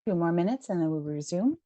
2 more minutes and then we'll resume.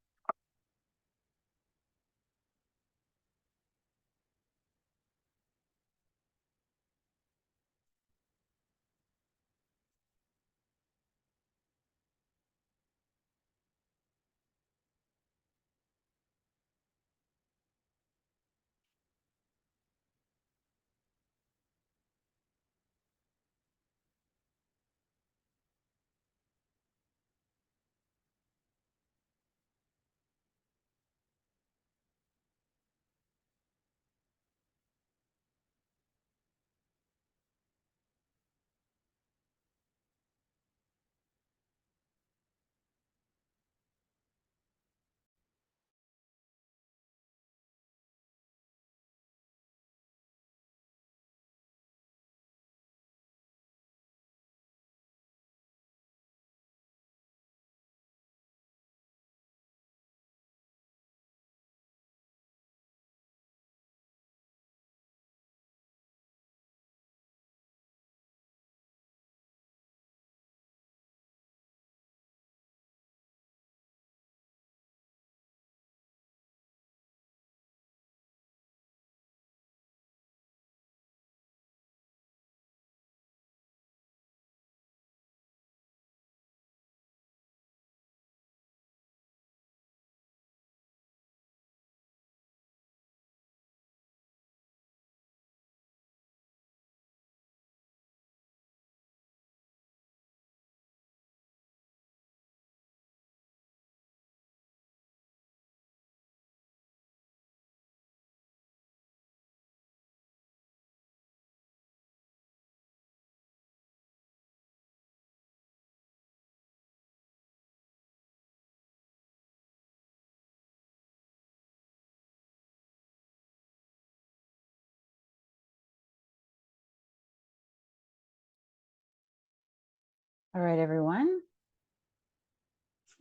All right, everyone.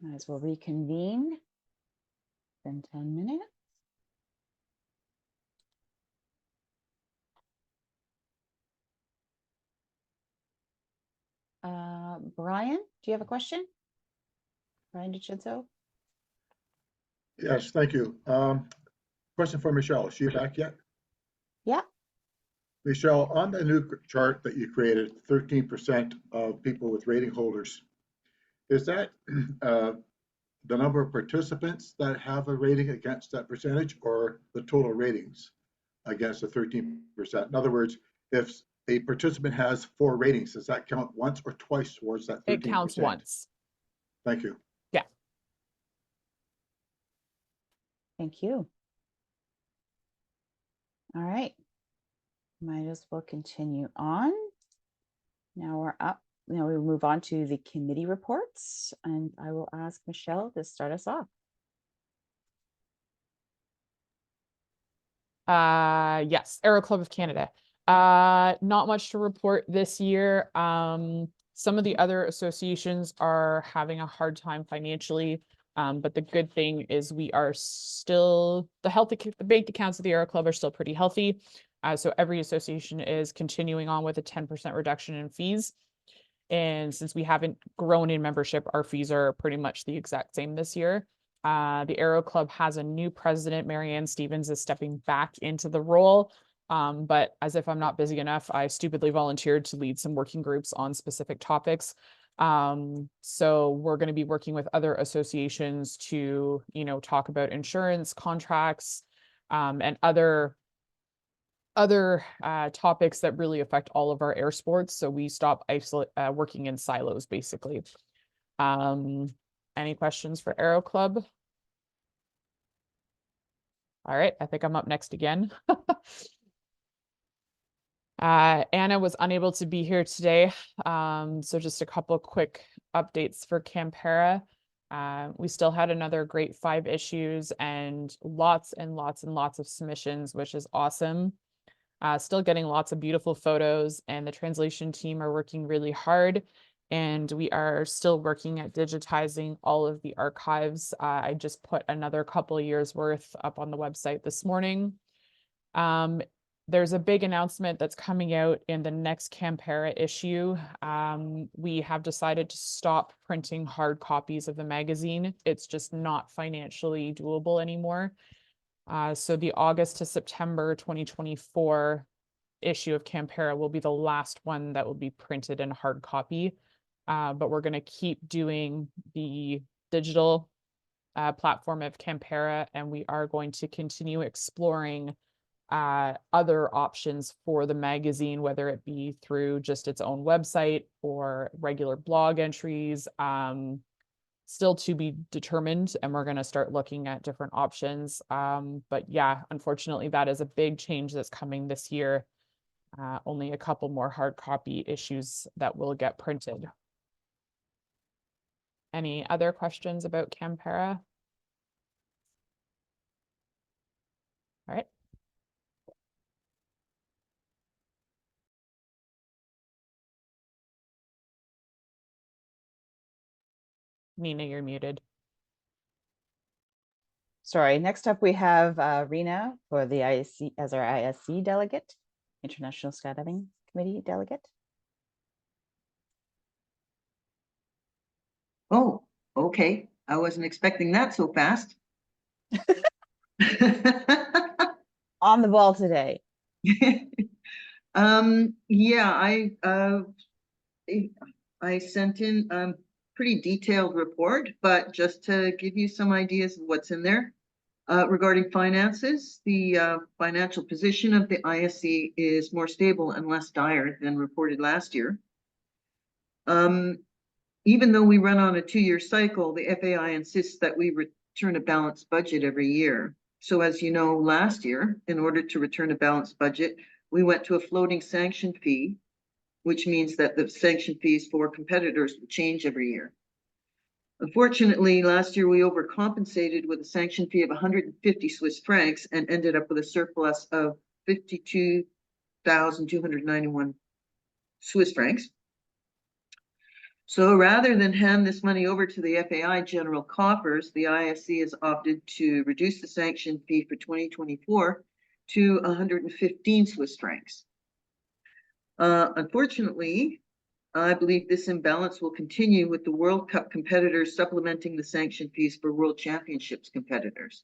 Might as well reconvene in 10 minutes. Brian, do you have a question? Brian DiCenzo? Yes, thank you. Question for Michelle. Is she back yet? Yeah. Michelle, on the new chart that you created, 13% of people with rating holders, is that the number of participants that have a rating against that percentage or the total ratings against the 13%? In other words, if a participant has 4 ratings, does that count once or twice towards that 13%? It counts once. Thank you. Yeah. Thank you. All right. Might as well continue on. Now we're up. Now we'll move on to the committee reports, and I will ask Michelle to start us off. Yes, Aero Club of Canada. Not much to report this year. Some of the other associations are having a hard time financially, but the good thing is we are still, the bank accounts of the Aero Club are still pretty healthy. So every association is continuing on with a 10% reduction in fees. And since we haven't grown in membership, our fees are pretty much the exact same this year. The Aero Club has a new president. Marianne Stevens is stepping back into the role. But as if I'm not busy enough, I stupidly volunteered to lead some working groups on specific topics. So we're going to be working with other associations to, talk about insurance contracts, and other topics that really affect all of our air sports. So we stop working in silos, basically. Any questions for Aero Club? All right, I think I'm up next again. Anna was unable to be here today. So just a couple of quick updates for Campera. We still had another great 5 issues and lots and lots and lots of submissions, which is awesome. Still getting lots of beautiful photos, and the translation team are working really hard, and we are still working at digitizing all of the archives. I just put another couple years worth up on the website this morning. there's a big announcement that's coming out in the next Campera issue. We have decided to stop printing hard copies of the magazine. It's just not financially doable anymore. So the August to September 2024 issue of Campera will be the last one that will be printed in hard copy. But we're going to keep doing the digital platform of Campera, and we are going to continue exploring other options for the magazine, whether it be through just its own website or regular blog entries. Still to be determined, and we're going to start looking at different options. But yeah, unfortunately, that is a big change that's coming this year. Only a couple more hard copy issues that will get printed. Any other questions about Campera? All right. Nina, you're muted. Sorry, next up we have Rena for the ISC as our ISC delegate, International Skydiving Committee delegate. Oh, okay. I wasn't expecting that so fast. On the ball today. Yeah, I sent in a pretty detailed report, but just to give you some ideas of what's in there. Regarding finances, the financial position of the ISC is more stable and less dire than reported last year. Even though we run on a 2-year cycle, the FAI insists that we return a balanced budget every year. So as you know, last year, in order to return a balanced budget, we went to a floating sanction fee, which means that the sanction fees for competitors will change every year. Unfortunately, last year we overcompensated with a sanction fee of 150 Swiss francs and ended up with a surplus of 52,291 Swiss francs. So rather than hand this money over to the FAI general coffers, the ISC has opted to reduce the sanction fee for 2024 to 115 Swiss francs. Unfortunately, I believe this imbalance will continue with the World Cup competitors supplementing the sanction fees for World Championships competitors.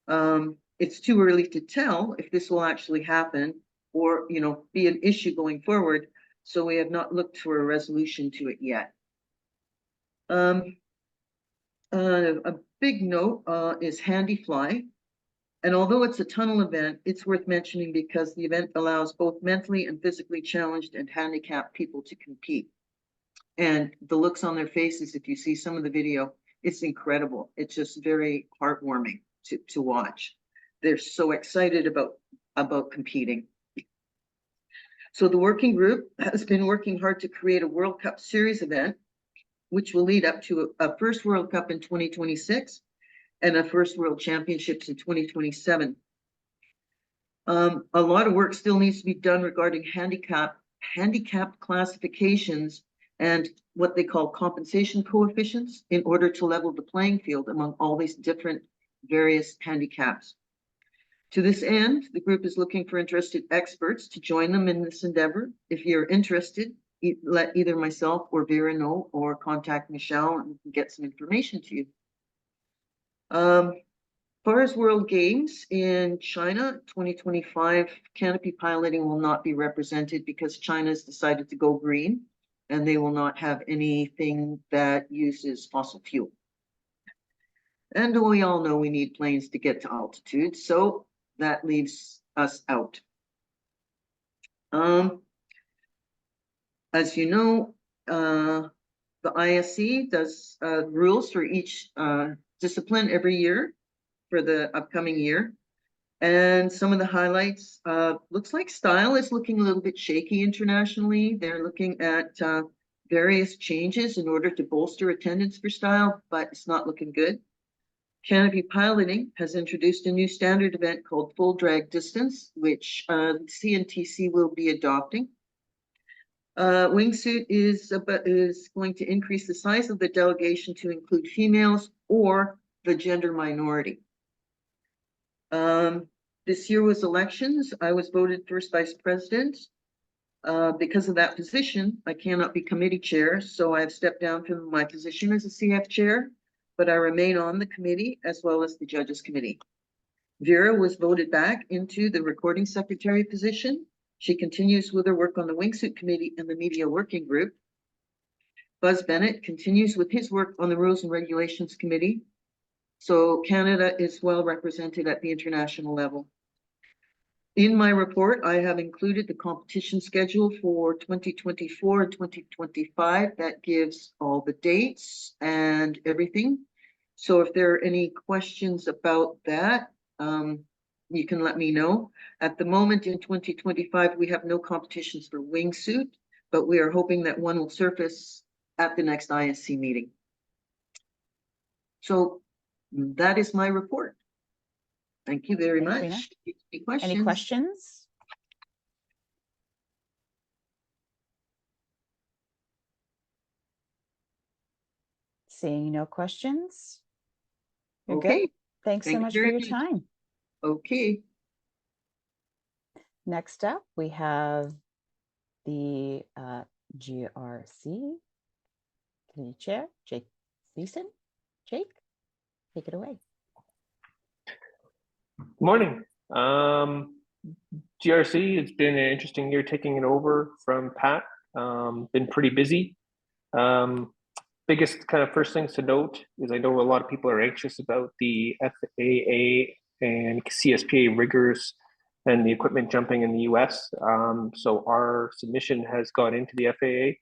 It's too early to tell if this will actually happen or, be an issue going forward. So we have not looked for a resolution to it yet. A big note is Handy Fly. And although it's a tunnel event, it's worth mentioning because the event allows both mentally and physically challenged and handicapped people to compete. And the looks on their faces, if you see some of the video, it's incredible. It's just very heartwarming to watch. They're so excited about competing. So the working group has been working hard to create a World Cup Series event, which will lead up to a first World Cup in 2026 and a first World Championships in 2027. A lot of work still needs to be done regarding handicap classifications and what they call compensation coefficients in order to level the playing field among all these different various handicaps. To this end, the group is looking for interested experts to join them in this endeavor. If you're interested, let either myself or Vera know, or contact Michelle and we can get some information to you. As far as World Games in China 2025, canopy piloting will not be represented because China's decided to go green and they will not have anything that uses fossil fuel. And we all know we need planes to get to altitude, so that leaves us out. As you know, the ISC does rules for each discipline every year for the upcoming year. And some of the highlights, looks like style is looking a little bit shaky internationally. They're looking at various changes in order to bolster attendance for style, but it's not looking good. Canopy piloting has introduced a new standard event called full drag distance, which CNTC will be adopting. Wingsuit is going to increase the size of the delegation to include females or the gender minority. This year was elections. I was voted first vice president. Because of that position, I cannot be committee chair, so I have stepped down from my position as a CF chair, but I remain on the committee as well as the judges committee. Vera was voted back into the recording secretary position. She continues with her work on the wingsuit committee and the media working group. Buzz Bennett continues with his work on the rules and regulations committee. So Canada is well represented at the international level. In my report, I have included the competition schedule for 2024 and 2025. That gives all the dates and everything. So if there are any questions about that, you can let me know. At the moment in 2025, we have no competitions for wingsuit, but we are hoping that one will surface at the next ISC meeting. So that is my report. Thank you very Thanks, much. Rena. Any questions? Seeing no questions. You're Okay. good. Thanks so Thank you much for very your much. time. Okay. Next up, we have the GRC Committee Chair, Jake Thiessen. Jake, take it away. Good morning. GRC, it's been an interesting year taking it over from Pat. Been pretty busy. Biggest kind of first things to note is I know a lot of people are anxious about the FAA and CSPA riggers and the equipment jumping in the US. So our submission has gone into the FAA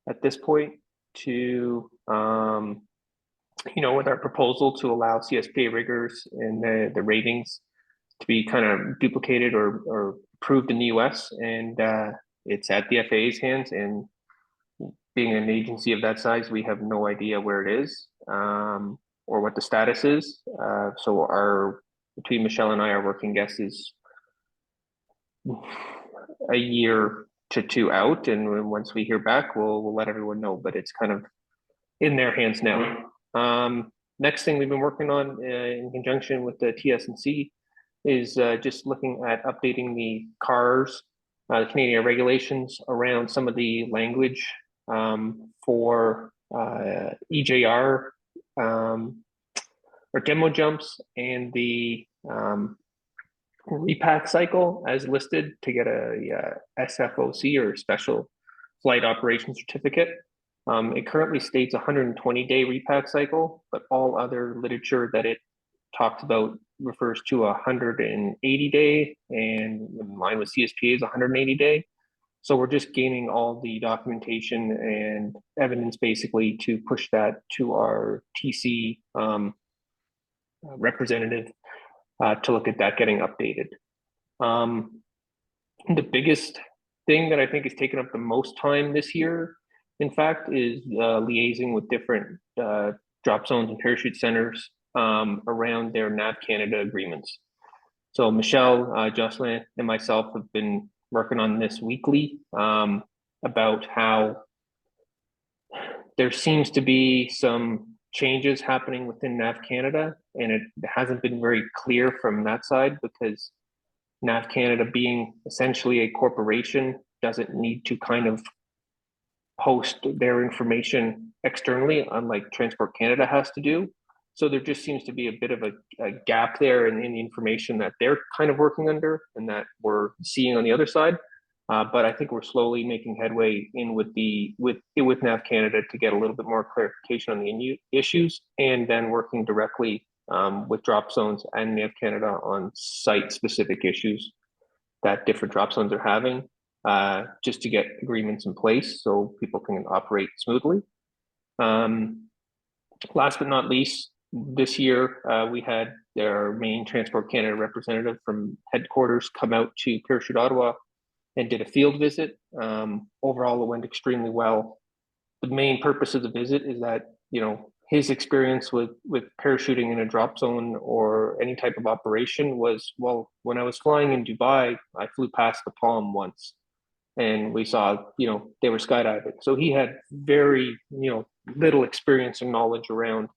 at this point to, with our proposal to allow CSPA riggers and the ratings to be kind of duplicated or approved in the US. And it's at the FAA's hands. And being an agency of that size, we have no idea where it is or what the status is. So between Michelle and I, our working guess is a year to two out. And once we hear back, we'll let everyone know, but it's kind of in their hands now. Next thing we've been working on in conjunction with the TS&C is just looking at updating the CARS, the Canadian regulations around some of the language for EJR or demo jumps and the repack cycle as listed to get a SFOC or Special Flight Operation Certificate. It currently states 120-day repack cycle, but all other literature that it talks about refers to 180-day, and in line with CSPA's 180-day. So we're just gaining all the documentation and evidence basically to push that to our TC representative to look at that getting updated. The biggest thing that I think has taken up the most time this year, in fact, is liaising with different drop zones and parachute centers around their NAV Canada agreements. So Michelle, Jocelyn, and myself have been working on this weekly about how there seems to be some changes happening within NAV Canada, and it hasn't been very clear from that side because NAV Canada, being essentially a corporation, doesn't need to kind of post their information externally, unlike Transport Canada has to do. So there just seems to be a bit of a gap there in the information that they're kind of working under and that we're seeing on the other side. But I think we're slowly making headway in with NAV Canada to get a little bit more clarification on the issues, and then working directly with drop zones and NAV Canada on site-specific issues that different drop zones are having, just to get agreements in place so people can operate smoothly. Last but not least, this year we had our main Transport Canada representative from headquarters come out to Parachute Ottawa and did a field visit. Overall, it went extremely well. The main purpose of the visit is that, his experience with parachuting in a drop zone or any type of operation was, well, when I was flying in Dubai, I flew past the Palm once and we saw, they were skydiving. So he had very, little experience and knowledge around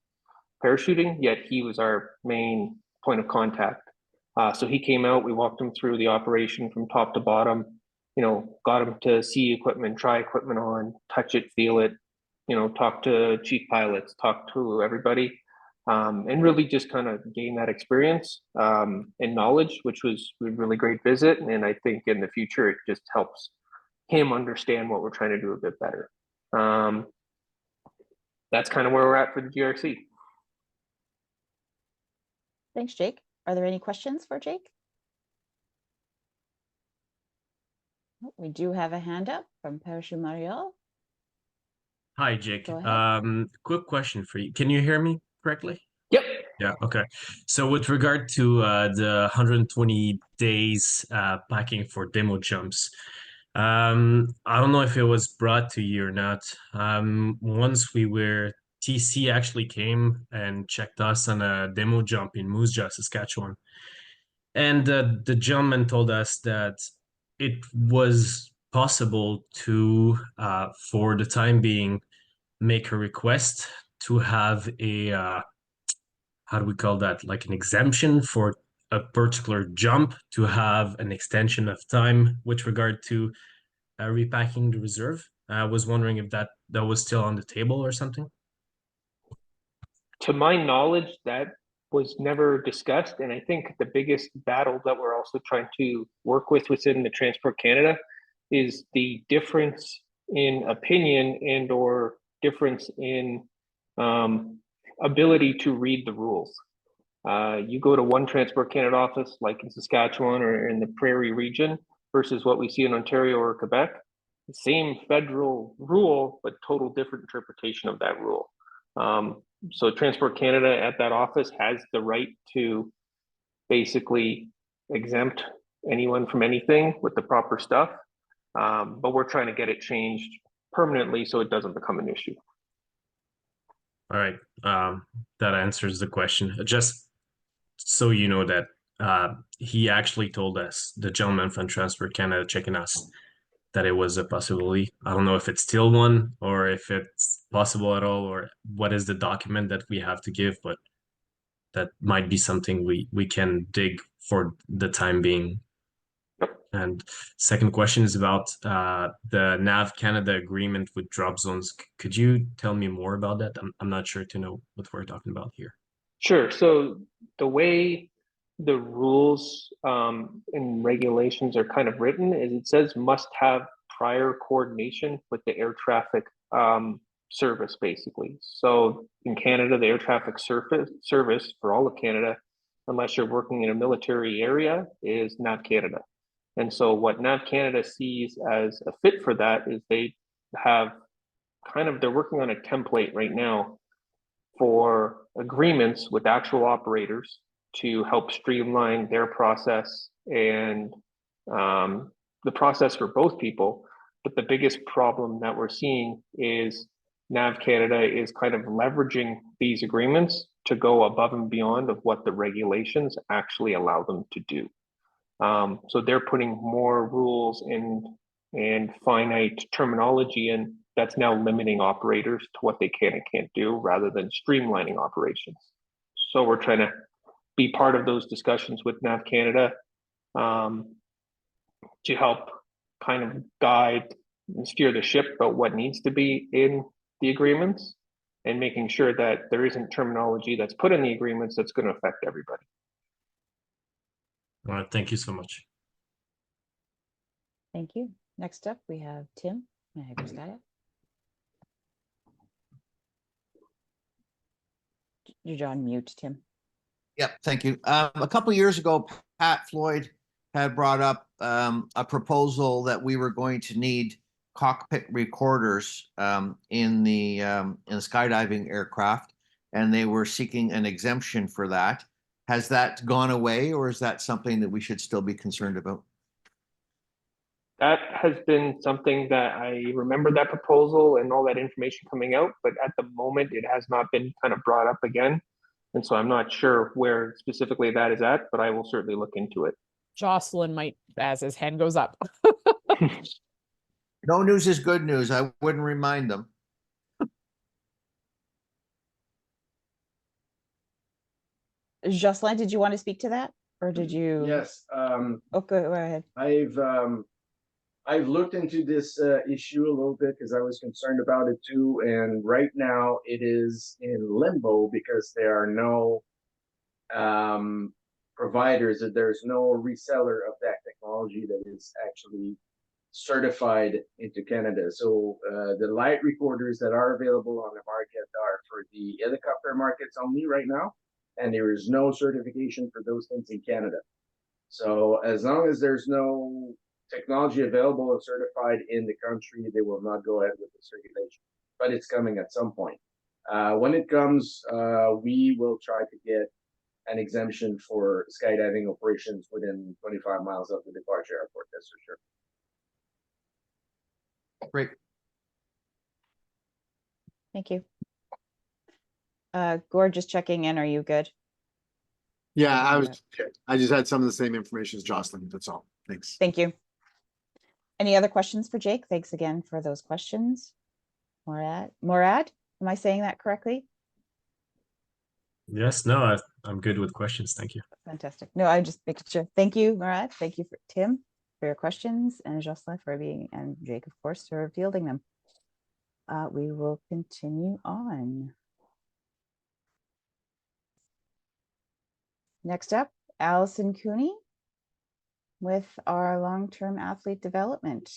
parachuting, yet he was our main point of contact. So he came out, we walked him through the operation from top to bottom, got him to see equipment, try equipment on, touch it, feel it, talk to chief pilots, talk to everybody, and really just kind of gain that experience and knowledge, which was a really great visit. And I think in the future, it just helps him understand what we're trying to do a bit better. That's kind of where we're at for the GRC. Thanks, Jake. Are there any questions for Jake? Oh, we do have a hand up from Parashu Mariel. Hi, Jake. Go ahead. Quick question for you. Can you hear me correctly? Yep. Yeah, okay. So with regard to the 120 days packing for demo jumps, I don't know if it was brought to you or not. Once TC actually came and checked us on a demo jump in Moose Jaw, Saskatchewan. And the gentleman told us that it was possible to, for the time being, make a request to have a, how do we call that? Like an exemption for a particular jump to have an extension of time with regard to repacking the reserve. I was wondering if that was still on the table or something. To my knowledge, that was never discussed. And I think the biggest battle that we're also trying to work with within the Transport Canada is the difference in opinion and or difference in ability to read the rules. You go to one Transport Canada office, like in Saskatchewan or in the Prairie region, versus what we see in Ontario or Quebec. The same federal rule, but total different interpretation of that rule. So Transport Canada at that office has the right to basically exempt anyone from anything with the proper stuff. But we're trying to get it changed permanently so it doesn't become an issue. All right. That answers the question. Just so you know that he actually told us, the gentleman from Transport Canada checking us, that it was a possibility. I don't know if it's still one or if it's possible at all, or what is the document that we have to give, but that might be something we can dig for the time being. And second question is about the NAV Canada agreement with drop zones. Could you tell me more about that? I'm not sure to know what we're talking about here. Sure. So the way the rules and regulations are kind of written is it says must have prior coordination with the air traffic service, basically. So in Canada, the air traffic service for all of Canada, unless you're working in a military area, is NAV Canada. And so what NAV Canada sees as a fit for that is they have they're working on a template right now for agreements with actual operators to help streamline their process and the process for both people. But the biggest problem that we're seeing is NAV Canada is kind of leveraging these agreements to go above and beyond of what the regulations actually allow them to do. So they're putting more rules and finite terminology in that's now limiting operators to what they can and can't do rather than streamlining operations. So we're trying to be part of those discussions with NAV Canada to help kind of guide and steer the ship about what needs to be in the agreements and making sure that there isn't terminology that's put in the agreements that's going to affect everybody. All right, thank you so much. Thank you. Next up, we have Tim. You're on mute, Tim. Yep, thank you. A couple of years ago, Pat Floyd had brought up a proposal that we were going to need cockpit recorders in the skydiving aircraft, and they were seeking an exemption for that. Has that gone away, or is that something that we should still be concerned about? That has been something that I remember, that proposal and all that information coming out, but at the moment it has not been kind of brought up again. And so I'm not sure where specifically that is at, but I will certainly look into it. Jocelyn might, as his hand goes up. No news is good news. I wouldn't remind them. Jocelyn, did you want to speak to that? Or did you? Yes, Oh, go ahead. I've looked into this issue a little bit because I was concerned about it too, and right now it is in limbo because there are no providers, that there's no reseller of that technology that is actually certified into Canada. So the light recorders that are available on the market are for the helicopter markets only right now, and there is no certification for those things in Canada. So as long as there's no technology available and certified in the country, they will not go ahead with this regulation. But it's coming at some point. When it comes, we will try to get an exemption for skydiving operations within 25 miles of the departure airport. That's for sure. Great. Thank you. Gord, just checking in. Are you good? Yeah, I just had some of the same information as Jocelyn. That's all. Thanks. Thank you. Any other questions for Jake? Thanks again for those questions. Morad, am I saying that correctly? Yes, no, I'm good with questions. Thank you. Fantastic. No, I'm just making sure. Thank you, Morad. Thank you for Tim for your questions, and Jocelyn for being, and Jake, of course, for fielding them. We will continue on. Next up, Allison Cooney with our long-term athlete development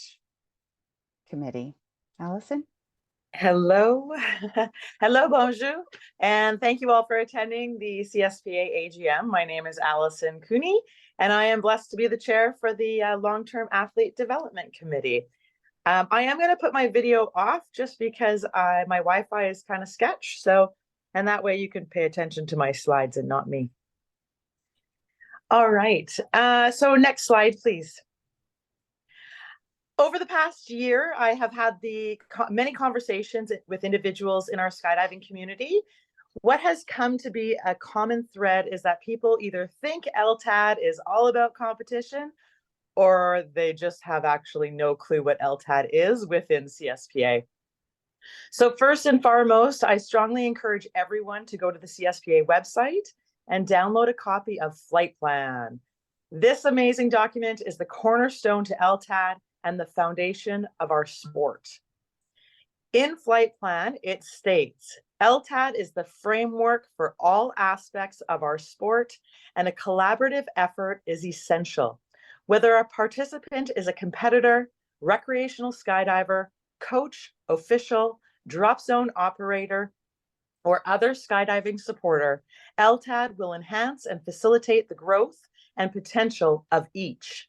committee. Allison? Hello. Hello, bonjour. And thank you all for attending the CSPA AGM. My name is Allison Cooney, and I am blessed to be the chair for the long-term athlete development committee. I am going to put my video off just because my Wi-Fi is kind of sketch. So, and that way you can pay attention to my slides and not me. All right. So next slide, please. Over the past year, I have had many conversations with individuals in our skydiving community. What has come to be a common thread is that people either think LTAD is all about competition, or they just have actually no clue what LTAD is within CSPA. So first and foremost, I strongly encourage everyone to go to the CSPA website and download a copy of Flight Plan. This amazing document is the cornerstone to LTAD and the foundation of our sport. In Flight Plan, it states, LTAD is the framework for all aspects of our sport, and a collaborative effort is essential. Whether a participant is a competitor, recreational skydiver, coach, official, drop zone operator, or other skydiving supporter, LTAD will enhance and facilitate the growth and potential of each.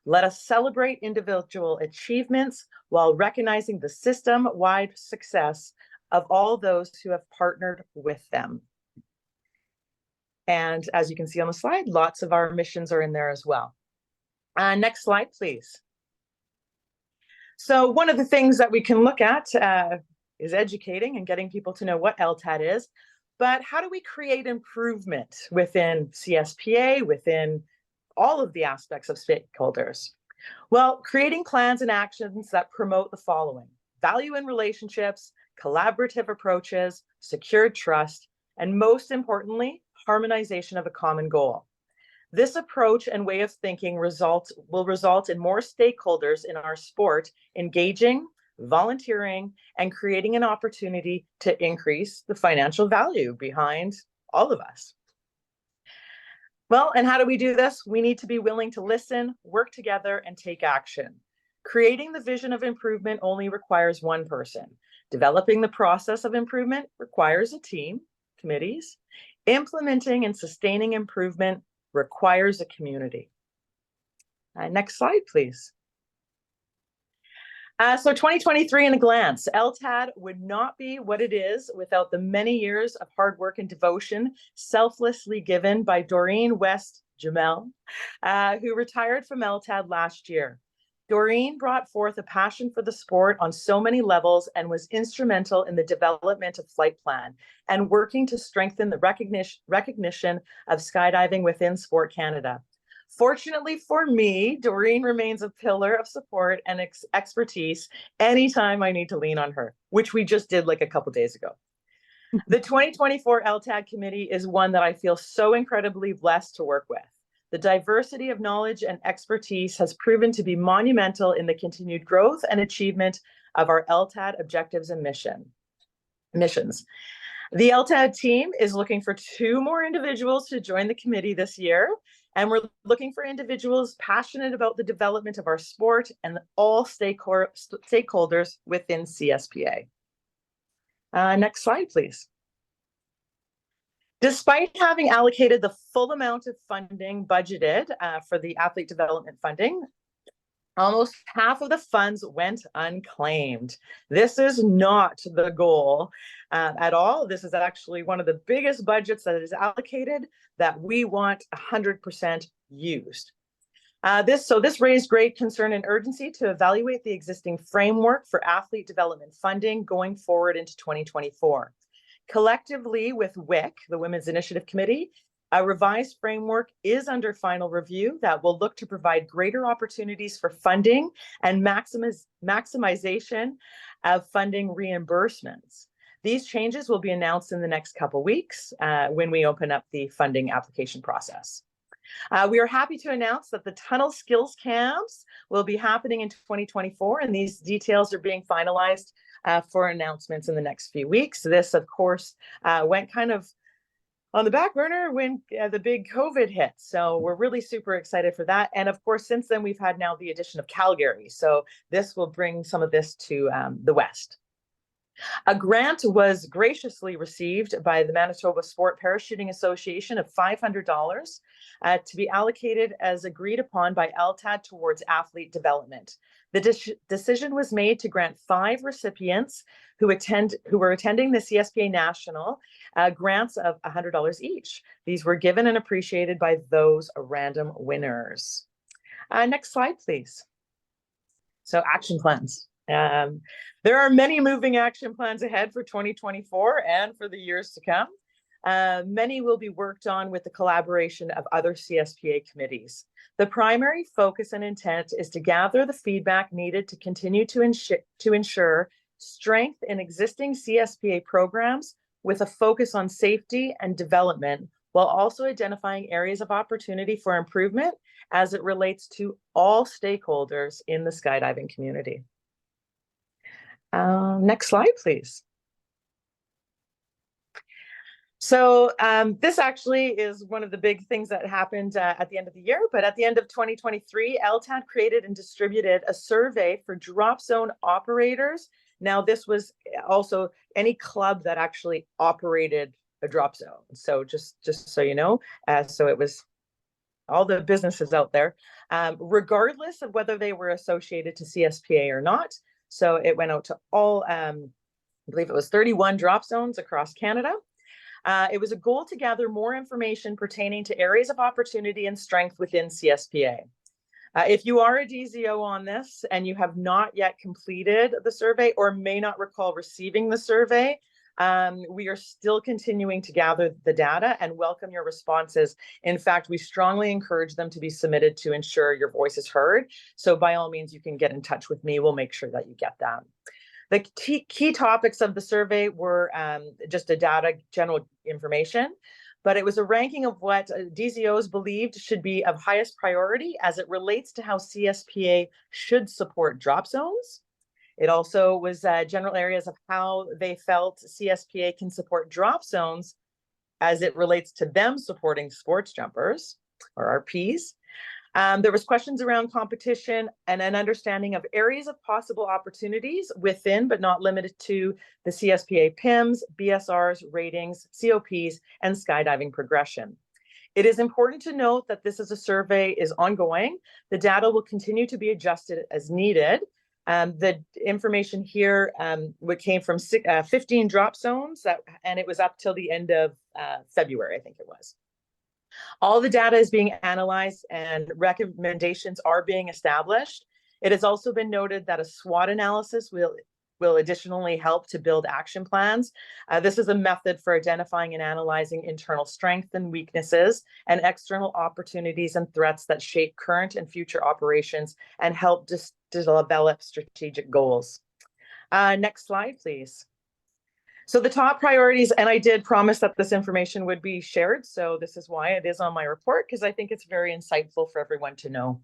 Let us celebrate individual achievements while recognizing the system-wide success of all those who have partnered with them. And as you can see on the slide, lots of our missions are in there as well. Next slide, please. So one of the things that we can look at is educating and getting people to know what LTAD is. But how do we create improvement within CSPA, within all of the aspects of stakeholders? Well, creating plans and actions that promote the following: value in relationships, collaborative approaches, secured trust, and most importantly, harmonization of a common goal. This approach and way of thinking will result in more stakeholders in our sport engaging, volunteering, and creating an opportunity to increase the financial value behind all of us. Well, and how do we do this? We need to be willing to listen, work together, and take action. Creating the vision of improvement only requires one person. Developing the process of improvement requires a team, committees. Implementing and sustaining improvement requires a community. Next slide, please. So 2023 in a glance, LTAD would not be what it is without the many years of hard work and devotion selflessly given by Doreen West Jamel, who retired from LTAD last year. Doreen brought forth a passion for the sport on so many levels and was instrumental in the development of Flight Plan and working to strengthen the recognition of skydiving within Sport Canada. Fortunately for me, Doreen remains a pillar of support and expertise anytime I need to lean on her, which we just did like a couple days ago. The 2024 LTAD committee is one that I feel so incredibly blessed to work with. The diversity of knowledge and expertise has proven to be monumental in the continued growth and achievement of our LTAD objectives and missions. The LTAD team is looking for 2 more individuals to join the committee this year, and we're looking for individuals passionate about the development of our sport and all stakeholders within CSPA. Next slide, please. Despite having allocated the full amount of funding budgeted for the athlete development funding, almost half of the funds went unclaimed. This is not the goal at all. This is actually one of the biggest budgets that is allocated that we want 100% used. This raised great concern and urgency to evaluate the existing framework for athlete development funding going forward into 2024. Collectively with WIC, the Women's Initiative Committee, a revised framework is under final review that will look to provide greater opportunities for funding and maximization of funding reimbursements. These changes will be announced in the next couple weeks when we open up the funding application process. We are happy to announce that the Tunnel Skills Camps will be happening in 2024, and these details are being finalized for announcements in the next few weeks. This, of course, went kind of on the back burner when the big COVID hit. So we're really super excited for that. And of course, since then, we've had now the addition of Calgary. So this will bring some of this to the West. A grant was graciously received by the Manitoba Sport Parachuting Association of $500 to be allocated as agreed upon by LTAD towards athlete development. The decision was made to grant 5 recipients who were attending the CSPA National grants of $100 each. These were given and appreciated by those random winners. Next slide, please. So action plans. There are many moving action plans ahead for 2024 and for the years to come. Many will be worked on with the collaboration of other CSPA committees. The primary focus and intent is to gather the feedback needed to continue to ensure strength in existing CSPA programs with a focus on safety and development, while also identifying areas of opportunity for improvement as it relates to all stakeholders in the skydiving community. Next slide, please. So this actually is one of the big things that happened at the end of the year, but at the end of 2023, LTAD created and distributed a survey for drop zone operators. Now, this was also any club that actually operated a drop zone. So just so you know, so it was all the businesses out there, regardless of whether they were associated to CSPA or not. So it went out to all, I believe it was 31 drop zones across Canada. It was a goal to gather more information pertaining to areas of opportunity and strength within CSPA. If you are a DZO on this and you have not yet completed the survey or may not recall receiving the survey, we are still continuing to gather the data and welcome your responses. In fact, we strongly encourage them to be submitted to ensure your voice is heard. So by all means, you can get in touch with me. We'll make sure that you get that. The key topics of the survey were just a data general information, but it was a ranking of what DZOs believed should be of highest priority as it relates to how CSPA should support drop zones. It also was general areas of how they felt CSPA can support drop zones as it relates to them supporting sports jumpers or RPs. There was questions around competition and an understanding of areas of possible opportunities within, but not limited to, the CSPA PIMS, BSRs, ratings, COPs, and skydiving progression. It is important to note that this is a survey is ongoing. The data will continue to be adjusted as needed. The information here what came from 15 drop zones, and it was up till the end of February, I think it was. All the data is being analyzed and recommendations are being established. It has also been noted that a SWOT analysis will additionally help to build action plans. This is a method for identifying and analyzing internal strengths and weaknesses and external opportunities and threats that shape current and future operations and help develop strategic goals. Next slide, please. So the top priorities, and I did promise that this information would be shared, so this is why it is on my report, because I think it's very insightful for everyone to know.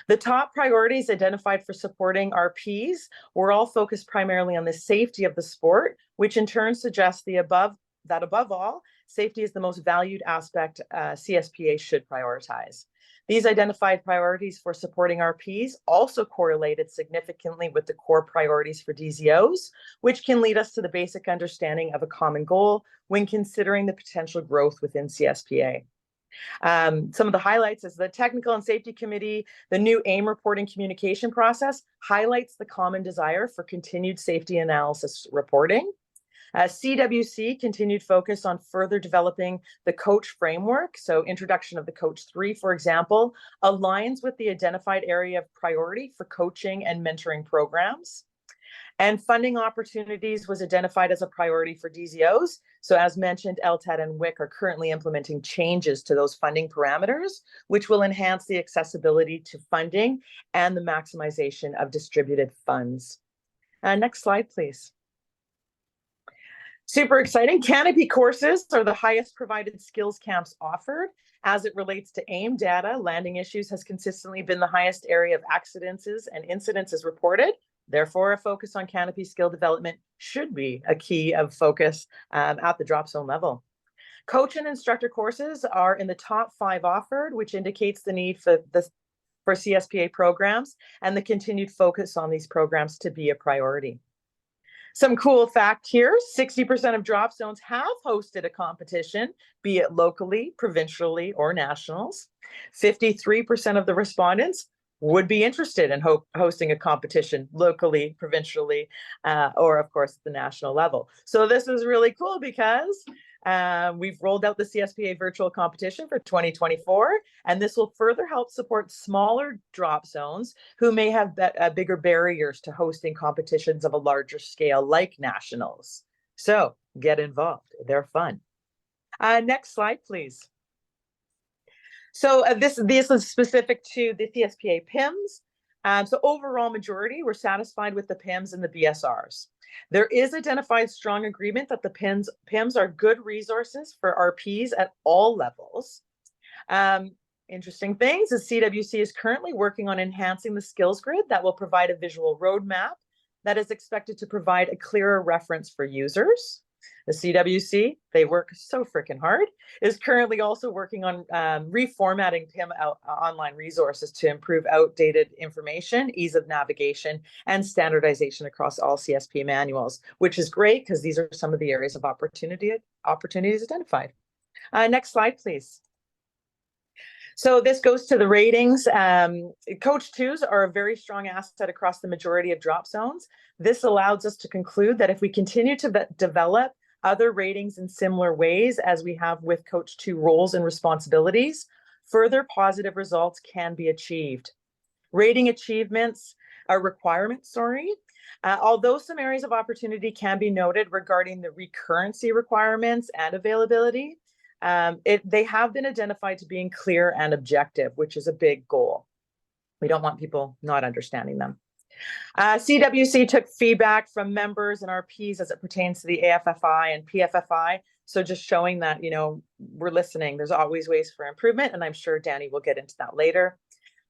The top priorities identified for supporting RPs were all focused primarily on the safety of the sport, which in turn suggests that above all, safety is the most valued aspect CSPA should prioritize. These identified priorities for supporting RPs also correlated significantly with the core priorities for DZOs, which can lead us to the basic understanding of a common goal when considering the potential growth within CSPA. Some of the highlights is the Technical and Safety Committee, the new AIM reporting communication process highlights the common desire for continued safety analysis reporting. CWC continued focus on further developing the coach framework. So introduction of the coach 3, for example, aligns with the identified area of priority for coaching and mentoring programs. And funding opportunities was identified as a priority for DZOs. So as mentioned, LTAD and WIC are currently implementing changes to those funding parameters, which will enhance the accessibility to funding and the maximization of distributed funds. Next slide, please. Super exciting. Canopy courses are the highest provided skills camps offered. As it relates to AIM data, landing issues has consistently been the highest area of accidents and incidences reported. Therefore, a focus on Canopy skill development should be a key of focus at the drop zone level. Coach and instructor courses are in the top 5 offered, which indicates the need for CSPA programs and the continued focus on these programs to be a priority. Some cool fact here, 60% of drop zones have hosted a competition, be it locally, provincially, or nationals. 53% of the respondents would be interested in hosting a competition locally, provincially, or of course, at the national level. So this is really cool because we've rolled out the CSPA virtual competition for 2024, and this will further help support smaller drop zones who may have bigger barriers to hosting competitions of a larger scale like nationals. So get involved. They're fun. Next slide, please. So this is specific to the CSPA PIMS. So overall majority were satisfied with the PIMS and the BSRs. There is identified strong agreement that the PIMS are good resources for RPs at all levels. Interesting things is CWC is currently working on enhancing the skills grid that will provide a visual roadmap that is expected to provide a clearer reference for users. The CWC, they work so freaking hard, is currently also working on reformatting PIM online resources to improve outdated information, ease of navigation, and standardization across all CSP manuals, which is great because these are some of the areas of opportunities identified. Next slide, please. So this goes to the ratings. Coach 2s are a very strong asset across the majority of drop zones. This allows us to conclude that if we continue to develop other ratings in similar ways as we have with Coach 2 roles and responsibilities, further positive results can be achieved. Rating achievements are requirements, although some areas of opportunity can be noted regarding the recurrency requirements and availability, they have been identified to being clear and objective, which is a big goal. We don't want people not understanding them. CWC took feedback from members and RPs as it pertains to the AFFI and PFFI. So just showing that, we're listening. There's always ways for improvement, and I'm sure Danny will get into that later.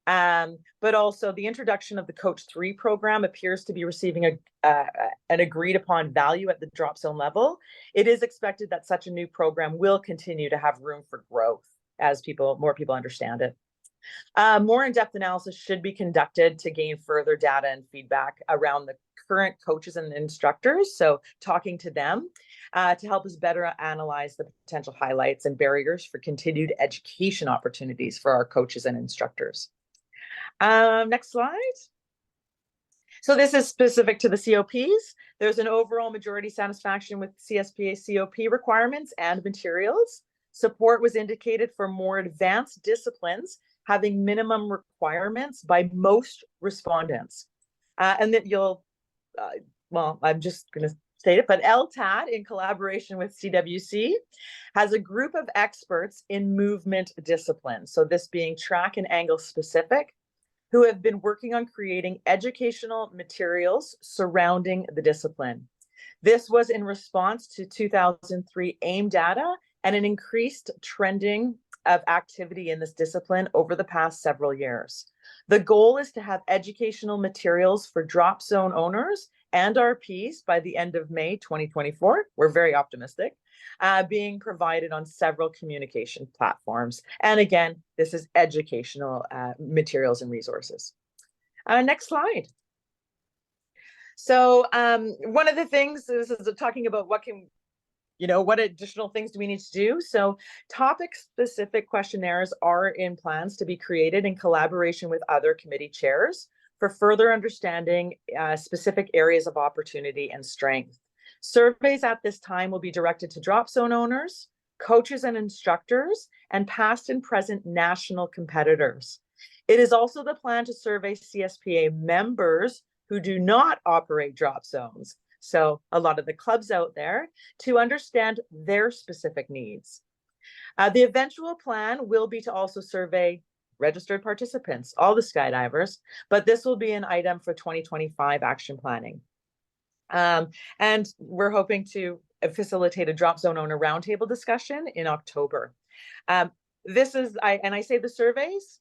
But also the introduction of the Coach 3 program appears to be receiving an agreed upon value at the drop zone level. It is expected that such a new program will continue to have room for growth as more people understand it. More in-depth analysis should be conducted to gain further data and feedback around the current coaches and instructors. So talking to them to help us better analyze the potential highlights and barriers for continued education opportunities for our coaches and instructors. Next slide. So this is specific to the COPs. There's an overall majority satisfaction with CSPA COP requirements and materials. Support was indicated for more advanced disciplines having minimum requirements by most respondents. And that I'm just going to state it, but LTAD, in collaboration with CWC, has a group of experts in movement disciplines, so this being track and angle specific, who have been working on creating educational materials surrounding the discipline. This was in response to 2003 AIM data and an increased trending of activity in this discipline over the past several years. The goal is to have educational materials for drop zone owners and RPs by the end of May 2024. We're very optimistic, being provided on several communication platforms. And again, this is educational materials and resources. Next slide. So one of the things, this is talking about what additional things do we need to do? So topic-specific questionnaires are in plans to be created in collaboration with other committee chairs for further understanding specific areas of opportunity and strength. Surveys at this time will be directed to drop zone owners, coaches and instructors, and past and present national competitors. It is also the plan to survey CSPA members who do not operate drop zones, so a lot of the clubs out there, to understand their specific needs. The eventual plan will be to also survey registered participants, all the skydivers, but this will be an item for 2025 action planning. And we're hoping to facilitate a drop zone owner roundtable discussion in October. I say the surveys,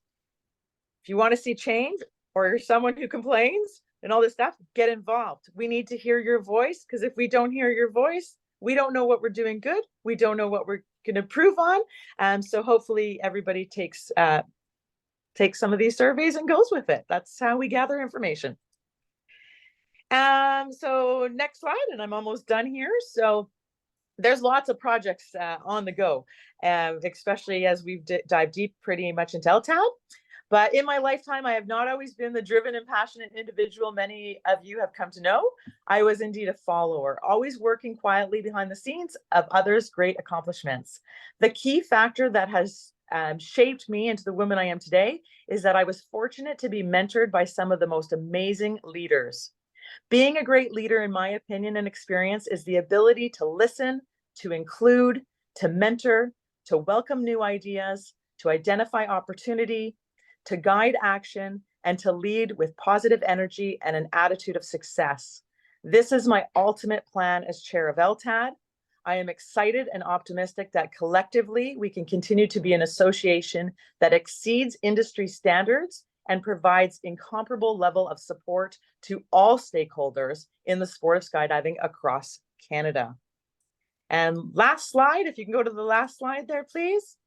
if you want to see change or you're someone who complains and all this stuff, get involved. We need to hear your voice, because if we don't hear your voice, we don't know what we're doing good. We don't know what we're going to improve on. So hopefully everybody takes some of these surveys and goes with it. That's how we gather information. So next slide, and I'm almost done here. So there's lots of projects on the go, especially as we've dived deep pretty much into LTAD. But in my lifetime, I have not always been the driven and passionate individual many of you have come to know. I was indeed a follower, always working quietly behind the scenes of others' great accomplishments. The key factor that has shaped me into the woman I am today is that I was fortunate to be mentored by some of the most amazing leaders. Being a great leader, in my opinion and experience, is the ability to listen, to include, to mentor, to welcome new ideas, to identify opportunity, to guide action, and to lead with positive energy and an attitude of success. This is my ultimate plan as chair of LTAD. I am excited and optimistic that collectively we can continue to be an association that exceeds industry standards and provides incomparable level of support to all stakeholders in the sport of skydiving across Canada. And last slide, if you can go to the last slide there, please.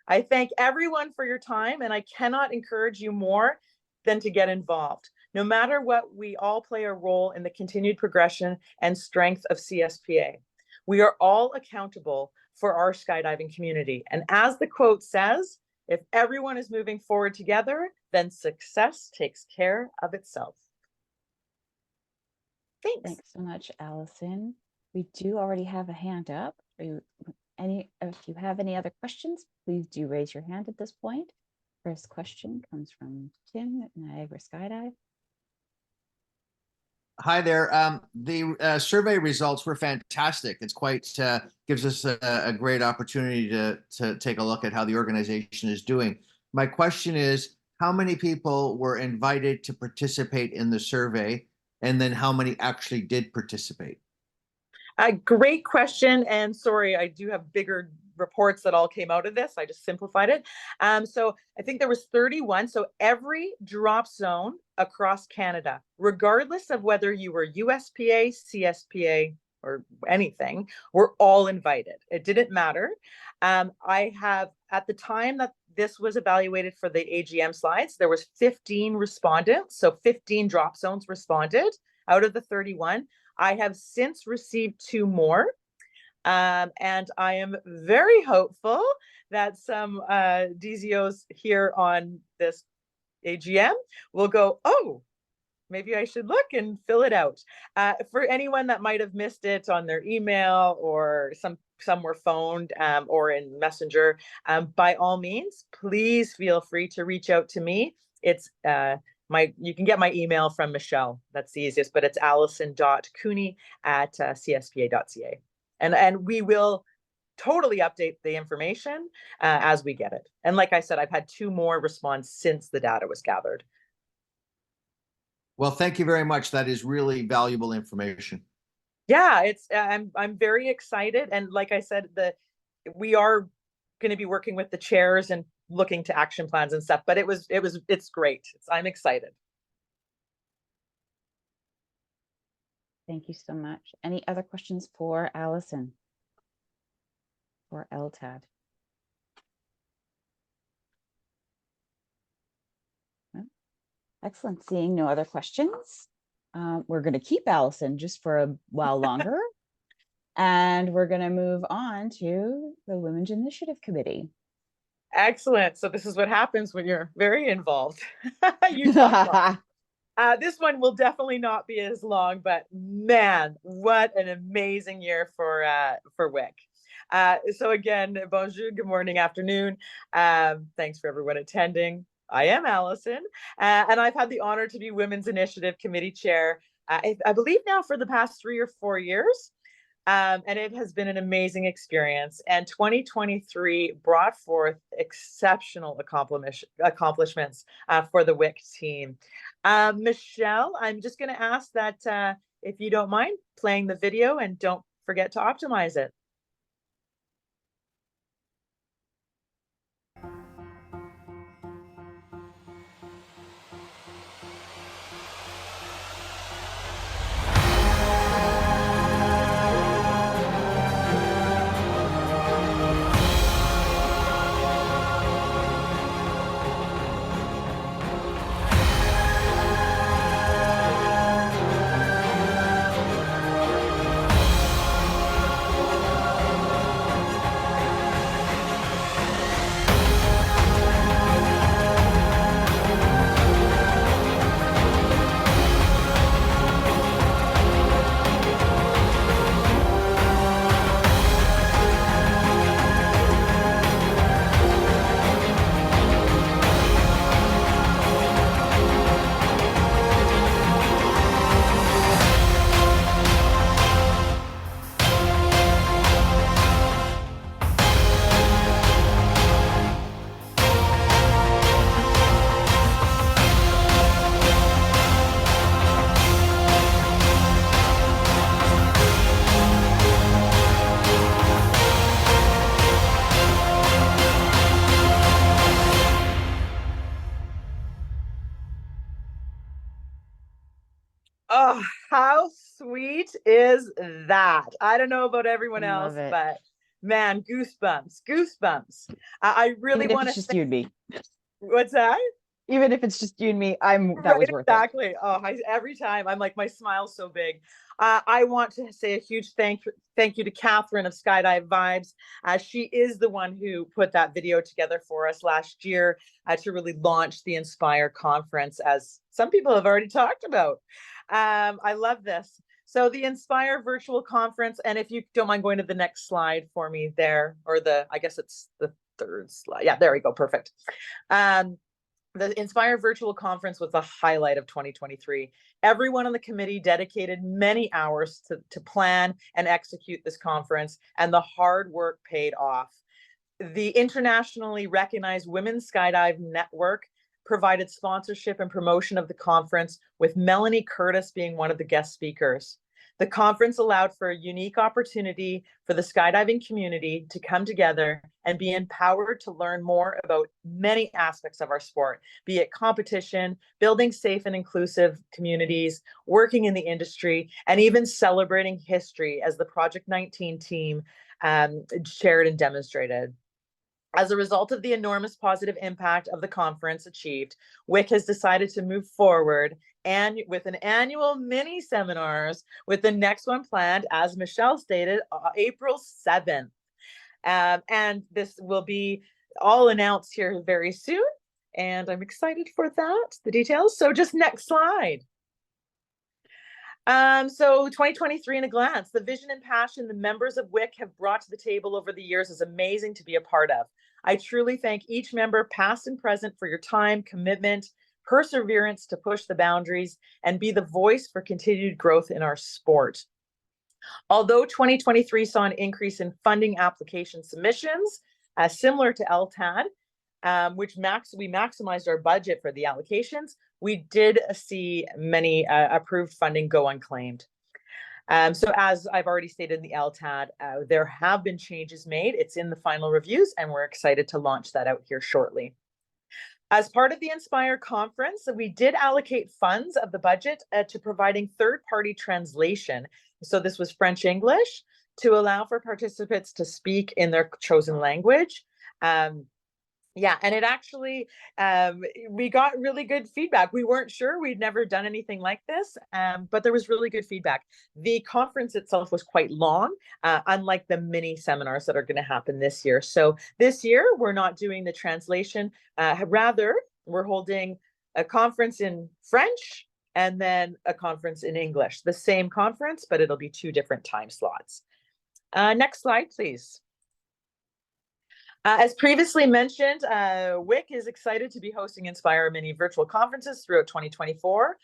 I thank everyone for your time, and I cannot encourage you more than to get involved. No matter what, we all play a role in the continued progression and strength of CSPA. We are all accountable for our skydiving community. And as the quote says, if everyone is moving forward together, then success takes care of itself. Thanks. Thanks so much, Allison. We do already have a hand up. If you have any other questions, please do raise your hand at this point. First question comes from Tim at Niagara Skydive. Hi there. The survey results were fantastic. It's quite gives us a great opportunity to take a look at how the organization is doing. My question is, how many people were invited to participate in the survey, and then how many actually did participate? Great question. And sorry, I do have bigger reports that all came out of this. I just simplified it. So I think there was 31. So every drop zone across Canada, regardless of whether you were USPA, CSPA, or anything, were all invited. It didn't matter. I have, at the time that this was evaluated for the AGM slides, there was 15 respondents. So 15 drop zones responded out of the 31. I have since received 2 more, and I am very hopeful that some DZOs here on this AGM will go, oh, maybe I should look and fill it out. For anyone that might have missed it on their email, or some were phoned or in Messenger, by all means, please feel free to reach out to me. It's you can get my email from Michelle. That's the easiest, but it's allison.cooney@cspa.ca. And we will totally update the information as we get it. And like I said, I've had 2 more response since the data was gathered. Well, thank you very much. That is really valuable information. Yeah, I'm very excited, and like I said, we are going to be working with the chairs and looking to action plans and stuff. But it's great. I'm excited. Thank you so much. Any other questions for Allison or LTAD? No? Excellent. Seeing no other questions, we're going to keep Allison just for a while longer. And we're going to move on to the Women's Initiative Committee. Excellent. So this is what happens when you're very involved. You talk this one will definitely not be as long, but man, what an amazing year for WIC. So again, bonjour, good morning, afternoon. Thanks for everyone attending. I am Allison, and I've had the honor to be Women's Initiative Committee Chair, I believe now for the past 3 or 4 years. And it has been an amazing experience. And 2023 brought forth exceptional accomplishments for the WIC team. Michelle, I'm just going to ask that if you don't mind playing the video, and don't forget to optimize it. Oh, how sweet is that? I don't know about everyone else, but man, goosebumps. I really want to. Just you and me. What's that? Even if it's just you and me, that was worth it. Exactly. Oh, every time I'm like, my smile's so big. I want to say a huge thank you to Catherine of Skydive Vibes. She is the one who put that video together for us last year to really launch the Inspire conference, as some people have already talked about. I love this. So the Inspire virtual conference, and if you don't mind going to the next slide for me there, or I guess it's the 3rd slide. Yeah, there we go. Perfect. The Inspire virtual conference was the highlight of 2023. Everyone on the committee dedicated many hours to plan and execute this conference, and the hard work paid off. The internationally recognized Women's Skydive Network provided sponsorship and promotion of the conference, with Melanie Curtis being one of the guest speakers. The conference allowed for a unique opportunity for the skydiving community to come together and be empowered to learn more about many aspects of our sport, be it competition, building safe and inclusive communities, working in the industry, and even celebrating history, as the Project 19 team shared and demonstrated. As a result of the enormous positive impact of the conference achieved, WIC has decided to move forward and with an annual mini seminars, with the next one planned, as Michelle stated, April 7th. And this will be all announced here very soon. And I'm excited for that, the details. So just next slide. So 2023 in a glance, the vision and passion the members of WIC have brought to the table over the years is amazing to be a part of. I truly thank each member, past and present, for your time, commitment, perseverance to push the boundaries and be the voice for continued growth in our sport. Although 2023 saw an increase in funding application submissions, similar to LTAD, which we maximized our budget for the allocations, we did see many approved funding go unclaimed. So as I've already stated in the LTAD, there have been changes made. It's in the final reviews, and we're excited to launch that out here shortly. As part of the Inspire conference, we did allocate funds of the budget to providing third-party translation. So this was French English to allow for participants to speak in their chosen language. Yeah, and it actually, we got really good feedback. We weren't sure, we'd never done anything like this, but there was really good feedback. The conference itself was quite long, unlike the mini seminars that are going to happen this year. So this year, we're not doing the translation. Rather, we're holding a conference in French and then a conference in English. The same conference, but it'll be 2 different time slots. Next slide, please. As previously mentioned, WIC is excited to be hosting Inspire mini virtual conferences throughout 2024.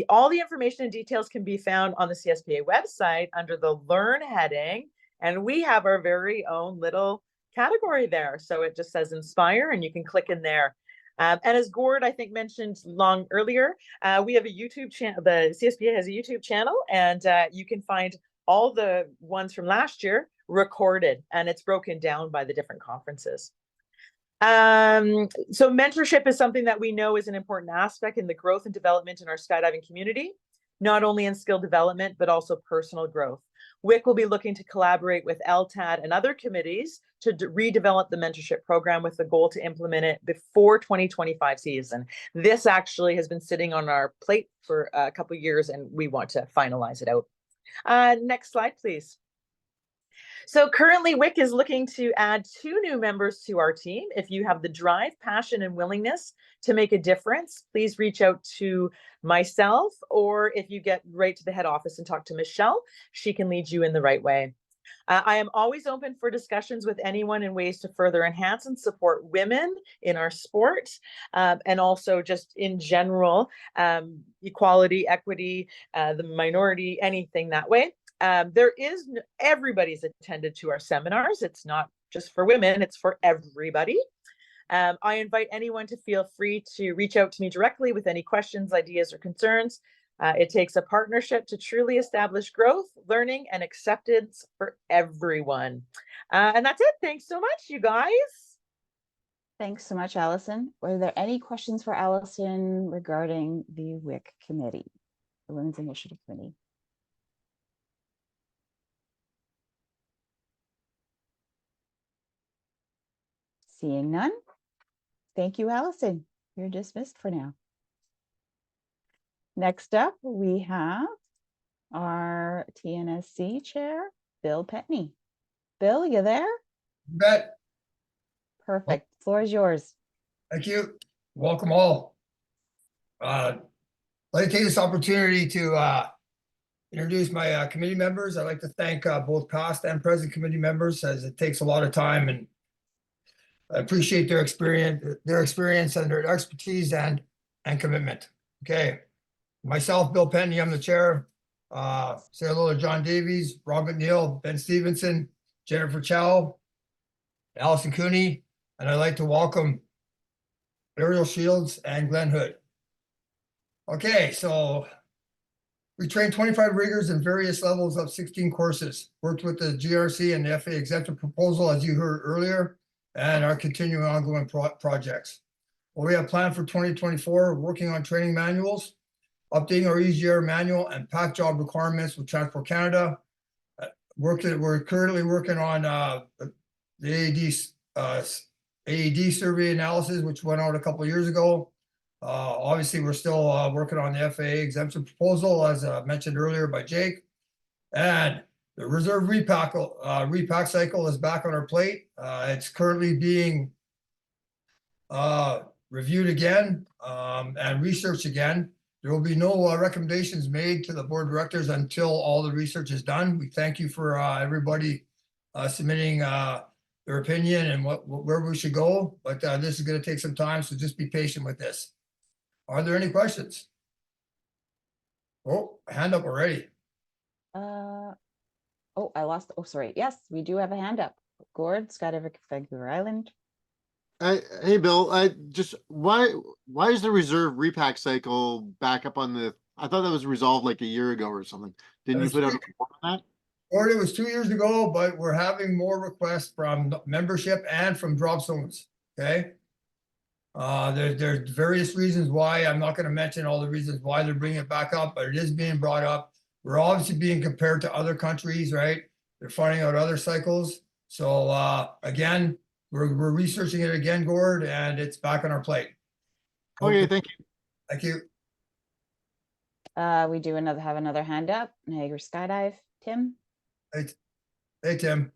All the information and details can be found on the CSPA website under the Learn heading, and we have our very own little category there. So it just says Inspire, and you can click in there. And as Gord, I think, mentioned long earlier, we have a YouTube channel. The CSPA has a YouTube channel, and you can find all the ones from last year recorded, and it's broken down by the different conferences. So mentorship is something that we know is an important aspect in the growth and development in our skydiving community, not only in skill development, but also personal growth. WIC will be looking to collaborate with LTAD and other committees to redevelop the mentorship program with the goal to implement it before 2025 season. This actually has been sitting on our plate for a couple of years, and we want to finalize it out. Next slide, please. So currently, WIC is looking to add 2 new members to our team. If you have the drive, passion, and willingness to make a difference, please reach out to myself, or if you get right to the head office and talk to Michelle, she can lead you in the right way. I am always open for discussions with anyone in ways to further enhance and support women in our sport, and also just in general, equality, equity, the minority, anything that way. Everybody's attended to our seminars. It's not just for women, it's for everybody. I invite anyone to feel free to reach out to me directly with any questions, ideas, or concerns. It takes a partnership to truly establish growth, learning, and acceptance for everyone. And that's it. Thanks so much, you guys. Thanks so much, Allison. Were there any questions for Allison regarding the WIC committee, the Women's Initiative Committee? Seeing none. Thank you, Allison. You're dismissed for now. Next up, we have our TNSC chair, Bill Petney. Bill, you there? You bet. Perfect. Floor is yours. Thank you. Welcome all. I'd like to take this opportunity to introduce my committee members. I'd like to thank both past and present committee members, as it takes a lot of time, and I appreciate their experience and their expertise and commitment. Okay. Myself, Bill Penny, I'm the chair. Say hello to John Davies, Rob McNeil, Ben Stevenson, Jennifer Chow, Allison Cooney, and I'd like to welcome Ariel Shields and Glenn Hood. Okay, so we trained 25 riggers in various levels of 16 courses, worked with the GRC and the FAA exemption proposal, as you heard earlier, and our continuing ongoing projects. What we have planned for 2024, working on training manuals, updating our EGR manual and pack job requirements with Transport Canada. We're currently working on the AED survey analysis, which went out a couple of years ago. Obviously, we're still working on the FAA exemption proposal, as mentioned earlier by Jake. And the reserve repack cycle is back on our plate. It's currently being reviewed again and researched again. There will be no recommendations made to the board of directors until all the research is done. We thank you for everybody submitting their opinion and where we should go, but this is going to take some time, so just be patient with this. Are there any questions? Oh, hand up already. Oh, I lost. Oh, sorry. Yes, we do have a hand up. Gord, Skydiver Vancouver Island. Hey, Bill. Just why is the reserve repack cycle back up on the I thought that was resolved like a year ago or something. Didn't you put out a report on that? Or it was 2 years ago, but we're having more requests from membership and from drop zones, okay? There's various reasons why. I'm not gonna mention all the reasons why they're bringing it back up, but it is being brought up. We're obviously being compared to other countries, right? They're finding out other cycles. So, again, we're researching it again, Gord, and it's back on our plate. Okay, thank you. Thank you. We do have another hand up. Niagara Skydive, Tim. Hey, Tim.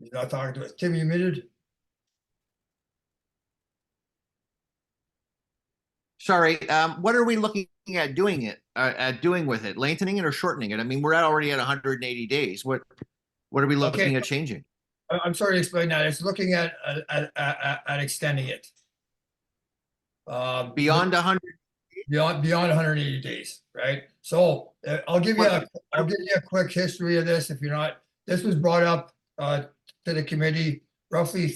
He's not talking to us. Tim, you muted? Sorry, what are we looking at doing with it? Lengthening it or shortening it? I mean, we're already at 180 days. What are we looking at changing? I'm sorry to explain that. It's looking at extending it. Beyond 100? Beyond 180 days, right? So I'll give you a quick history of this if you're not. This was brought up to the committee roughly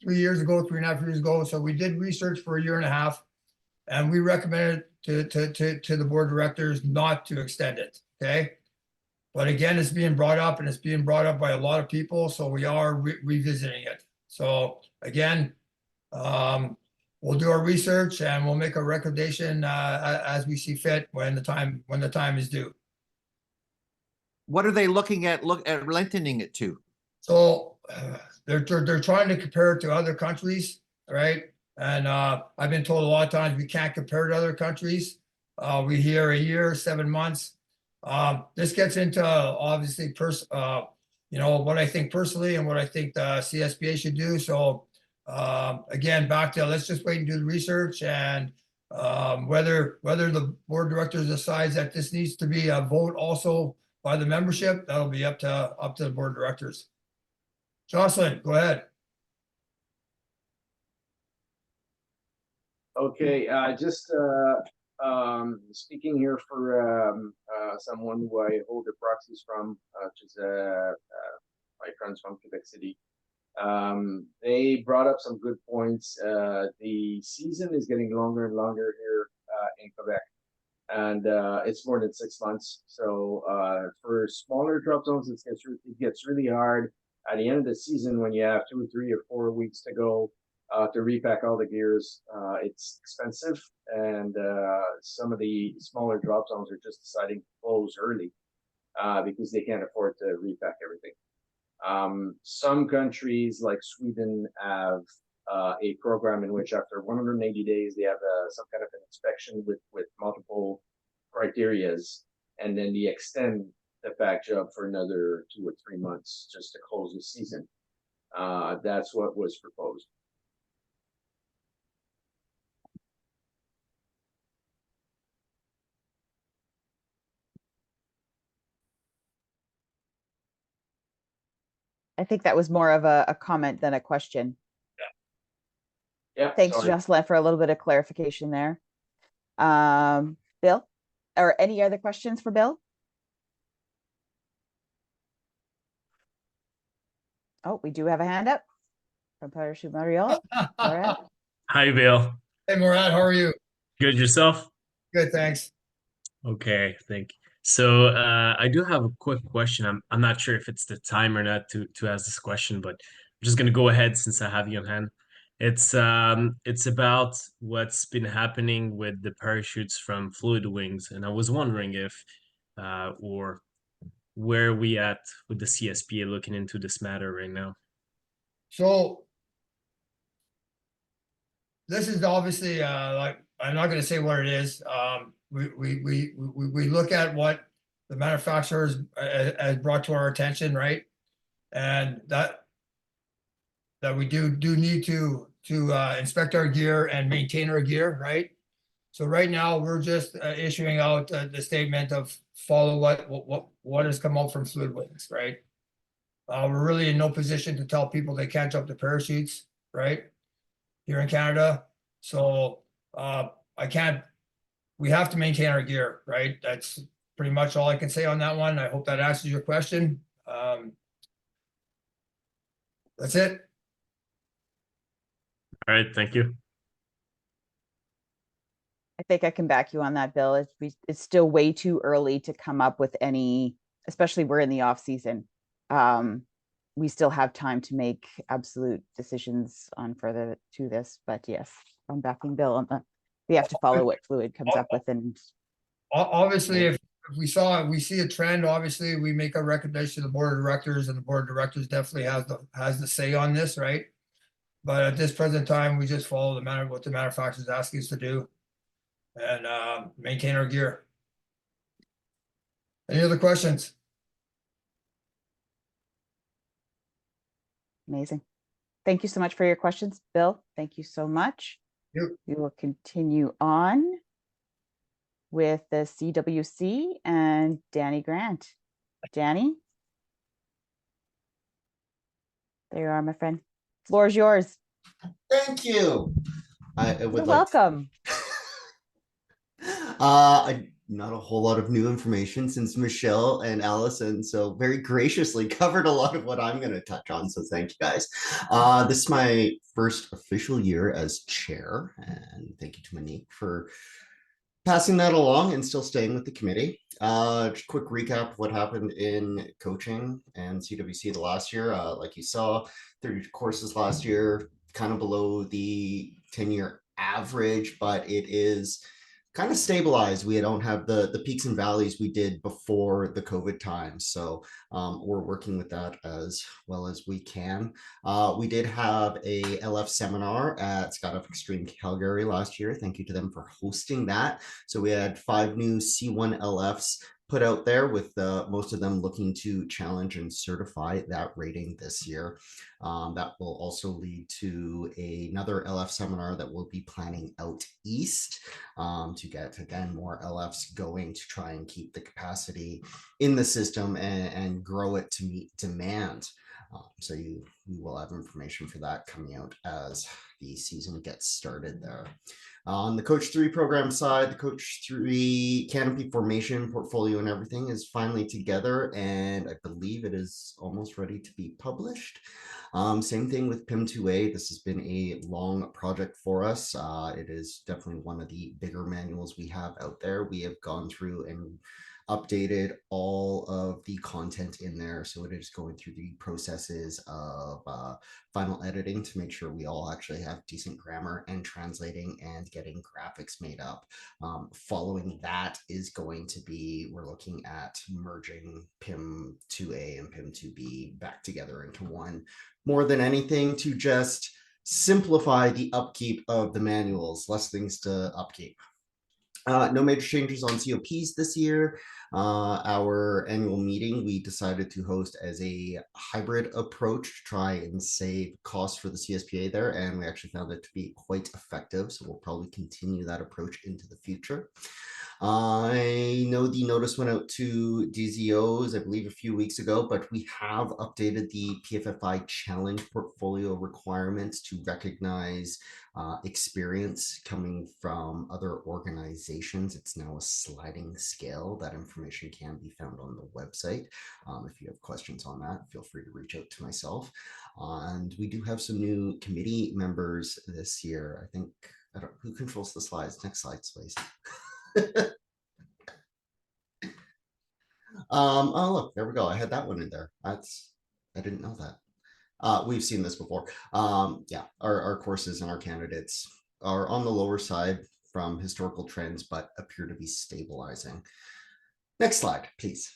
3 years ago, 3.5 years ago. So we did research for a year and a half, and we recommended to the board of directors not to extend it. Okay. But again, it's being brought up, and it's being brought up by a lot of people. So we are revisiting it. So again, we'll do our research and we'll make a recommendation as we see fit when the time is due. What are they looking at? Look at lengthening it to? So they're trying to compare it to other countries, right? And I've been told a lot of times we can't compare to other countries. We hear a year, 7 months. This gets into obviously what I think personally and what I think the CSPA should do. So again, back to let's just wait and do the research, and whether the board of directors decides that this needs to be a vote also by the membership, that'll be up to the board of directors. Jocelyn, go ahead. Okay, just speaking here for someone who I hold the proxies from, which is my friends from Quebec City. They brought up some good points. The season is getting longer and longer here in Quebec, and it's more than 6 months. So for smaller drop zones, it gets really hard at the end of the season when you have 2 or 3 or 4 weeks to go to repack all the gears. It's expensive, and some of the smaller drop zones are just deciding to close early because they can't afford to repack everything. Some countries like Sweden have a program in which after 180 days they have some kind of an inspection with multiple criterias, and then they extend the pack job for another 2 or 3 months just to close the season. That's what was proposed. I think that was more of a comment than a question. Yeah. Thanks, sorry. Jocelyn, for a little bit of clarification there. Bill, or any other questions for Bill? Oh, we do have a hand up from Parachute Mario. Hi, Bill. Hey, Murad, how are you? Good, yourself? Good, thanks. Okay, thank you. So I do have a quick question. I'm not sure if it's the time or not to ask this question, but I'm just gonna go ahead since I have you on hand. It's about what's been happening with the parachutes from Fluid Wings, and I was wondering if or where are we at with the CSPA looking into this matter right now? So this is obviously like, I'm not going to say what it is. We look at what the manufacturers has brought to our attention, right? And that we do need to inspect our gear and maintain our gear, right? So right now we're just issuing out the statement of follow what has come out from Fluid Wings, right? We're really in no position to tell people they can't jump the parachutes, right? Here in Canada. So we have to maintain our gear, right? That's pretty much all I can say on that one. I hope that answers your question. That's it. All right, thank you. I think I can back you on that, Bill. It's still way too early to come up with any, especially we're in the off season. We still have time to make absolute decisions on further to this, but yes, I'm backing Bill on we have to follow what Fluid comes up with. And Obviously, if we see a trend, obviously we make a recommendation to the board of directors, and the board of directors definitely has the say on this, right? But at this present time, we just follow what the manufacturer is asking us to do, and maintain our gear. Any other questions? amazing. Thank you so much for your questions, Bill. Thank you so much. Yep. We will continue on with the CWC and Danny Grant. Danny? There you are, my friend. Floor is yours. Thank you. I You're would like welcome. not a whole lot of new information since Michelle and Allison so very graciously covered a lot of what I'm going to touch on. So thank you guys. This is my first official year as chair, and thank you to Monique for passing that along and still staying with the committee. Just quick recap of what happened in coaching and CWC the last year. Like you saw, 30 courses last year, kind of below the 10-year average, but it is kind of stabilized. We don't have the peaks and valleys we did before the COVID times. So we're working with that as well as we can. We did have a LF seminar at Skydive Extreme Calgary last year. Thank you to them for hosting that. So we had 5 new C1 LFs put out there, with most of them looking to challenge and certify that rating this year. That will also lead to another LF seminar that we'll be planning out east to get, again, more LFs going to try and keep the capacity in the system and grow it to meet demand. So you will have information for that coming out as the season gets started there. On the Coach 3 program side, the Coach 3 canopy formation portfolio and everything is finally together, and I believe it is almost ready to be published. Same thing with PIM 2A. This has been a long project for us. It is definitely one of the bigger manuals we have out there. We have gone through and updated all of the content in there. So it is going through the processes of final editing to make sure we all actually have decent grammar and translating and getting graphics made up. Following that is going to be, we're looking at merging PIM 2A and PIM 2B back together into one, more than anything to just simplify the upkeep of the manuals, less things to upkeep. No major changes on COPs this year. Our annual meeting, we decided to host as a hybrid approach to try and save costs for the CSPA there, and we actually found it to be quite effective. So we'll probably continue that approach into the future. I know the notice went out to DZOs, I believe, a few weeks ago, but we have updated the PFFI challenge portfolio requirements to recognize experience coming from other organizations. It's now a sliding scale. That information can be found on the website. If you have questions on that, feel free to reach out to myself. And we do have some new committee members this year. I think, who controls the slides? Next slide, please. Oh, look, there we go. I had that one in there. I didn't know that. We've seen this before. Yeah, our courses and our candidates are on the lower side from historical trends, but appear to be stabilizing. Next slide, please.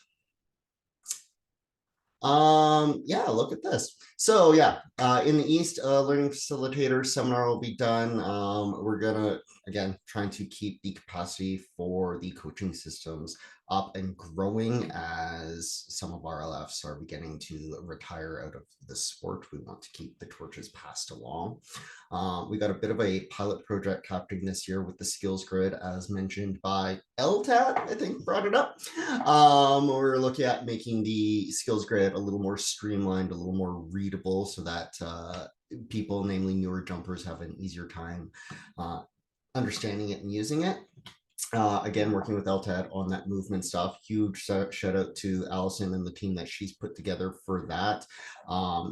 Yeah, look at this. So yeah, in the East, learning facilitator seminar will be done. We're gonna, again, trying to keep the capacity for the coaching systems up and growing as some of our LFs are beginning to retire out of the sport. We want to keep the torches passed along. We got a bit of a pilot project happening this year with the skills grid, as mentioned by LTAT, I think brought it up. We're looking at making the skills grid a little more streamlined, a little more readable, so that people, namely newer jumpers, have an easier time understanding it and using it. Again, working with LTAD on that movement stuff. Huge shout out to Allison and the team that she's put together for that.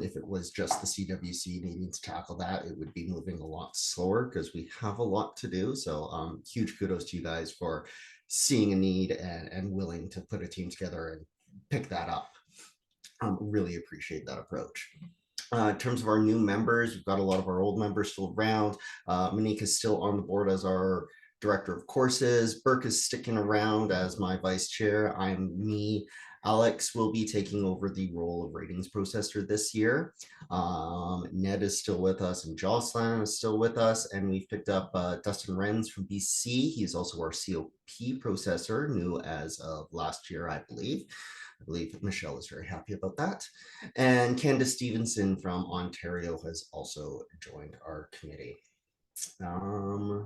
If it was just the CWC needing to tackle that, it would be moving a lot slower because we have a lot to do. So huge kudos to you guys for seeing a need and willing to put a team together and pick that up. Really appreciate that approach. In terms of our new members, we've got a lot of our old members still around. Monique is still on the board as our director of courses. Burke is sticking around as my vice chair. I'm me. Alex will be taking over the role of ratings processor this year. Ned is still with us and Jocelyn is still with us. And we've picked up Dustin Renz from BC. He's also our COP processor, new as of last year, I believe. I believe Michelle is very happy about that. And Candace Stevenson from Ontario has also joined our committee. I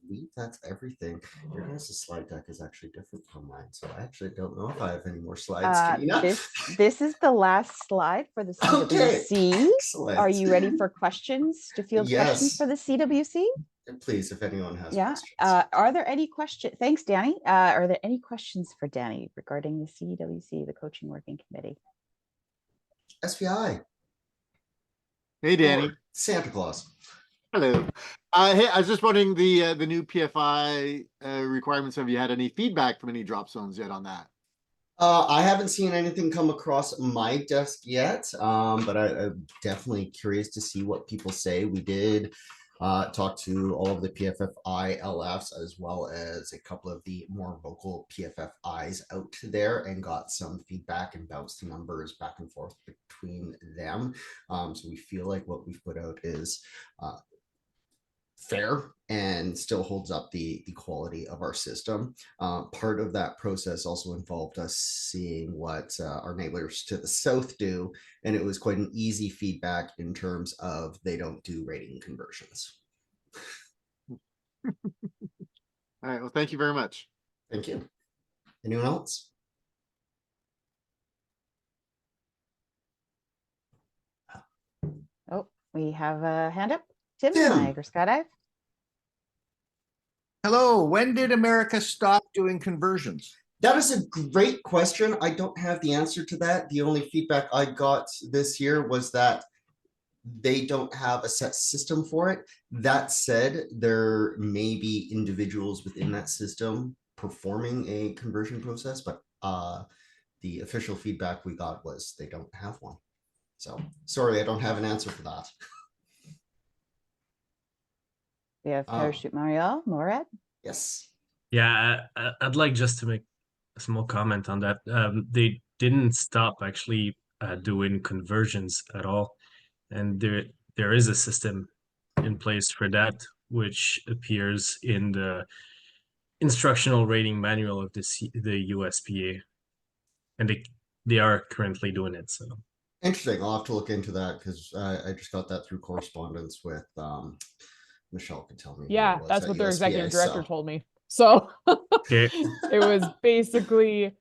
believe that's everything. Your guys' slide deck is actually different from mine, so I actually don't know if I have any more slides. This is the last slide for the CWC. Excellent. Are you ready for questions to field questions for the CWC? Please, if anyone has questions. Are there any questions? Thanks, Danny. Are there any questions for Danny regarding the CWC, the Coaching Working Committee? SPI. Hey, Danny. Or Santa Claus. Hello. Hey, I was just wondering the new PFI requirements. Have you had any feedback from any drop zones yet on that? I haven't seen anything come across my desk yet, but I'm definitely curious to see what people say. We did talk to all of the PFFI LFs as well as a couple of the more vocal PFFIs out there and got some feedback and bounced numbers back and forth between them. So we feel like what we've put out is fair and still holds up the quality of our system. Part of that process also involved us seeing what our neighbors to the south do, and it was quite an easy feedback in terms of they don't do rating conversions. All right, well, thank you very much. Thank you. Anyone else? Oh, we have a hand up. Tim, Niagara Skydive. Hello, when did America stop doing conversions? That is a great question. I don't have the answer to that. The only feedback I got this year was that they don't have a set system for it. That said, there may be individuals within that system performing a conversion process, but the official feedback we got was they don't have one. So sorry, I don't have an answer for that. We have Parachute Marielle, Morad. Yes. Yeah, I'd like just to make a small comment on that. They didn't stop actually doing conversions at all. And there is a system in place for that, which appears in the instructional rating manual of the USPA. And they are currently doing it. So interesting. I'll have to look into that because I just got that through correspondence with Michelle could tell me. Yeah, that's what their executive director told me. So okay. It was basically,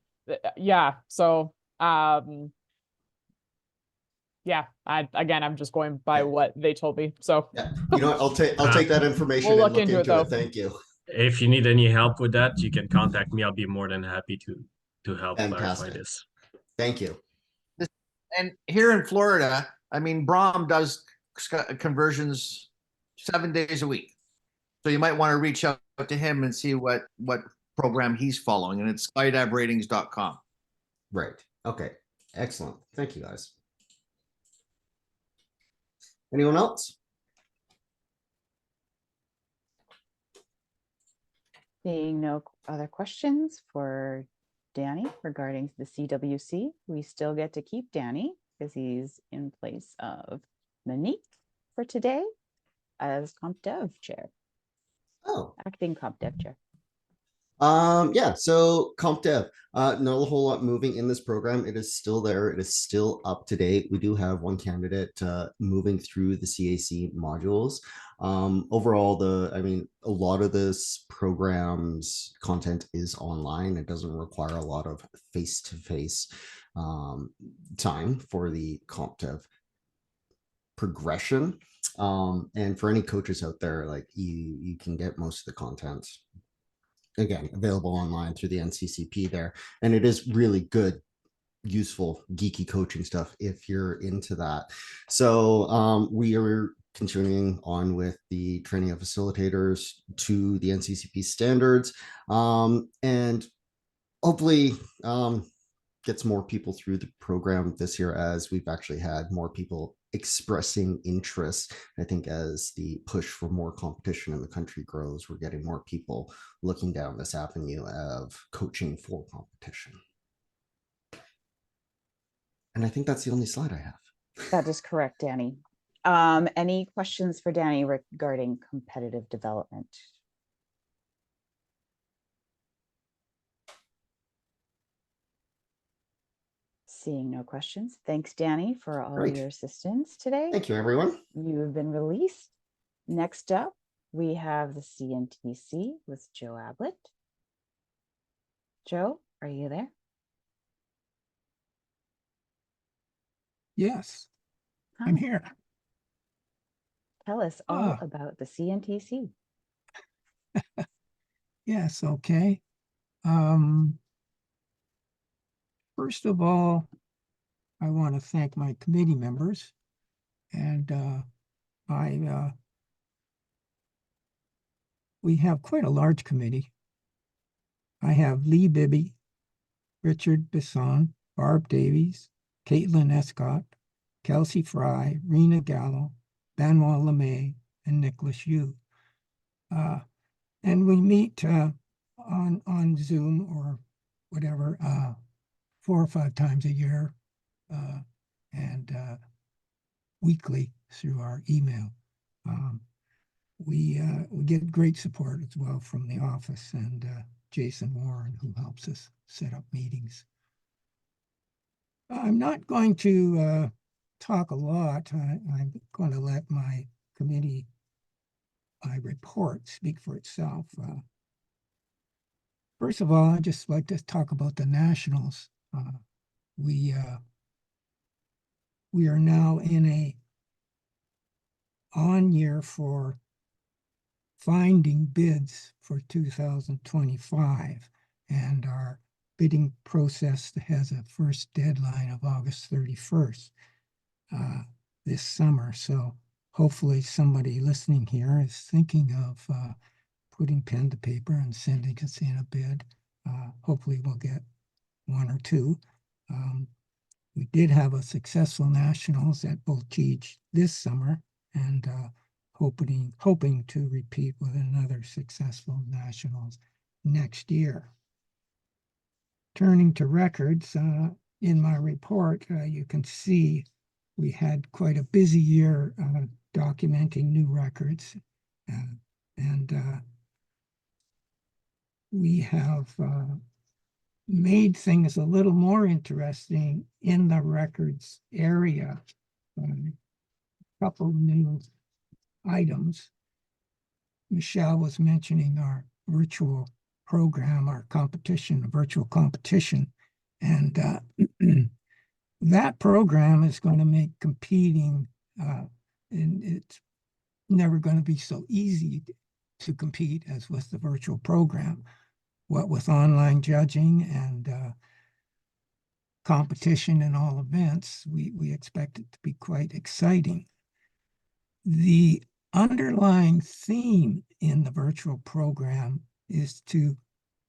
yeah. So yeah, I'm just going by what they told me. So yeah, you know what, I'll take that information we'll and look into it though. Thank you. If you need any help with that, you can contact me. I'll be more than happy to help clarify this. Thank you. And here in Florida, I mean, Brom does conversions 7 days a week. So you might want to reach out to him and see what program he's following, and it's skydivratings.com. Right. Okay. Excellent. Thank you, guys. Anyone else? Seeing no other questions for Danny regarding the CWC, we still get to keep Danny because he's in place of Monique for today as Comp Dev Chair. Oh, acting Comp Dev Chair. Yeah, so Comp Dev, not a whole lot moving in this program. It is still there. It is still up to date. We do have one candidate moving through the CAC modules. Overall, a lot of this program's content is online. It doesn't require a lot of face-to-face time for the Comp Dev progression. And for any coaches out there, like you can get most of the content again, available online through the NCCP there. And it is really good, useful, geeky coaching stuff if you're into that. So we are continuing on with the training of facilitators to the NCCP standards, and hopefully gets more people through the program this year, as we've actually had more people expressing interest. I think as the push for more competition in the country grows, we're getting more people looking down this avenue of coaching for competition. And I think that's the only slide I have. That is correct, Danny. Any questions for Danny regarding competitive development? Seeing no questions. Thanks, Danny, for all Great. your assistance today. Thank you, everyone. You have been released. Next up, we have the CNTC with Joe Ablett. Joe, are you there? Yes, I'm Hi. here. Tell us all about the CNTC. Yes, okay. First of all, I want to thank my committee members, and we have quite a large committee. I have Lee Bibby, Richard Bisson, Barb Davies, Caitlin Escott, Kelsey Fry, Rena Gallo, Benoit LeMay, and Nicholas Yu. And we meet on Zoom or whatever 4 or 5 times a year, and weekly through our email. We get great support as well from the office and Jason Warren, who helps us set up meetings. I'm not going to talk a lot. I'm going to let my committee report speak for itself. First of all, I'd just like to talk about the nationals. We are now in a on year for finding bids for 2025, and our bidding process has a first deadline of August 31st this summer. So hopefully somebody listening here is thinking of putting pen to paper and sending us in a bid. Hopefully we'll get 1 or 2. We did have a successful nationals at Voltige this summer, and hoping to repeat with another successful nationals next year. Turning to records, in my report, you can see we had quite a busy year documenting new records, and we have made things a little more interesting in the records area. A couple new items. Michelle was mentioning our virtual program, our competition, virtual competition, and that program is going to make competing, and it's never going to be so easy to compete as with the virtual program. What with online judging and competition in all events, we expect it to be quite exciting. The underlying theme in the virtual program is to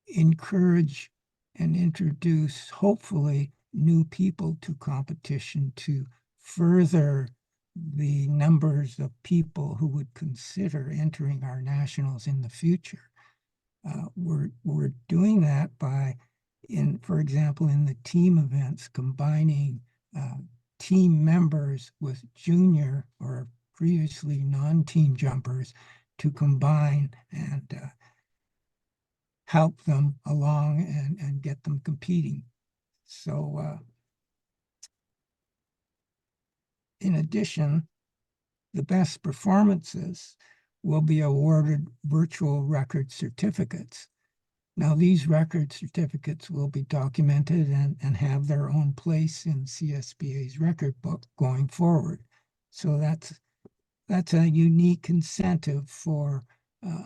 encourage and introduce, hopefully, new people to competition to further the numbers of people who would consider entering our nationals in the future. We're doing that by, for example, in the team events, combining team members with junior or previously non-team jumpers to combine and help them along and get them competing. So in addition, the best performances will be awarded virtual record certificates. Now, these record certificates will be documented and have their own place in CSBA's record book going forward. So that's a unique incentive for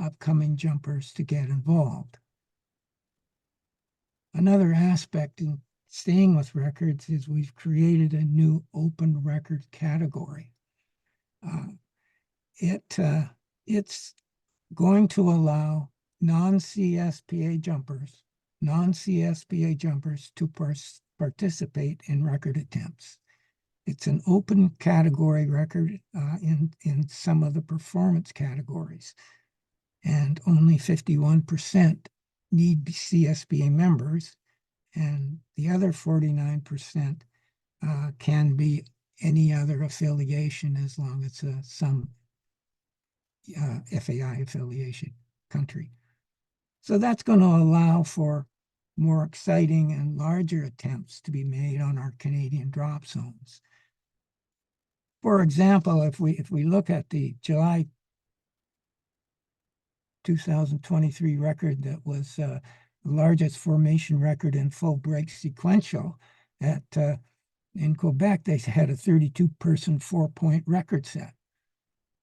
upcoming jumpers to get involved. another aspect in staying with records is we've created a new open record category. It's going to allow non-CSPA jumpers to participate in record attempts. It's an open category record in some of the performance categories, and only 51% need CSPA members, and the other 49% can be any other affiliation as long as some FAI affiliation country. So that's going to allow for more exciting and larger attempts to be made on our Canadian drop zones. For example, if we look at the July 2023 record that was the largest formation record in full break sequential in Quebec, they had a 32-person 4-point record set.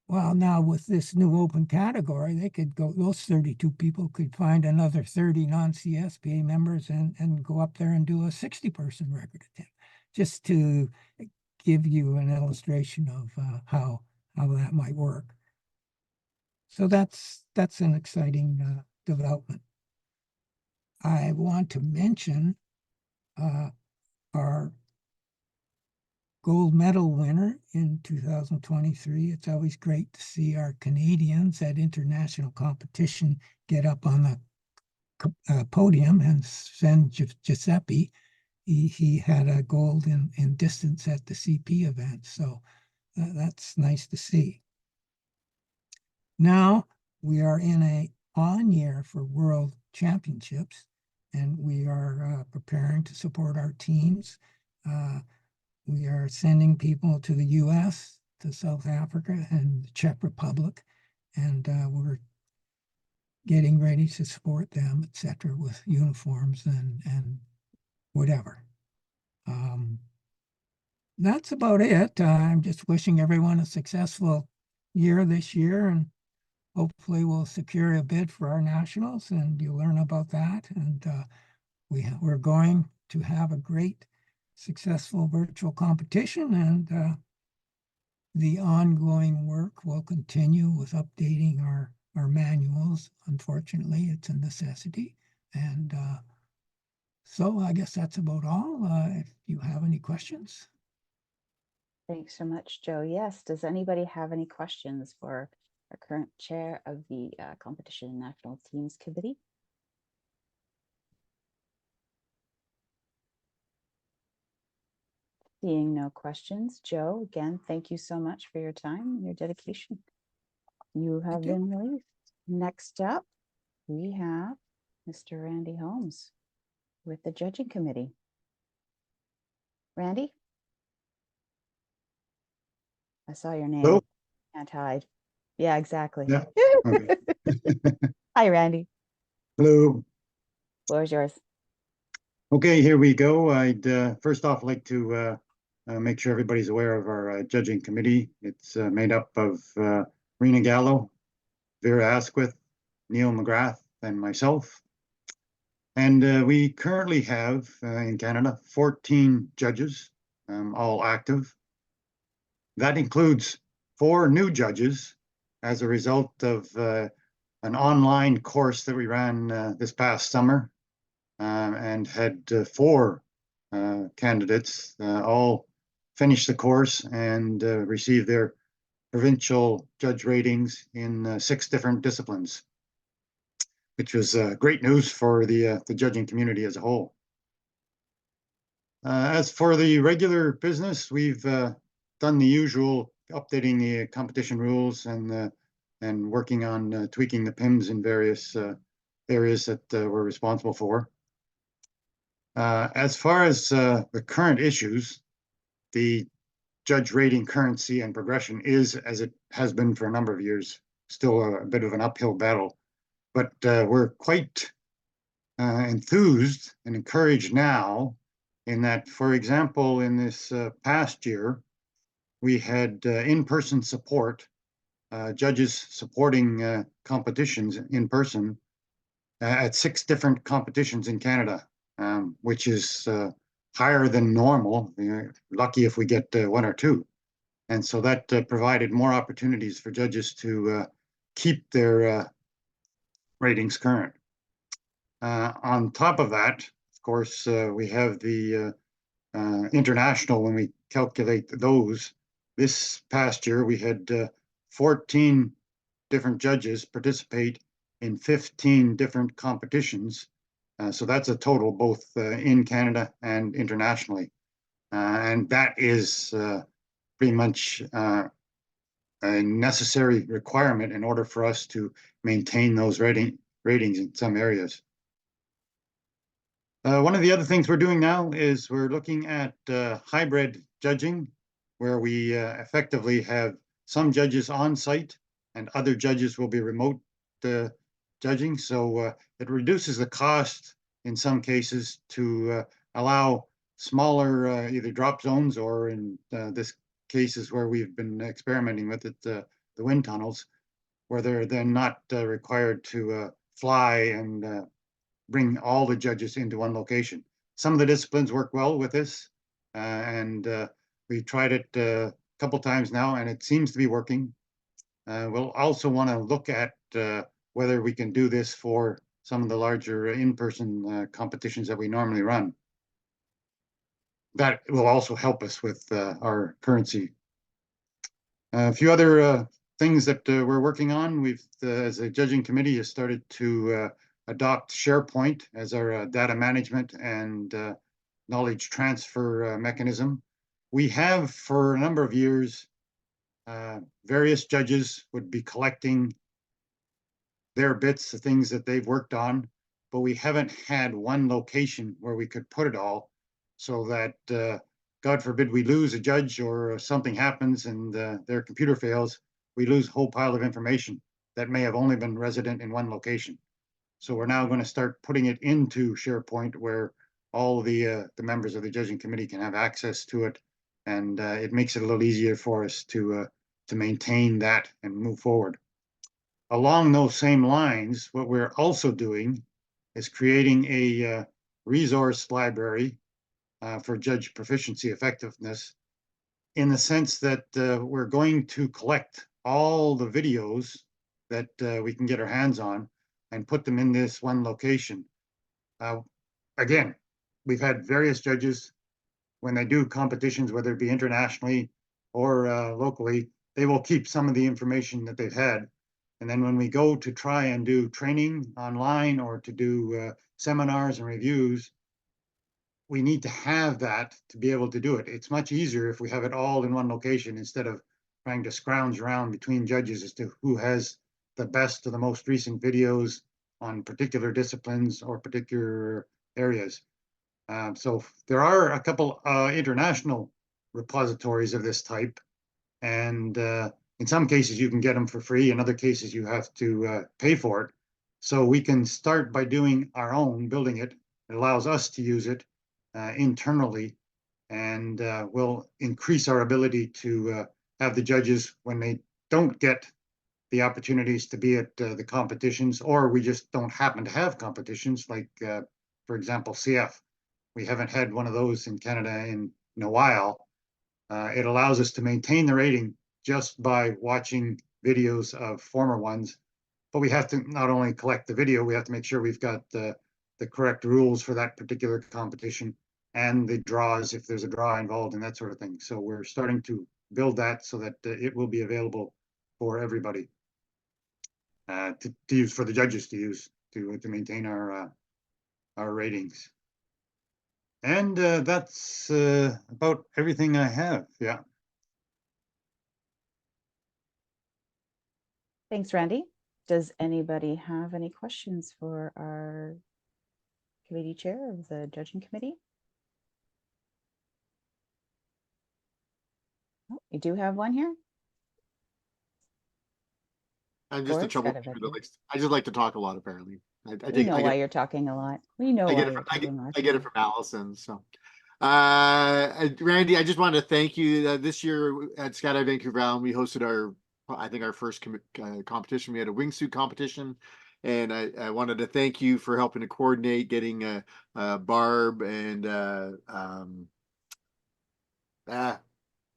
Well, now with this new open category, they could go, those 32 people could find another 30 non-CSPA members and go up there and do a 60-person record attempt, just to give you an illustration of how that might work. So that's an exciting development. I want to mention our gold medal winner in 2023. It's always great to see our Canadians at international competition get up on the podium, and Sven Giuseppe, he had a gold in distance at the CP event. So that's nice to see. Now we are in a on year for World Championships, and we are preparing to support our teams. We are sending people to the US, to South Africa, and the Czech Republic, and we're getting ready to support them, etc., with uniforms and whatever. That's about it. I'm just wishing everyone a successful year this year, and hopefully we'll secure a bid for our nationals, and you'll learn about that. And we're going to have a great, successful virtual competition, and the ongoing work will continue with updating our manuals. Unfortunately, it's a necessity. And so I guess that's about all. If you have any questions. Thanks so much, Joe. Yes, does anybody have any questions for our current chair of the Competition and National Teams Committee? Seeing no questions, Joe, again, thank you so much for your time and your dedication. You have been released. Next up, we have Mr. Randy Holmes with the Judging Committee. Randy? I saw your name. Hello? Can't hide. Yeah, exactly. Yeah. Okay. Hi, Randy. Hello. Floor is yours. Okay, here we go. I'd first off like to make sure everybody's aware of our judging committee. It's made up of Rena Gallo, Vera Asquith, Neil McGrath, and myself. And we currently have in Canada 14 judges, all active. That includes 4 new judges as a result of an online course that we ran this past summer, and had 4 candidates all finish the course and receive their provincial judge ratings in 6 different disciplines, which was great news for the judging community as a whole. As for the regular business, we've done the usual, updating the competition rules and working on tweaking the PIMs in various areas that we're responsible for. As far as the current issues, the judge rating currency and progression is, as it has been for a number of years, still a bit of an uphill battle. But we're quite enthused and encouraged now in that, for example, in this past year, we had in-person support, judges supporting competitions in person at 6 different competitions in Canada. which is higher than normal. We're lucky if we get 1 or 2. And so that provided more opportunities for judges to keep their ratings current. On top of that, of course, we have the international when we calculate those. This past year, we had 14 different judges participate in 15 different competitions. So that's a total both in Canada and internationally. And that is pretty much a necessary requirement in order for us to maintain those ratings in some areas. One of the other things we're doing now is we're looking at hybrid judging, where we effectively have some judges on site and other judges will be remote judging. So it reduces the cost in some cases to allow smaller either drop zones, or in this cases where we've been experimenting with it, the wind tunnels, where they're then not required to fly and bring all the judges into one location. Some of the disciplines work well with this, and we tried it a couple times now, and it seems to be working. We'll also want to look at whether we can do this for some of the larger in-person competitions that we normally run. That will also help us with our currency. A few other things that we're working on. We've, as a judging committee, has started to adopt SharePoint as our data management and knowledge transfer mechanism. We have, for a number of years, various judges would be collecting their bits, the things that they've worked on, but we haven't had one location where we could put it all, so that God forbid we lose a judge or something happens and their computer fails, we lose a whole pile of information that may have only been resident in one location. So we're now going to start putting it into SharePoint, where all the members of the judging committee can have access to it, and it makes it a little easier for us to maintain that and move forward. Along those same lines, what we're also doing is creating a resource library for judge proficiency effectiveness, in the sense that we're going to collect all the videos that we can get our hands on and put them in this one location. Again, we've had various judges, when they do competitions, whether it be internationally or locally, they will keep some of the information that they've had. And then when we go to try and do training online or to do seminars and reviews, we need to have that to be able to do it. It's much easier if we have it all in one location, instead of trying to scrounge around between judges as to who has the best or the most recent videos on particular disciplines or particular areas. So there are a couple international repositories of this type, and in some cases you can get them for free, in other cases you have to pay for it. So we can start by doing our own, building it. It allows us to use it internally, and will increase our ability to have the judges, when they don't get the opportunities to be at the competitions, or we just don't happen to have competitions, like for example CF. We haven't had one of those in Canada in a while. It allows us to maintain the rating just by watching videos of former ones, but we have to not only collect the video, we have to make sure we've got the correct rules for that particular competition, and the draws, if there's a draw involved, and that sort of thing. So we're starting to build that so that it will be available for everybody to use, for the judges to use, to maintain our ratings. And that's about everything I have. Yeah. Thanks, Randy. Does anybody have any questions for our committee chair of the judging committee? Oh, you do have one here. I'm just a troublemaker that likes. I just like to talk a lot. Apparently, I know why you're talking a lot. We know why you're talking a lot. I get it from Allison. So, Randy, I just wanted to thank you. This year at Skydive Vancouver Island, we hosted our first competition. We had a wingsuit competition, And I wanted to thank you for helping to coordinate getting Barb and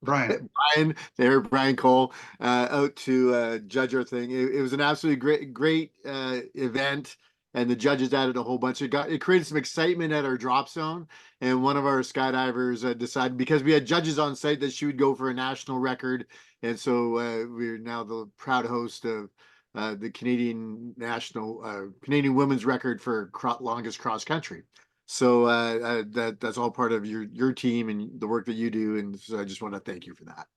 Brian. Brian Cole, out to judge our thing. It was an absolutely great event, and the judges added a whole bunch. It created some excitement at our drop zone, and one of our skydivers decided, because we had judges on site, that she would go for a national record, and so we're now the proud host of the Canadian Canadian women's record for longest cross country. So that's all part of your team and the work that you do, and so I just want to thank you for that.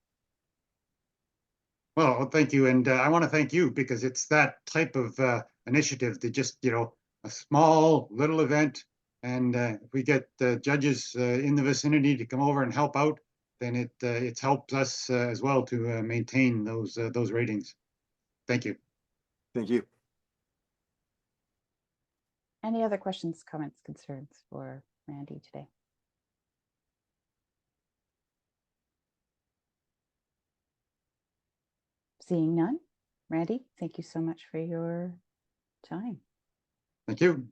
Well, thank you, and I want to thank you because it's that type of initiative to just, a small little event, and if we get judges in the vicinity to come over and help out, then it helps us as well to maintain those ratings. Thank you. Thank you. Any other questions, comments, concerns for Randy today? Seeing none. Randy, thank you so much for your time. Thank you.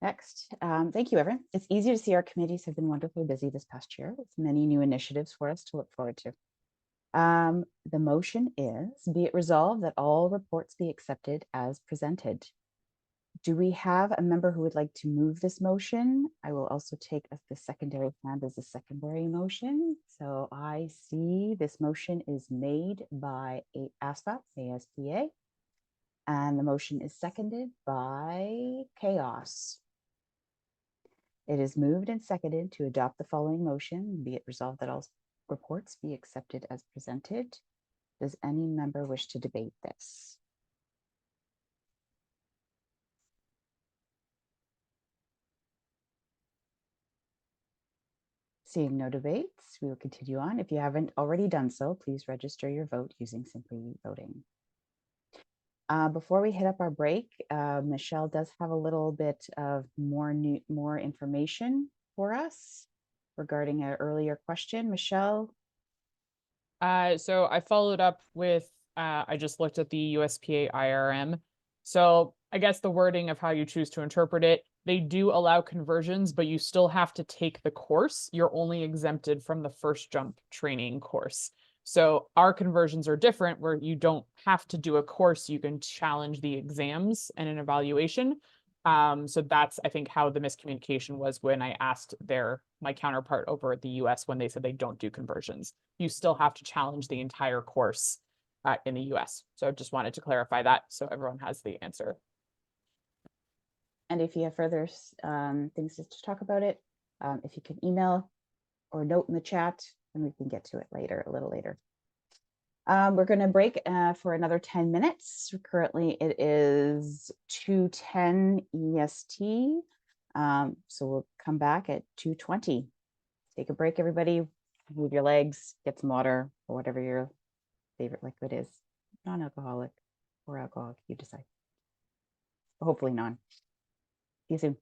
Next, thank you, everyone. It's easy to see our committees have been wonderfully busy this past year with many new initiatives for us to look forward to. The motion is, be it resolved that all reports be accepted as presented. Do we have a member who would like to move this motion? I will also take the secondary hand as a secondary motion. So I see this motion is made by ASPA, and the motion is seconded by Chaos. It is moved and seconded to adopt the following motion, be it resolved that all reports be accepted as presented. Does any member wish to debate this? Seeing no debates, we will continue on. If you haven't already done so, please register your vote using Simply Voting. Before we hit up our break, Michelle does have a little bit of more information for us regarding an earlier question. Michelle? So I followed up with, I just looked at the USPA IRM. So I guess the wording of how you choose to interpret it, they do allow conversions, but you still have to take the course. You're only exempted from the first jump training course. So our conversions are different, where you don't have to do a course. You can challenge the exams and an evaluation. So that's, I think, how the miscommunication was when I asked my counterpart over at the US when they said they don't do conversions. You still have to challenge the entire course in the US. So I just wanted to clarify that so everyone has the answer. And if you have further things to talk about it, if you can email or note in the chat, then we can get to it later, a little later. We're going to break for another 10 minutes. Currently, it is 2:10 EST. So we'll come back at 2:20. Take a break, everybody. Move your legs, get some water, or whatever your favorite liquid is. Non-alcoholic or alcoholic, you decide. Hopefully non. See you soon.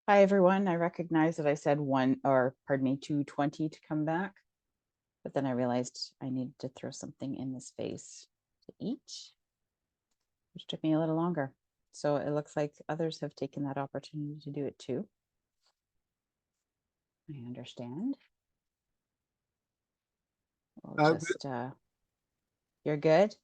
Hi, everyone. I recognize that I said 2:20 to come back, but then I realized I needed to throw something in the space to eat, which took me a little longer. So it looks like others have taken that opportunity to do it too. I understand. We'll just, you're good?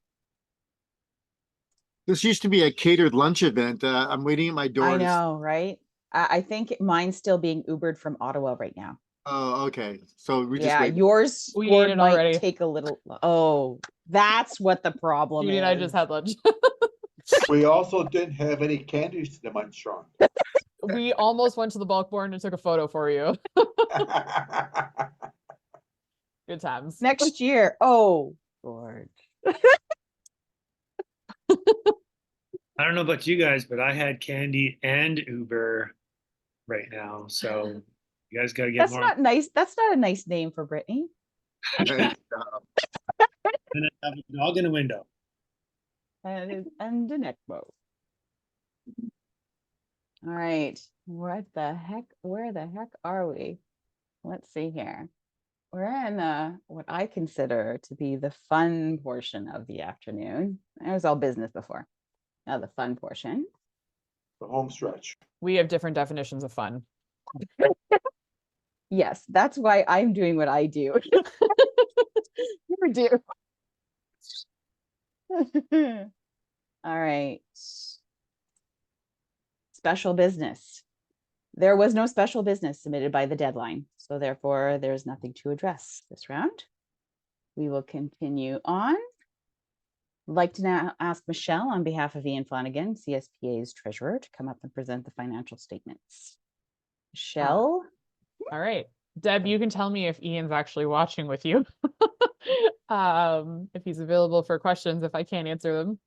This used to be a catered lunch event. I'm waiting at my door. I know, right? I think mine's still being Ubered from Ottawa right now. Oh, okay. So we just Yeah, wait. yours We Gord, ate it might already. take a little. Oh, that's what the problem You is. and I just had lunch. We also didn't have any candies to munch on. We almost went to the bulk barn and took a photo for you. Good times. Next year. Oh, Gord. I don't know about you guys, but I had candy and Uber right now. So you guys got to get That's more. not nice. That's not a nice name for Brittany. And I have a dog in a window. And an ECMO. All right. What the heck? Where the heck are we? Let's see here. We're in what I consider to be the fun portion of the afternoon. It was all business before. Now the fun portion. The home stretch. We have different definitions of fun. Yes, that's why I'm doing what I do. You do. All right. Special business. There was no special business submitted by the deadline, so therefore there's nothing to address this round. We will continue on. I'd like to now ask Michelle on behalf of Ian Flanagan, CSPA's treasurer, to come up and present the financial statements. Michelle? All right. Deb, you can tell me if Ian's actually watching with you. If he's available for questions, if I can't answer them.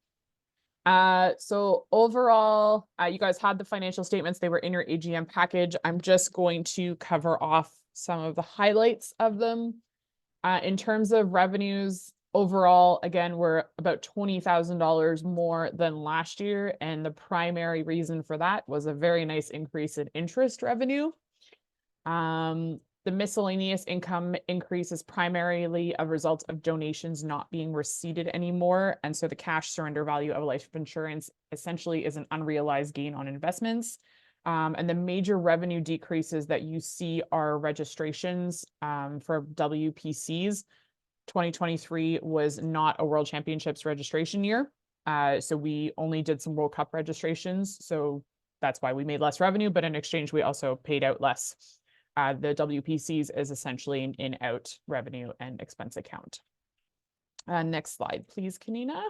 So overall, you guys had the financial statements. They were in your AGM package. I'm just going to cover off some of the highlights of them. In terms of revenues, overall, again, we're about $20,000 more than last year. And the primary reason for that was a very nice increase in interest revenue. The miscellaneous income increase is primarily a result of donations not being receipted anymore. And so the cash surrender value of life insurance essentially is an unrealized gain on investments. And the major revenue decreases that you see are registrations for WPCs. 2023 was not a World Championships registration year. So we only did some World Cup registrations. So that's why we made less revenue, but in exchange, we also paid out less. The WPCs is essentially an in-out revenue and expense account. Next slide, please, Kanina.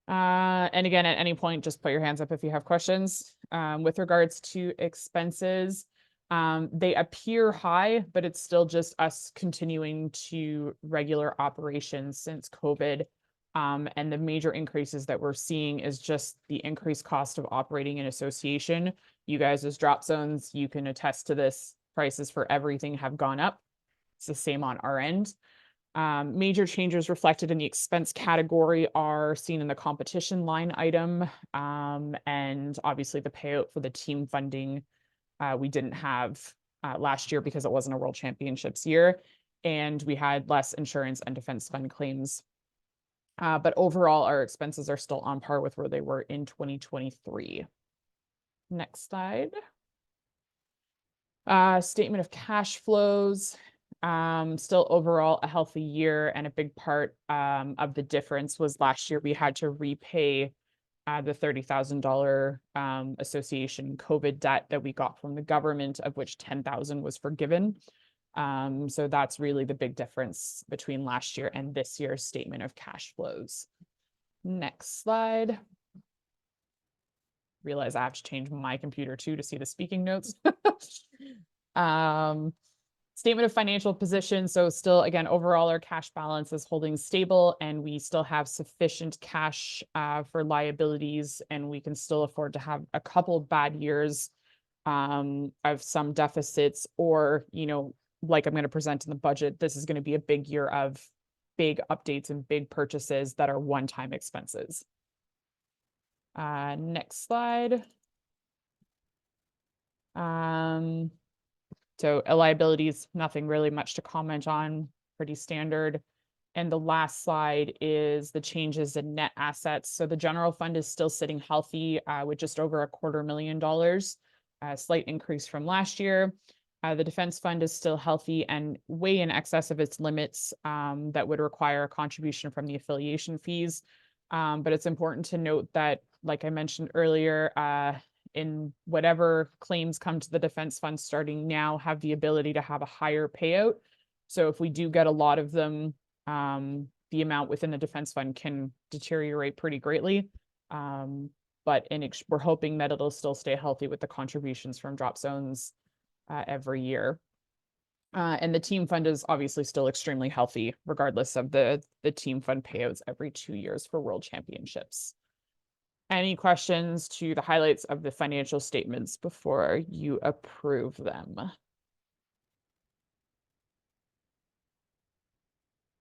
And again, at any point, just put your hands up if you have questions. With regards to expenses, they appear high, but it's still just us continuing to regular operations since COVID. And the major increases that we're seeing is just the increased cost of operating an association. You guys as drop zones, you can attest to this. Prices for everything have gone up. It's the same on our end. Major changes reflected in the expense category are seen in the competition line item. And obviously the payout for the team funding we didn't have last year because it wasn't a World Championships year. And we had less insurance and defense fund claims. But overall, our expenses are still on par with where they were in 2023. Next slide. Statement of cash flows. Still overall a healthy year, and a big part of the difference was last year we had to repay the $30,000 association COVID debt that we got from the government, of which 10,000 was forgiven. So that's really the big difference between last year and this year's statement of cash flows. Next slide. Realize I have to change my computer too to see the speaking notes. Statement of financial position. So still, again, overall, our cash balance is holding stable, and we still have sufficient cash for liabilities, and we can still afford to have a couple bad years of some deficits, or, you know, like I'm going to present in the budget, this is going to be a big year of big updates and big purchases that are one-time expenses. Next slide. So liabilities, nothing really much to comment on, pretty standard. And the last slide is the changes in net assets. So the general fund is still sitting healthy with just over $250,000, a slight increase from last year. The defense fund is still healthy and way in excess of its limits that would require a contribution from the affiliation fees. But it's important to note that, like I mentioned earlier, in whatever claims come to the defense fund starting now have the ability to have a higher payout. So if we do get a lot of them, the amount within the defense fund can deteriorate pretty greatly. But we're hoping that it'll still stay healthy with the contributions from drop zones every year. And the team fund is obviously still extremely healthy, regardless of the team fund payouts every 2 years for world championships. Any questions to the highlights of the financial statements before you approve them? All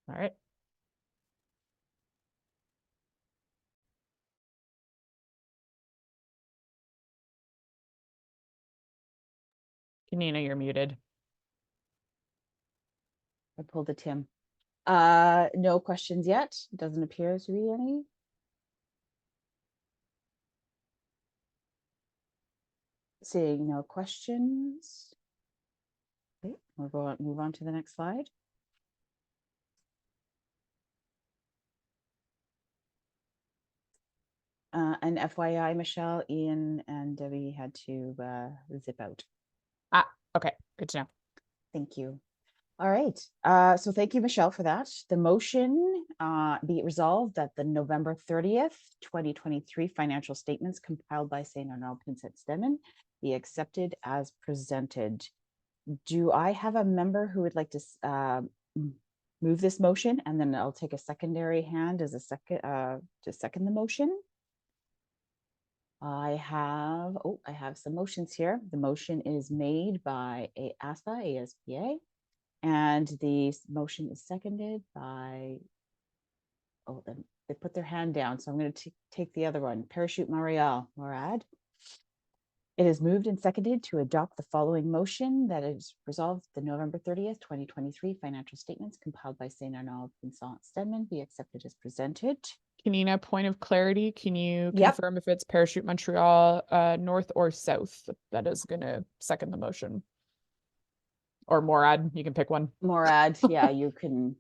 right. Kanina, you're muted. I pulled a Tim. No questions yet. Doesn't appear to be any. Seeing no questions. Okay, we'll move on to the next slide. And FYI, Michelle, Ian, and Debbie had to zip out. Okay, good to know. Thank you. All right. So thank you, Michelle, for that. The motion be it resolved that the November 30th, 2023 financial statements compiled by St. Arnaud Pinsett Stemmen be accepted as presented. Do I have a member who would like to move this motion? And then I'll take a secondary hand as a second to second the motion. I have some motions here. The motion is made by ASPA, and the motion is seconded by, then they put their hand down, so I'm going to take the other one. Parachute Morad. It is moved and seconded to adopt the following motion that is resolved the November 30th, 2023 financial statements compiled by St. Arnaud Pinsett Stemmen be accepted as presented. Kanina, point of clarity, can you Yep. confirm if it's Parachute Montreal North or South that is going to second the motion? Or Morad, you can pick one. Morad, yeah, you can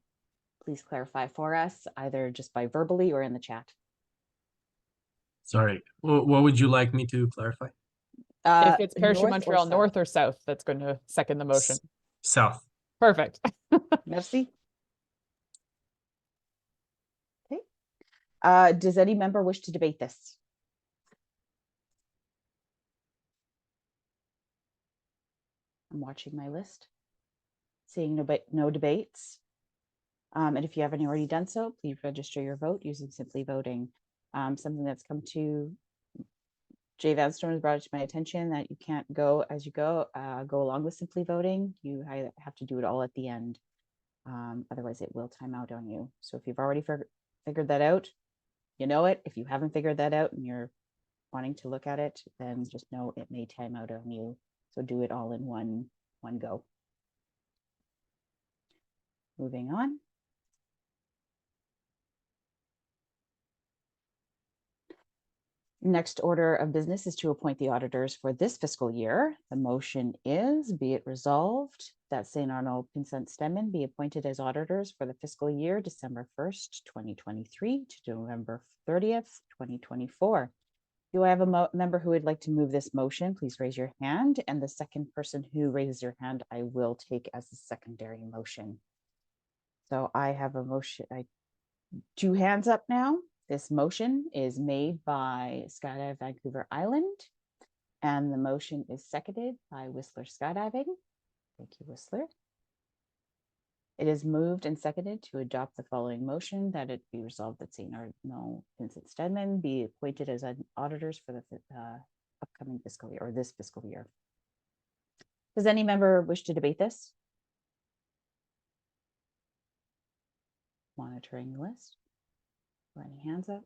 please clarify for us, either just by verbally or in the chat. Sorry, what would you like me to clarify? If it's Parachute North Montreal or North or South, that's going to second the motion. South. Perfect. Merci. Okay. Does any member wish to debate this? I'm watching my list. Seeing no debates. And if you haven't already done so, please register your vote using Simply Voting. Something that's come to Jay Vanstone has brought it to my attention that you can't go as you go along with Simply Voting. You have to do it all at the end. Otherwise, it will time out on you. So if you've already figured that out, you know it. If you haven't figured that out and you're wanting to look at it, then just know it may time out on you. So do it all in one go. Moving on. Next order of business is to appoint the auditors for this fiscal year. The motion is, be it resolved that St. Arnaud Pinsett Stemmen be appointed as auditors for the fiscal year December 1st, 2023 to November 30th, 2024. Do I have a member who would like to move this motion? Please raise your hand. And the second person who raises your hand, I will take as a secondary motion. So I have a motion, 2 hands up now. This motion is made by Skydive Vancouver Island, and the motion is seconded by Whistler Skydiving. Thank you, Whistler. It is moved and seconded to adopt the following motion that it be resolved that St. Arnaud Pinsett Stemmen be appointed as auditors for the upcoming fiscal year, or this fiscal year. Does any member wish to debate this? Monitoring the list. Any hands up?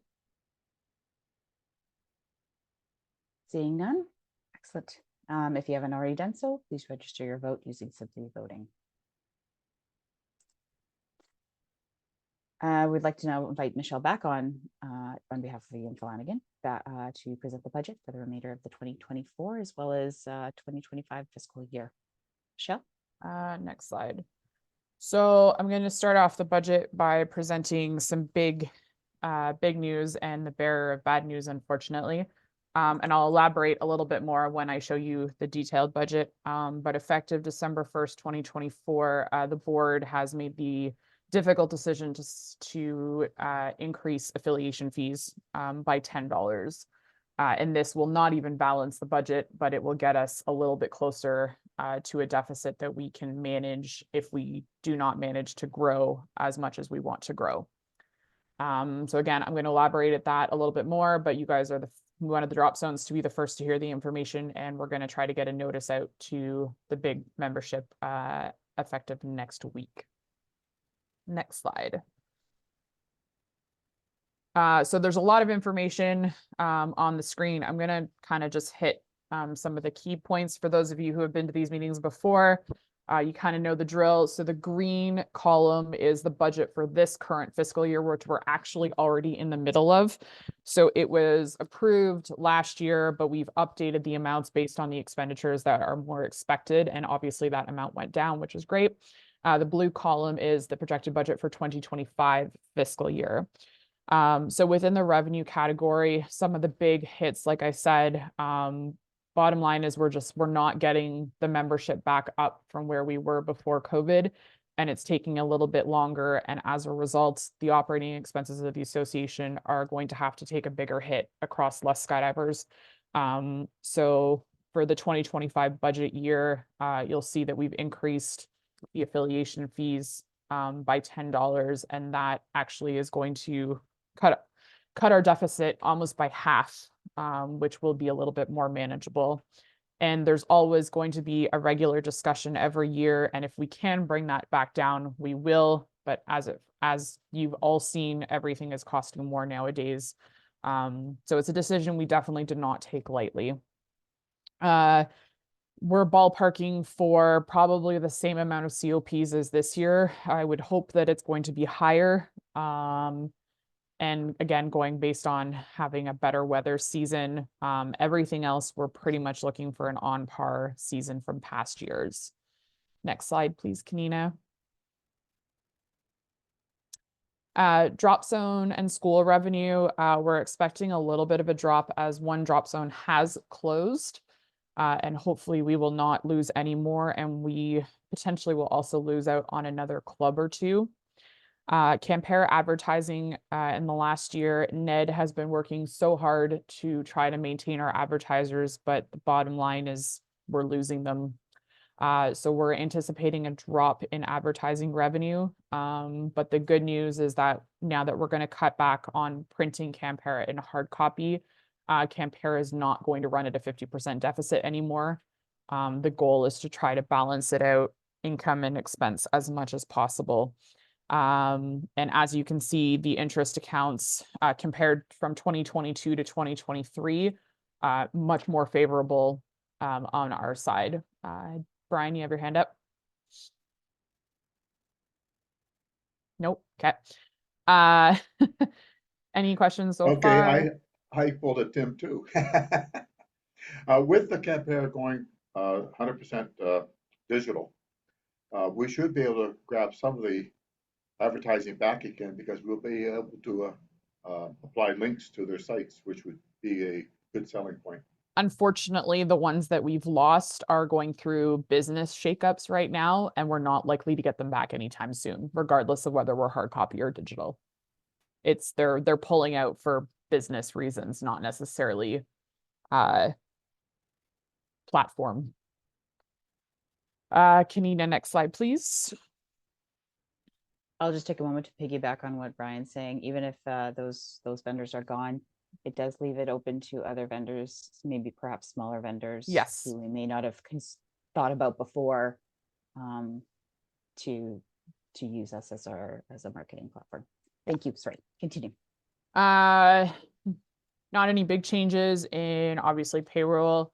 Seeing none. Excellent. If you haven't already done so, please register your vote using Simply Voting. We'd like to now invite Michelle back on behalf of Ian Flanagan to present the budget for the remainder of the 2024 as well as 2025 fiscal year. Michelle? Next slide. So I'm going to start off the budget by presenting some big news and the bearer of bad news, unfortunately. And I'll elaborate a little bit more when I show you the detailed budget. But effective December 1st, 2024, the board has made the difficult decision to increase affiliation fees by $10. And this will not even balance the budget, but it will get us a little bit closer to a deficit that we can manage if we do not manage to grow as much as we want to grow. So again, I'm going to elaborate at that a little bit more, but you guys are one of the drop zones to be the first to hear the information, and we're going to try to get a notice out to the big membership effective next week. Next slide. So there's a lot of information on the screen. I'm going to kind of just hit some of the key points for those of you who have been to these meetings before. You kind of know the drill. So the green column is the budget for this current fiscal year, which we're actually already in the middle of. So it was approved last year, but we've updated the amounts based on the expenditures that are more expected. And obviously that amount went down, which is great. The blue column is the projected budget for 2025 fiscal year. So within the revenue category, some of the big hits, like I said, bottom line is we're not getting the membership back up from where we were before COVID, and it's taking a little bit longer. And as a result, the operating expenses of the association are going to have to take a bigger hit across less skydivers. So for the 2025 budget year, you'll see that we've increased the affiliation fees by $10, and that actually is going to cut our deficit almost by half, which will be a little bit more manageable. And there's always going to be a regular discussion every year, and if we can bring that back down, we will. But as you've all seen, everything is costing more nowadays. So it's a decision we definitely did not take lightly. We're ballparking for probably the same amount of COPs as this year. I would hope that it's going to be higher. And again, going based on having a better weather season, everything else, we're pretty much looking for an on par season from past years. Next slide, please, Kanina. Drop zone and school revenue, we're expecting a little bit of a drop as one drop zone has closed. And hopefully we will not lose any more, and we potentially will also lose out on another club or two. Campera advertising in the last year, Ned has been working so hard to try to maintain our advertisers, but the bottom line is we're losing them. So we're anticipating a drop in advertising revenue. But the good news is that now that we're going to cut back on printing Campera in hard copy, Campera is not going to run at a 50% deficit anymore. The goal is to try to balance it out, income and expense, as much as possible. And as you can see, the interest accounts compared from 2022 to 2023, much more favorable on our side. Brian, you have your hand up? Nope. Okay. Any questions so far? Okay, I pulled a Tim too. With the Campera going 100% digital, we should be able to grab some of the advertising back again, because we'll be able to apply links to their sites, which would be a good selling point. Unfortunately, the ones that we've lost are going through business shakeups right now, and we're not likely to get them back anytime soon, regardless of whether we're hard copy or digital. They're pulling out for business reasons, not necessarily platform. Kanina, next slide, please. I'll just take a moment to piggyback on what Brian's saying. Even if those vendors are gone, it does leave it open to other vendors, maybe perhaps smaller vendors, yes, who we may not have thought about before, to use us as a marketing platform. Thank you. Sorry, continue. Not any big changes in obviously payroll.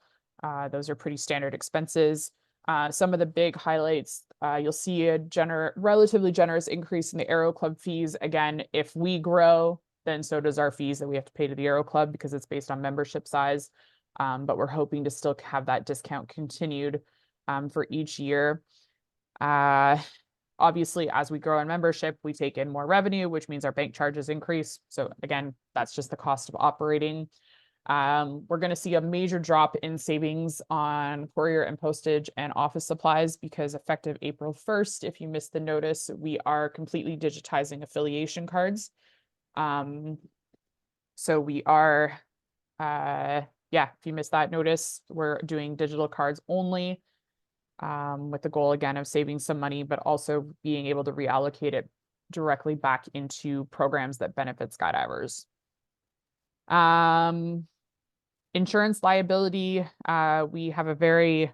Those are pretty standard expenses. Some of the big highlights, you'll see a relatively generous increase in the Aero Club fees. Again, if we grow, then so does our fees that we have to pay to the Aero Club because it's based on membership size. But we're hoping to still have that discount continued for each year. Obviously, as we grow in membership, we take in more revenue, which means our bank charges increase. So again, that's just the cost of operating. We're going to see a major drop in savings on courier and postage and office supplies because effective April 1st, if you missed the notice, we are completely digitizing affiliation cards. So we are, if you missed that notice, we're doing digital cards only, with the goal again of saving some money, but also being able to reallocate it directly back into programs that benefit skydivers. Insurance liability, we have a very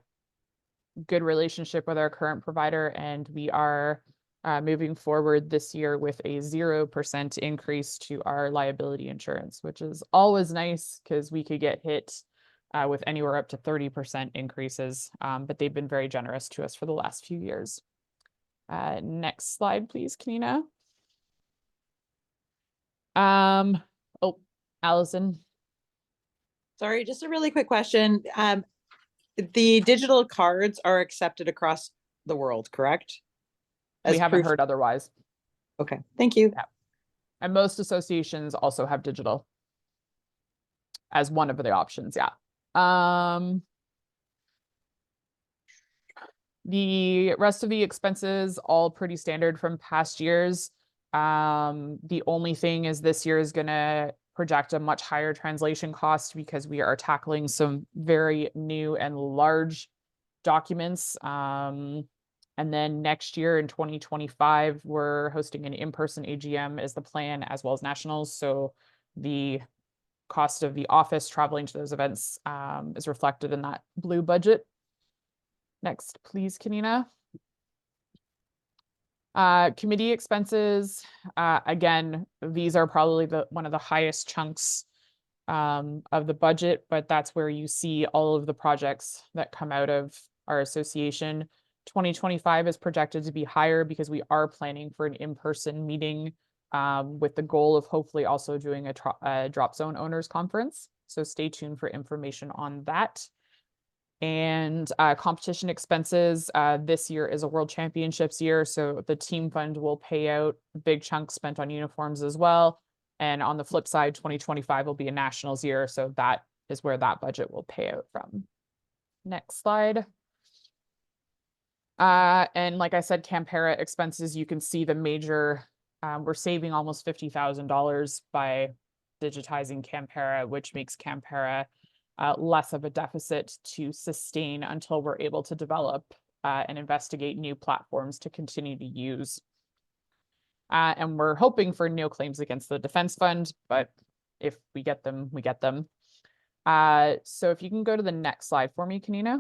good relationship with our current provider, and we are moving forward this year with a 0% increase to our liability insurance, which is always nice because we could get hit with anywhere up to 30% increases, but they've been very generous to us for the last few years. Next slide, please, Kanina. Oh, Allison. Sorry, just a really quick question. The digital cards are accepted across the world, correct? We haven't heard otherwise. Okay, thank you. Yeah. And most associations also have digital as one of the options, yeah. The rest of the expenses, all pretty standard from past years. The only thing is this year is going to project a much higher translation cost because we are tackling some very new and large documents. And then next year in 2025, we're hosting an in-person AGM as the plan, as well as nationals. So the cost of the office traveling to those events is reflected in that blue budget. Next, please, Kanina. Committee expenses, again, these are probably one of the highest chunks of the budget, but that's where you see all of the projects that come out of our association. 2025 is projected to be higher because we are planning for an in-person meeting with the goal of hopefully also doing a drop zone owners conference. So stay tuned for information on that. And competition expenses, this year is a World Championships year, so the team fund will pay out a big chunk spent on uniforms as well. And on the flip side, 2025 will be a nationals year, so that is where that budget will pay out from. Next slide. And like I said, Campera expenses, you can see the major, we're saving almost $50,000 by digitizing Campera, which makes Campera less of a deficit to sustain until we're able to develop and investigate new platforms to continue to use. And we're hoping for no claims against the defense fund, but if we get them, we get them. So if you can go to the next slide for me, Kanina.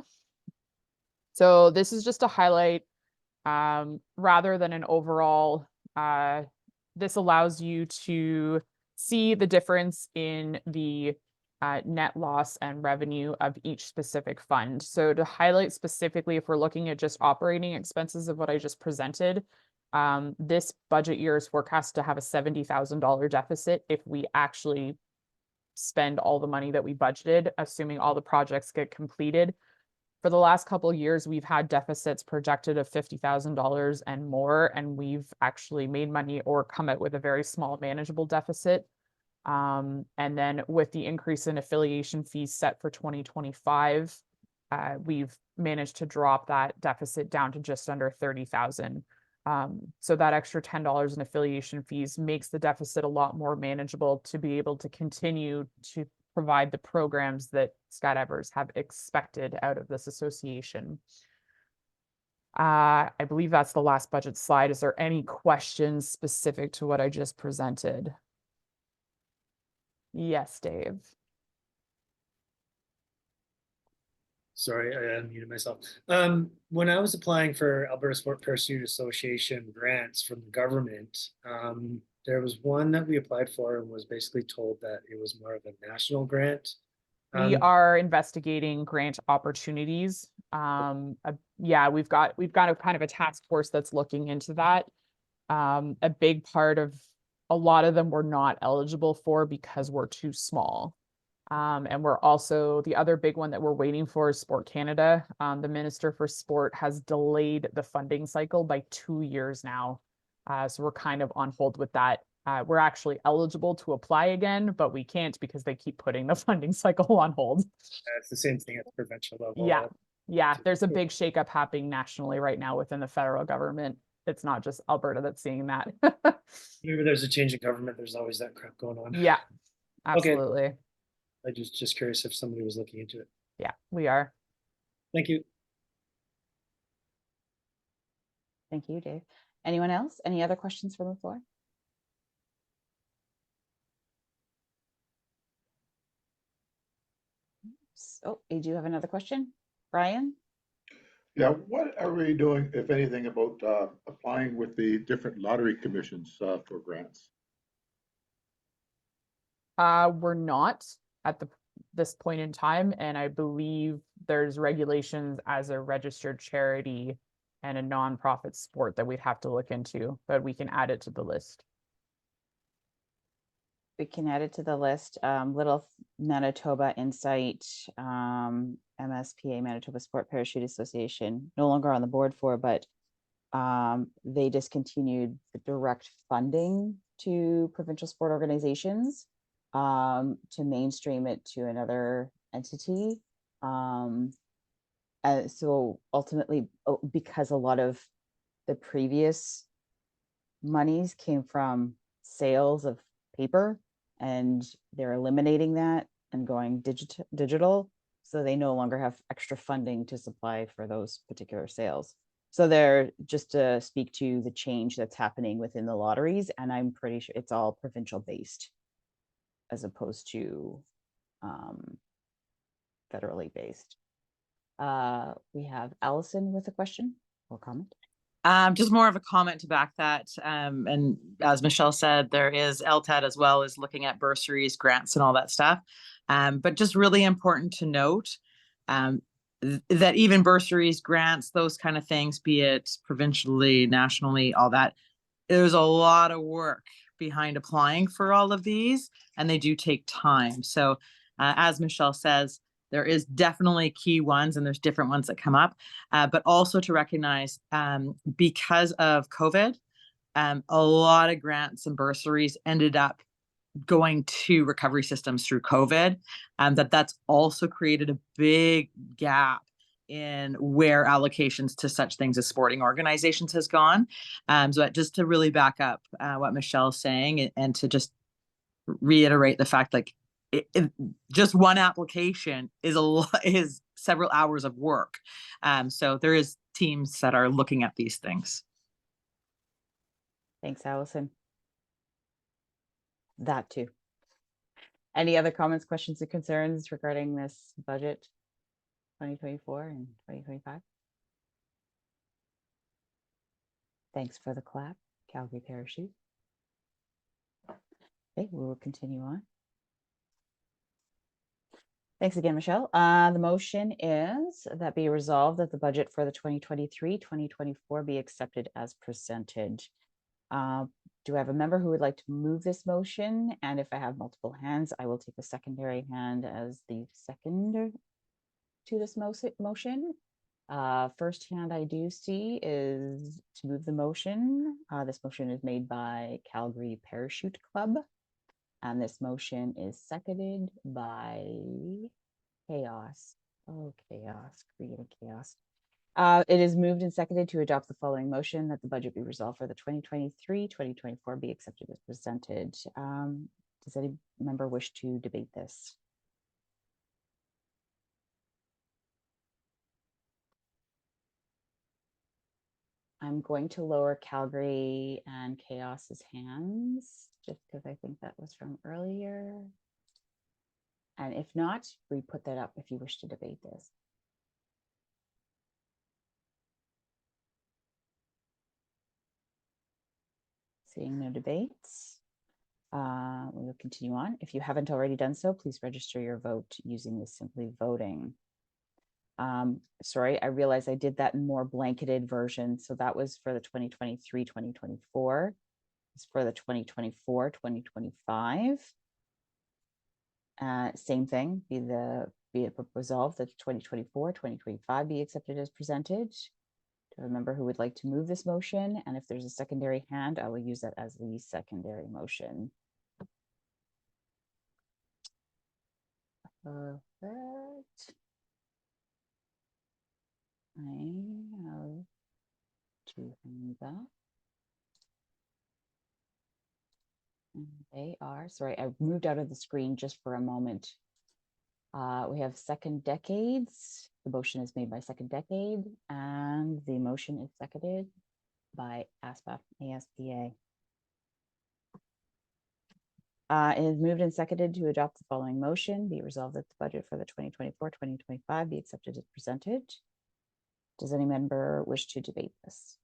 So this is just a highlight rather than an overall. This allows you to see the difference in the net loss and revenue of each specific fund. So to highlight specifically, if we're looking at just operating expenses of what I just presented, this budget year is forecast to have a $70,000 deficit if we actually spend all the money that we budgeted, assuming all the projects get completed. For the last couple of years, we've had deficits projected of $50,000 and more, and we've actually made money or come out with a very small manageable deficit. And then with the increase in affiliation fees set for 2025, we've managed to drop that deficit down to just under 30,000. So that extra $10 in affiliation fees makes the deficit a lot more manageable to be able to continue to provide the programs that skydivers have expected out of this association. I believe that's the last budget slide. Is there any questions specific to what I just presented? Yes, Dave. Sorry, I unmuted myself. When I was applying for Alberta Sport Parachute Association grants from the government, there was one that we applied for and was basically told that it was more of a national grant. We Um, are investigating grant opportunities. Yeah, we've got a kind of a task force that's looking into that. A big part of a lot of them we're not eligible for because we're too small. And we're also, the other big one that we're waiting for is Sport Canada. The Minister for Sport has delayed the funding cycle by 2 years now. So we're kind of on hold with that. We're actually eligible to apply again, but we can't because they keep putting the funding cycle on hold. it's the same thing at the provincial level. Yeah. Yeah, there's a big shakeup happening nationally right now within the federal government. It's not just Alberta that's seeing that. Whenever there's a change in government, there's always that crap going on. Yeah, Okay. absolutely. I just curious if somebody was looking into it. Yeah, we are. Thank you. Thank you, Dave. Anyone else? Any other questions from the floor? Oh, you do have another question, Brian? Yeah, what are we doing, if anything, about applying with the different lottery commissions for grants? We're not at this point in time, and I believe there's regulations as a registered charity and a nonprofit sport that we'd have to look into, but we can add it to the list. We can add it to the list. Little Manitoba Insight, MSPA, Manitoba Sport Parachute Association, no longer on the board for, but they discontinued the direct funding to provincial sport organizations to mainstream it to another entity. So ultimately, because a lot of the previous monies came from sales of paper, and they're eliminating that and going digital, so they no longer have extra funding to supply for those particular sales. So they're just to speak to the change that's happening within the lotteries, and I'm pretty sure it's all provincial based as opposed to federally based. We have Allison with a question or comment. Just more of a comment to back that. And as Michelle said, there is LTAD as well as looking at bursaries, grants, and all that stuff. But just really important to note that even bursaries, grants, those kind of things, be it provincially, nationally, all that, there's a lot of work behind applying for all of these, and they do take time. So as Michelle says, there is definitely key ones, and there's different ones that come up, but also to recognize because of COVID, a lot of grants and bursaries ended up going to recovery systems through COVID, that's also created a big gap in where allocations to such things as sporting organizations has gone. So just to really back up what Michelle's saying, and to just reiterate the fact, like, just one application is several hours of work. So there is teams that are looking at these things. Thanks, Allison. That too. Any other comments, questions, or concerns regarding this budget 2024 and 2025? Thanks for the clap, Calgary Parachute. Okay, we will continue on. Thanks again, Michelle. The motion is that be resolved that the budget for the 2023-2024 be accepted as presented. Do I have a member who would like to move this motion? And if I have multiple hands, I will take a secondary hand as the seconder to this motion. First hand I do see is to move the motion. This motion is made by Calgary Parachute Club. And this motion is seconded by Chaos. Oh, Chaos, creating chaos. It is moved and seconded to adopt the following motion that the budget be resolved for the 2023-2024 be accepted as presented. Does any member wish to debate this? I'm going to lower Calgary and Chaos's hands just because I think that was from earlier. And if not, we put that up if you wish to debate this. Seeing no debates, We will continue on. If you haven't already done so, please register your vote using the Simply Voting. Sorry, I realized I did that in more blanketed version. So that was for the 2023, 2024. It's for the 2024, 2025. Same thing, be it resolved that 2024, 2025 be accepted as presented. Do I remember who would like to move this motion? And if there's a secondary hand, I will use that as the secondary motion. Perfect. I have two hands up. And they are, sorry, I moved out of the screen just for a moment. We have Second Decades. The motion is made by Second Decade, and the motion is seconded by ASPA. It is moved and seconded to adopt the following motion. Be it resolved that the budget for the 2024-2025 be accepted as presented. Does any member wish to debate this?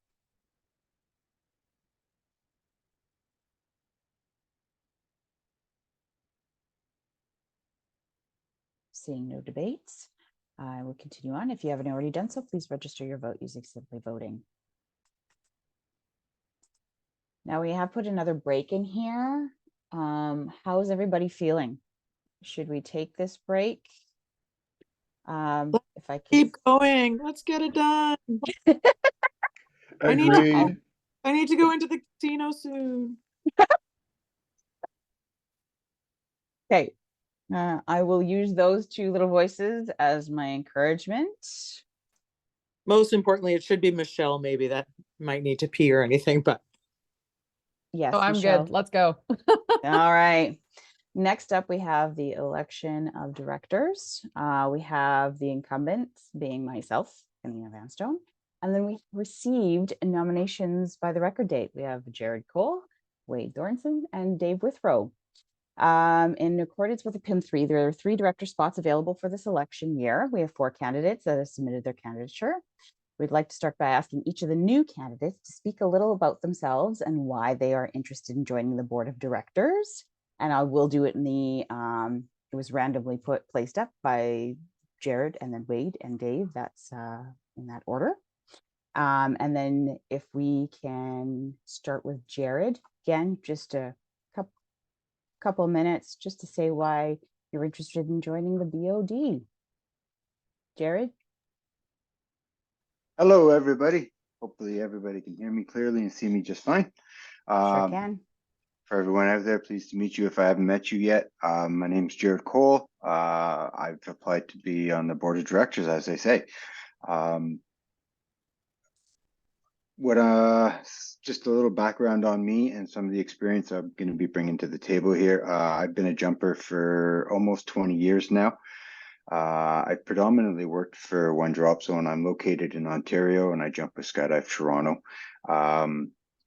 Seeing no debates, I will continue on. If you haven't already done so, please register your vote using Simply Voting. Now we have put another break in here. How is everybody feeling? Should we take this break? If I can Keep going. Let's get it done. Agreed. I need to go into the casino soon. Okay. I will use those two little voices as my encouragement. Most importantly, it should be Michelle, maybe, that might need to pee or anything, but. Yes, Oh, I'm Michelle. good. Let's go. All right. Next up, we have the election of directors. We have the incumbents being myself, Anina Vanstone. And then we received nominations by the record date. We have Jared Cole, Wade Thornton, and Dave Withrow. In accordance with the PIM3, there are 3 director spots available for this election year. We have 4 candidates that have submitted their candidature. We'd like to start by asking each of the new candidates to speak a little about themselves and why they are interested in joining the board of directors. And I will do it in the, it was randomly placed up by Jared and then Wade and Dave. That's in that order. And then if we can start with Jared, again, just a couple of minutes just to say why you're interested in joining the BOD. Jared? Hello, everybody. Hopefully everybody can hear me clearly and see me just fine. Sure can. For everyone out there, pleased to meet you if I haven't met you yet. My name is Jared Cole. I've applied to be on the board of directors, as I say. Just a little background on me and some of the experience I'm going to be bringing to the table here. I've been a jumper for almost 20 years now. I predominantly worked for One Drop Zone. I'm located in Ontario and I jump with Skydive Toronto.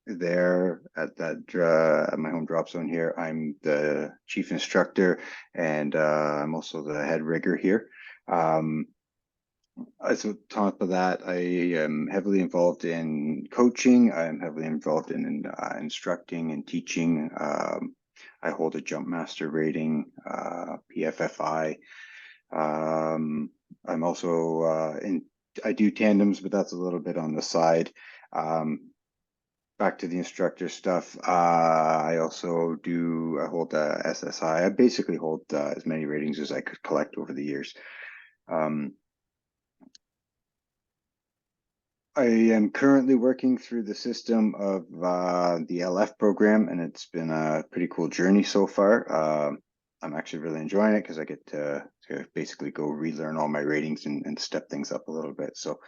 There at my home drop zone here, I'm the chief instructor and I'm also the head rigger here. As on top of that, I am heavily involved in coaching. I'm heavily involved in instructing and teaching. I hold a jump master rating, PFFI. I'm also I do tandems, but that's a little bit on the side. Back to the instructor stuff. I also hold a SSI. I basically hold as many ratings as I could collect over the years. I am currently working through the system of the LF program, and it's been a pretty cool journey so far. I'm actually really enjoying it because I get to basically go relearn all my ratings and step things up a little bit. So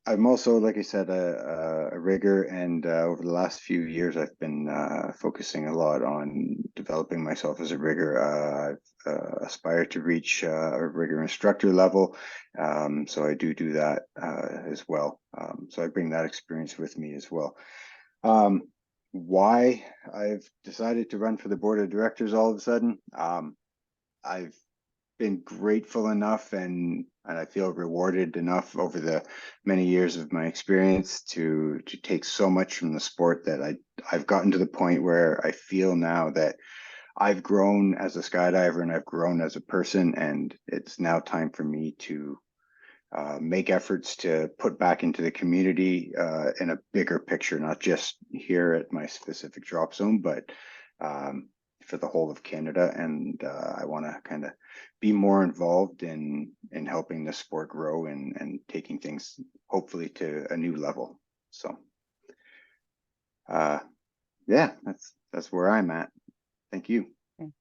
I'm also, like I said, a rigger, and over the last few years, I've been focusing a lot on developing myself as a rigger. I've aspired to reach a rigger instructor level, so I do that as well. So I bring that experience with me as well. Why I've decided to run for the board of directors all of a sudden, I've been grateful enough and I feel rewarded enough over the many years of my experience to take so much from the sport that I've gotten to the point where I feel now that I've grown as a skydiver and I've grown as a person, and it's now time for me to make efforts to put back into the community in a bigger picture, not just here at my specific drop zone, but for the whole of Canada. And I want to kind of be more involved in helping the sport grow and taking things hopefully to a new level. So yeah, that's where I'm at. Thank you. Okay.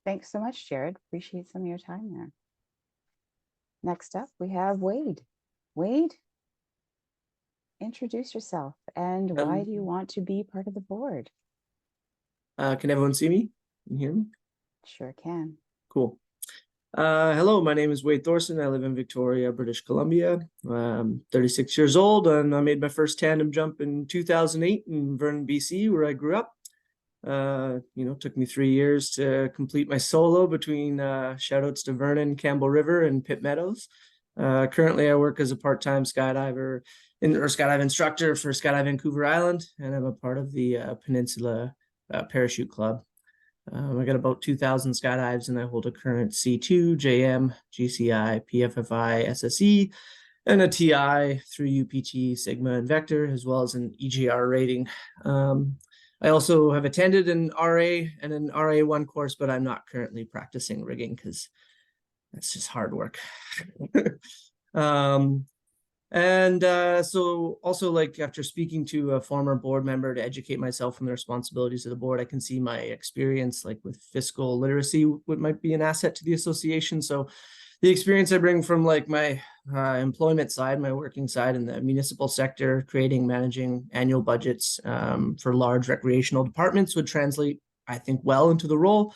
Thanks so much, Jared. Appreciate some of your time there. Next up, we have Wade. Wade, introduce yourself and why do you want to be part of the board? Can everyone see me and hear me? Sure can. Cool. Hello, my name is Wade Thorson. I live in Victoria, British Columbia. I'm 36 years old, and I made my first tandem jump in 2008 in Vernon, BC, where I grew up. Took me 3 years to complete my solo between shout outs to Vernon, Campbell River, and Pitt Meadows. Currently, I work as a part-time skydive instructor for Skydive Vancouver Island, and I'm a part of the Peninsula Parachute Club. I got about 2,000 skydives, and I hold a current C2, JM, GCI, PFFI, SSE, and a TI through UPT, Sigma, and Vector, as well as an EGR rating. I also have attended an RA and an RA1 course, but I'm not currently practicing rigging because that's just hard work. So also, like, after speaking to a former board member to educate myself on the responsibilities of the board, I can see my experience like with fiscal literacy what might be an asset to the association. So the experience I bring from like my employment side, my working side in the municipal sector, managing annual budgets for large recreational departments would translate, I think, well into the role.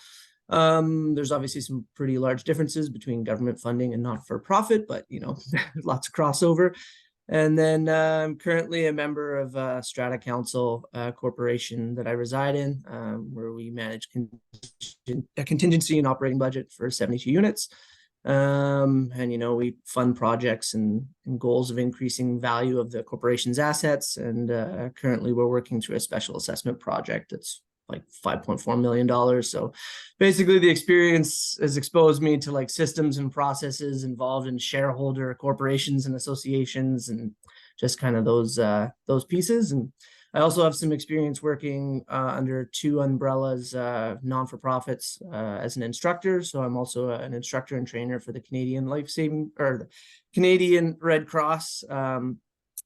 There's obviously some pretty large differences between government funding and not-for-profit, but lots of crossover. And then I'm currently a member of Strata Council corporation that I reside in, where we manage a contingency and operating budget for 72 units. And we fund projects and goals of increasing value of the corporation's assets. And currently we're working through a special assessment project that's like $5.4 million. So basically the experience has exposed me to like systems and processes involved in shareholder corporations and associations and just kind of those pieces. And I also have some experience working under two umbrellas, non-for-profits as an instructor. So I'm also an instructor and trainer for the Canadian the Canadian Red Cross and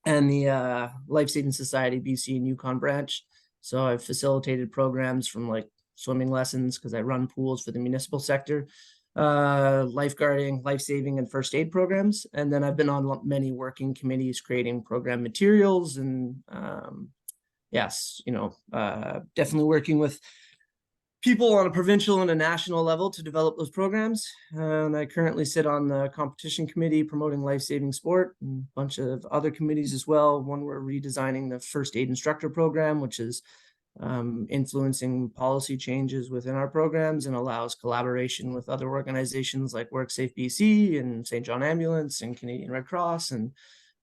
the Life Saving Society BC and Yukon branch. So I've facilitated programs from like swimming lessons because I run pools for the municipal sector, lifeguarding, life-saving, and first aid programs. And then I've been on many working committees creating program materials and definitely working with people on a provincial and a national level to develop those programs. And I currently sit on the competition committee promoting life-saving sport and a bunch of other committees as well. One, we're redesigning the first aid instructor program, which is influencing policy changes within our programs and allows collaboration with other organizations like WorkSafe BC and St. John Ambulance and Canadian Red Cross and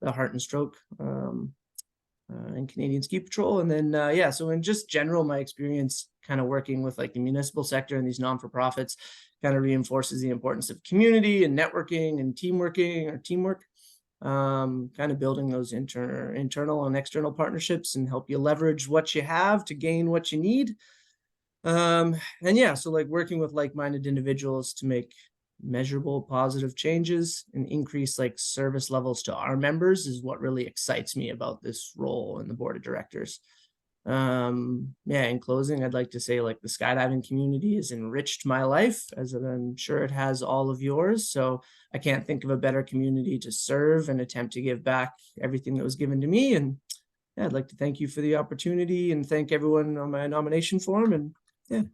the Heart and Stroke and Canadian Ski Patrol. And then, so in just general, my experience kind of working with like the municipal sector and these non-for-profits kind of reinforces the importance of community and networking and teamwork, kind of building those internal and external partnerships and help you leverage what you have to gain what you need. So like working with like-minded individuals to make measurable positive changes and increase like service levels to our members is what really excites me about this role in the board of directors. In closing, I'd like to say like the skydiving community has enriched my life, as I'm sure it has all of yours. So I can't think of a better community to serve and attempt to give back everything that was given to me. And I'd like to thank you for the opportunity and thank everyone on my nomination form. And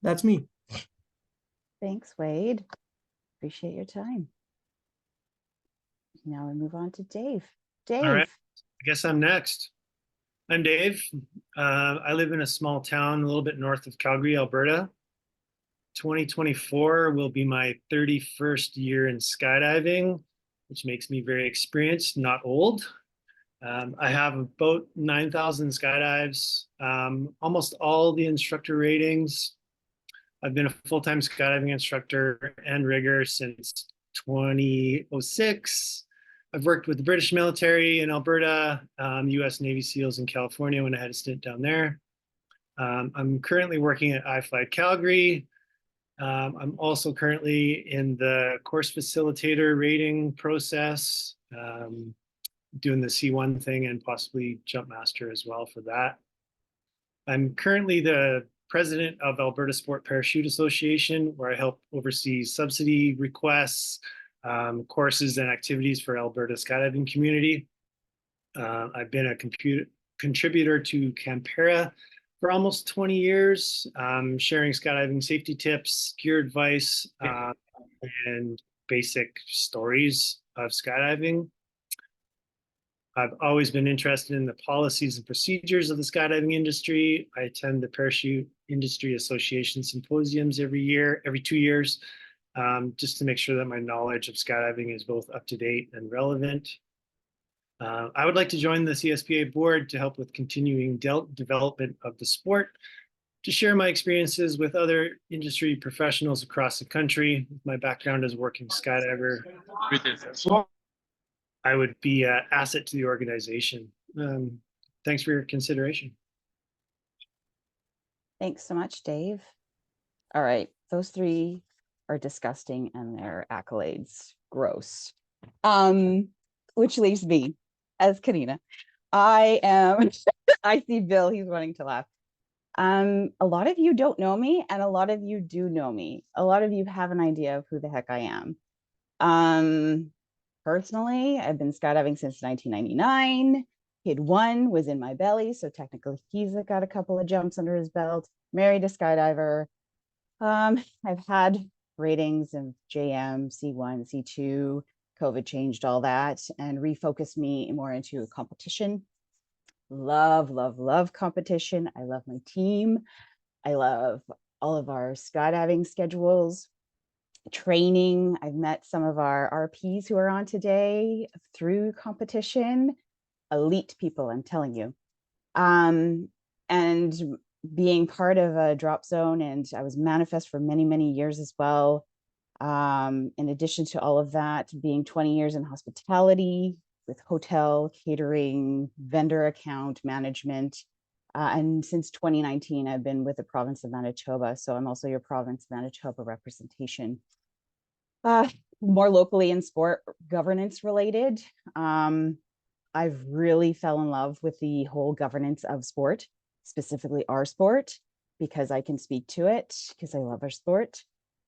that's me. Thanks, Wade. Appreciate your time. Now we move on to Dave. Dave. All right. I guess I'm next. I'm Dave. I live in a small town a little bit north of Calgary, Alberta. 2024 will be my 31st year in skydiving, which makes me very experienced, not old. I have about 9,000 skydives, almost all the instructor ratings. I've been a full-time skydiving instructor and rigger since 2006. I've worked with the British military in Alberta, US Navy SEALs in California when I had a stint down there. I'm currently working at iFly Calgary. I'm also currently in the course facilitator rating process, doing the C1 thing and possibly jump master as well for that. I'm currently the president of Alberta Sport Parachute Association, where I help oversee subsidy requests, courses and activities for Alberta skydiving community. I've been a contributor to Campera for almost 20 years, sharing skydiving safety tips, gear advice, and basic stories of skydiving. I've always been interested in the policies and procedures of the skydiving industry. I attend the Parachute Industry Association symposiums every 2 years, just to make sure that my knowledge of skydiving is both up to date and relevant. I would like to join the CSPA board to help with continuing development of the sport, to share my experiences with other industry professionals across the country. My background as a working skydiver, I would be an asset to the organization. Thanks for your consideration. Thanks so much, Dave. All right, those three are disgusting and their accolades gross. Which leaves me as Karina. I am, I see Bill, he's wanting to laugh. A lot of you don't know me and a lot of you do know me. A lot of you have an idea of who the heck I am. Personally, I've been skydiving since 1999. Kid 1 was in my belly, so technically he's got a couple of jumps under his belt. Married a skydiver. I've had ratings of JM, C1, C2. COVID changed all that and refocused me more into competition. Love, love, love competition. I love my team. I love all of our skydiving schedules. Training. I've met some of our RPs who are on today through competition. Elite people, I'm telling you. And being part of a drop zone, and I was manifest for many, many years as well. In addition to all of that, being 20 years in hospitality with hotel, catering, vendor account management. And since 2019, I've been with the province of Manitoba. So I'm also your province of Manitoba representation. More locally in sport governance related. I've really fell in love with the whole governance of sport, specifically our sport, because I can speak to it, because I love our sport.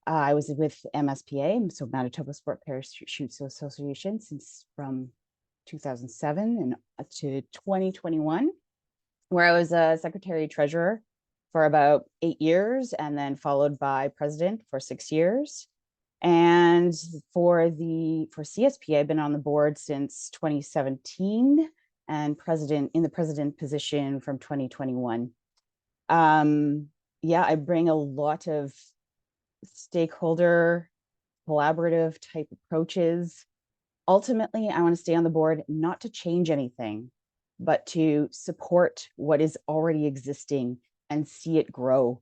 I was with MSPA, so Manitoba Sport Parachute Association, since from 2007 and up to 2021, where I was a secretary treasurer for about 8 years, and then followed by president for 6 years. And for CSP, I've been on the board since 2017 and in the president position from 2021. Yeah, I bring a lot of stakeholder collaborative type approaches. Ultimately, I want to stay on the board, not to change anything, but to support what is already existing and see it grow.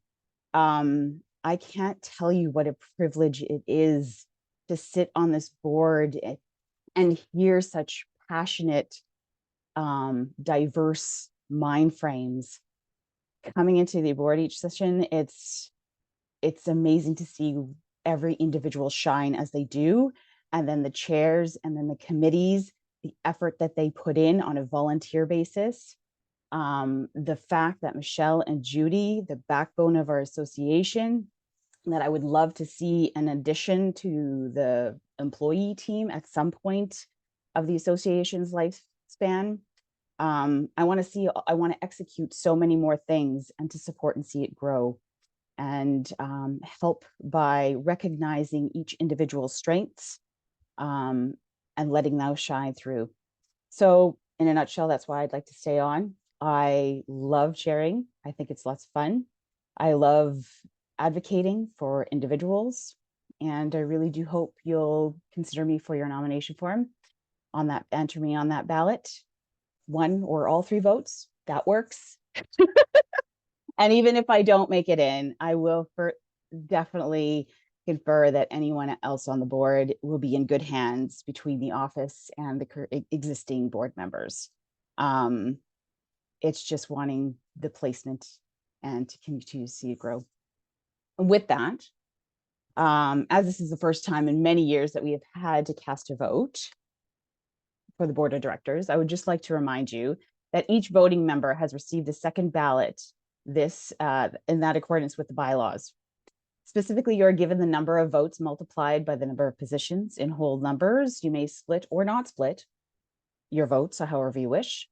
I can't tell you what a privilege it is to sit on this board and hear such passionate, diverse mind frames coming into the board each session. It's amazing to see every individual shine as they do, and then the chairs and then the committees, the effort that they put in on a volunteer basis. The fact that Michelle and Judy, the backbone of our association, that I would love to see an addition to the employee team at some point of the association's lifespan. I want to execute so many more things and to support and see it grow, and help by recognizing each individual's strengths and letting those shine through. So in a nutshell, that's why I'd like to stay on. I love sharing. I think it's lots of fun. I love advocating for individuals. And I really do hope you'll consider me for your nomination form on that, enter me on that ballot. 1 or all 3 votes, that works. And even if I don't make it in, I will definitely confer that anyone else on the board will be in good hands between the office and the existing board members. It's just wanting the placement and to continue to see it grow. And with that, as this is the first time in many years that we have had to cast a vote for the board of directors, I would just like to remind you that each voting member has received a second ballot in that accordance with the bylaws. Specifically, you're given the number of votes multiplied by the number of positions in whole numbers. You may split or not split your votes however you wish.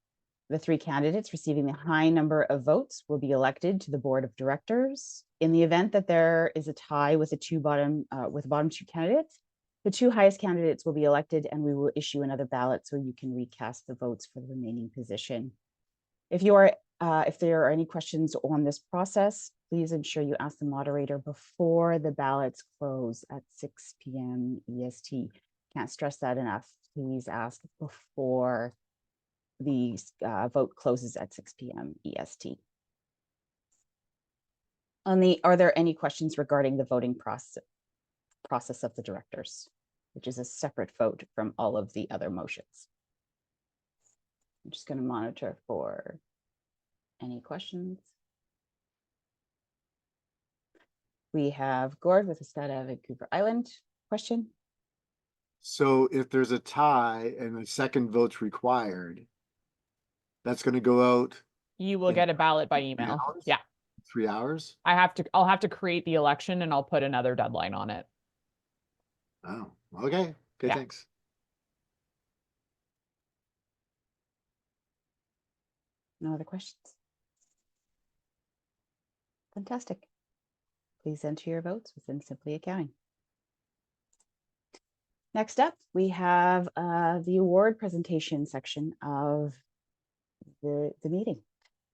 The 3 candidates receiving the high number of votes will be elected to the board of directors. In the event that there is a tie with the bottom 2 candidates, the 2 highest candidates will be elected, and we will issue another ballot so you can recast the votes for the remaining position. If there are any questions on this process, please ensure you ask the moderator before the ballots close at 6 p.m. EST. Can't stress that enough. Please ask before the vote closes at 6 p.m. EST. Are there any questions regarding the voting process of the directors, which is a separate vote from all of the other motions? I'm just going to monitor for any questions. We have Gord with the Skydive Vancouver Island question. So if there's a tie and a second vote's required, that's going to go out. You will get a ballot by email. Yeah. 3 hours? I'll have to create the election and I'll put another deadline on it. Oh, okay. Okay, Yeah. thanks. No other questions? Fantastic. Please enter your votes within Simply Accounting. Next up, we have the award presentation section of the meeting.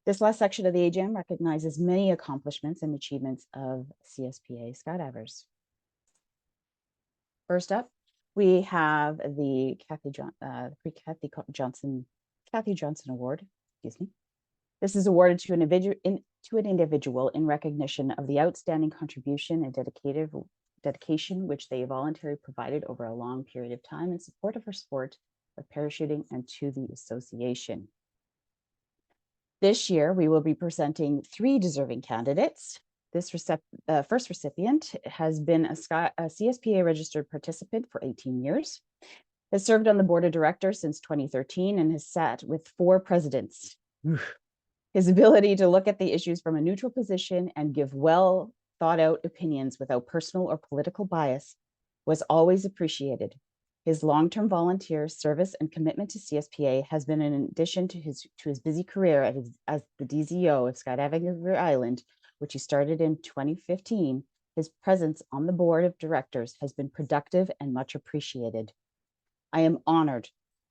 This last section of the AGM recognizes many accomplishments and achievements of CSPA skydivers. First up, we have the Kathy Johnson Award. Excuse me. This is awarded to an individual in recognition of the outstanding contribution and dedication which they voluntarily provided over a long period of time in support of our sport of parachuting and to the association. This year, we will be presenting 3 deserving candidates. This first recipient has been a CSPA registered participant for 18 years, has served on the board of directors since 2013, and has sat with 4 presidents. His ability to look at the issues from a neutral position and give well thought out opinions without personal or political bias was always appreciated. His long-term volunteer service and commitment to CSPA has been an addition to his busy career as the DZO of Skydiving Vancouver Island, which he started in 2015. His presence on the board of directors has been productive and much appreciated. I am honored,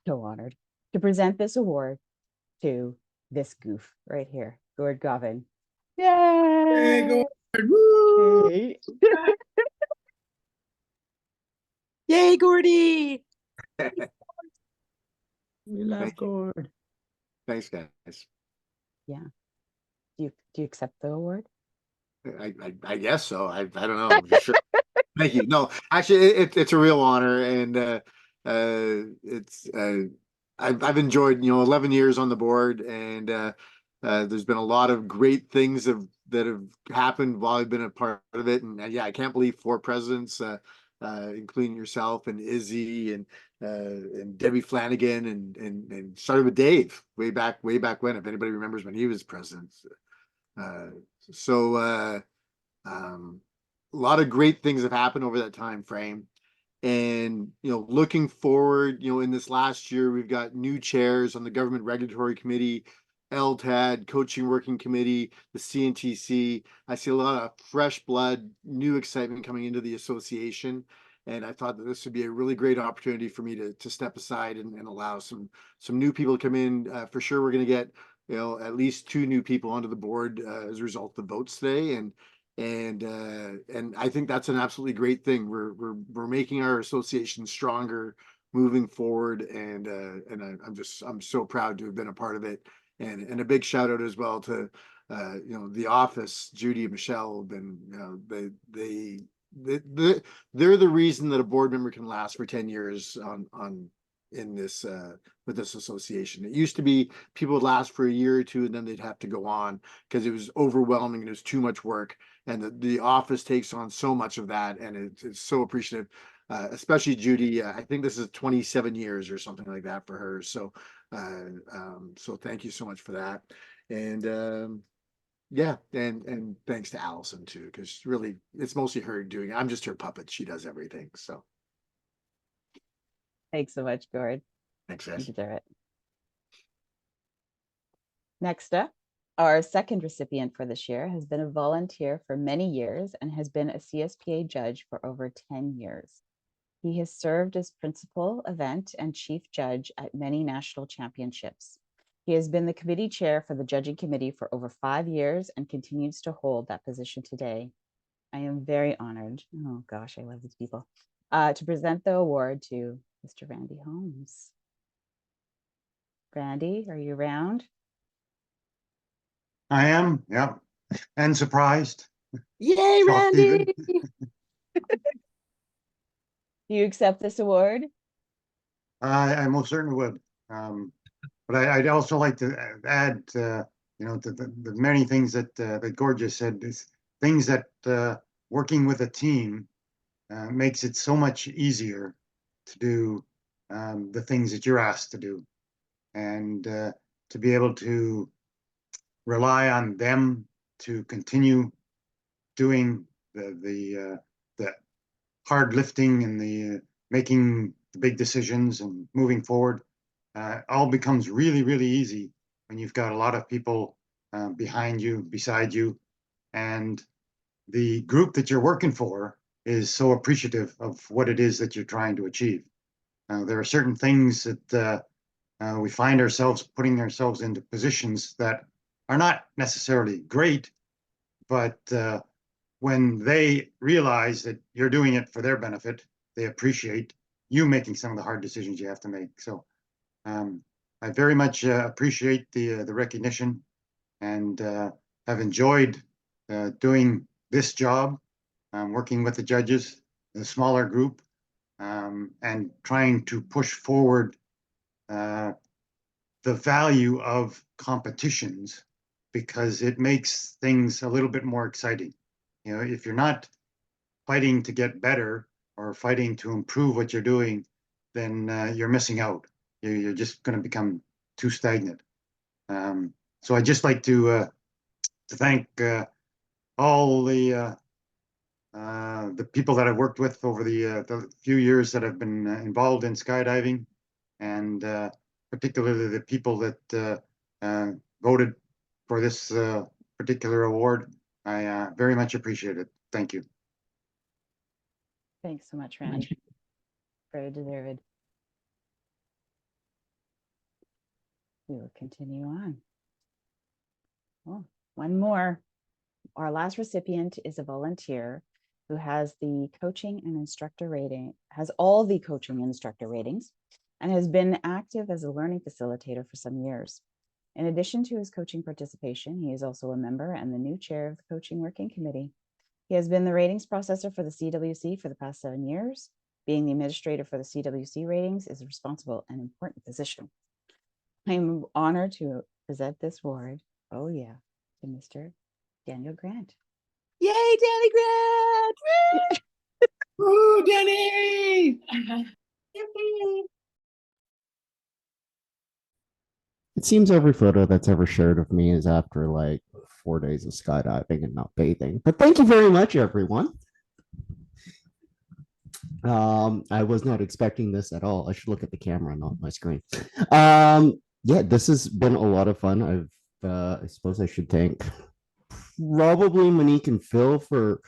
so honored, to present this award to this goof right here, Gord Govin. Yay! Hey, Gord! Woo! Hey. Yay, Gordy! We love Thank you. Gord. Thanks, guys. Yeah. Do you accept the award? I guess so. I don't know. I'm just sure. Thank you. No, actually, it's a real honor, and I've enjoyed 11 years on the board, and there's been a lot of great things that have happened while I've been a part of it, and yeah, I can't believe 4 presidents, including yourself and Izzy and Debbie Flanagan, and started with Dave way back when, if anybody remembers when he was president. A lot of great things have happened over that time frame, and looking forward, in this last year, we've got new chairs on the Government Regulatory Committee, LTAD, Coaching Working Committee, the CNTC. I see a lot of fresh blood, new excitement coming into the association, and I thought that this would be a really great opportunity for me to step aside and allow some new people to come in. For sure, we're going to get at least 2 new people onto the board as a result of the votes today, and And I think that's an absolutely great thing. We're making our association stronger moving forward, and I'm so proud to have been a part of it. And a big shout out as well to the office, Judy and Michelle have been, they're the reason that a board member can last for 10 years in this with this association. It used to be people would last for a year or two and then they'd have to go on because it was overwhelming and it was too much work. And the office takes on so much of that, and it's so appreciative. Especially Judy, I think this is 27 years or something like that for her. So thank you so much for that. And yeah, and thanks to Allison too, because really it's mostly her doing it. I'm just her puppet. She does everything. So Thanks so much, Gord. thanks, You guys. deserve it. Next up, our second recipient for this year has been a volunteer for many years and has been a CSPA judge for over 10 years. He has served as principal event and chief judge at many national championships. He has been the committee chair for the judging committee for over 5 years and continues to hold that position today. I am very honored, oh gosh, I love these people, to present the award to Mr. Randy Holmes. Randy, are you around? I am, yeah, and surprised. Yay, Shocked Randy! even. Do you accept this award? I most certainly would. But I'd also like to add, to the many things that Gord just said, is things that working with a team makes it so much easier to do the things that you're asked to do, and to be able to rely on them to continue doing the hard lifting and the making the big decisions and moving forward. All becomes really, really easy when you've got a lot of people behind you, beside you, and the group that you're working for is so appreciative of what it is that you're trying to achieve. There are certain things that we find ourselves putting ourselves into positions that are not necessarily great, but when they realize that you're doing it for their benefit, they appreciate you making some of the hard decisions you have to make. So I very much appreciate the recognition, and have enjoyed doing this job, working with the judges, the smaller group, and trying to push forward the value of competitions, because it makes things a little bit more exciting. If you're not fighting to get better or fighting to improve what you're doing, then you're missing out. You're just going to become too stagnant. So I'd just like to thank all the people that I've worked with over the few years that I've been involved in skydiving, and particularly the people that voted for this particular award. I very much appreciate it. Thank you. Thanks so much, Randy. Very deserved. We will continue on. Oh, one more. Our last recipient is a volunteer who has the coaching and instructor rating, has all the coaching and instructor ratings, and has been active as a learning facilitator for some years. In addition to his coaching participation, he is also a member and the new chair of the Coaching Working Committee. He has been the ratings processor for the CWC for the past 7 years. Being the administrator for the CWC ratings is a responsible and important position. I am honored to present this award, oh yeah, to Mr. Daniel Grant. Yay, Danny Grant! Woo, Danny! It seems every photo that's ever shared of me is after like 4 days of skydiving and not bathing. But thank you very much, everyone. I was not expecting this at all. I should look at the camera, not my screen. Yeah, this has been a lot of fun. I suppose I should thank probably Monique and Phil for,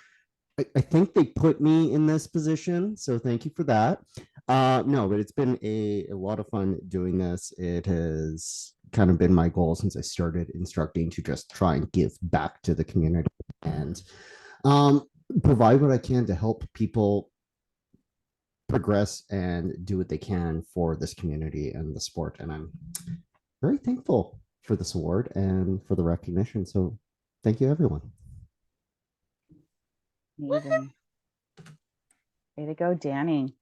I think they put me in this position, so thank you for that. No, but it's been a lot of fun doing this. It has kind of been my goal since I started instructing to just try and give back to the community. And Provide what I can to help people progress and do what they can for this community and the sport. And I'm very thankful for this award and for the recognition. So thank you, everyone. Amazing. Way to go, Danny.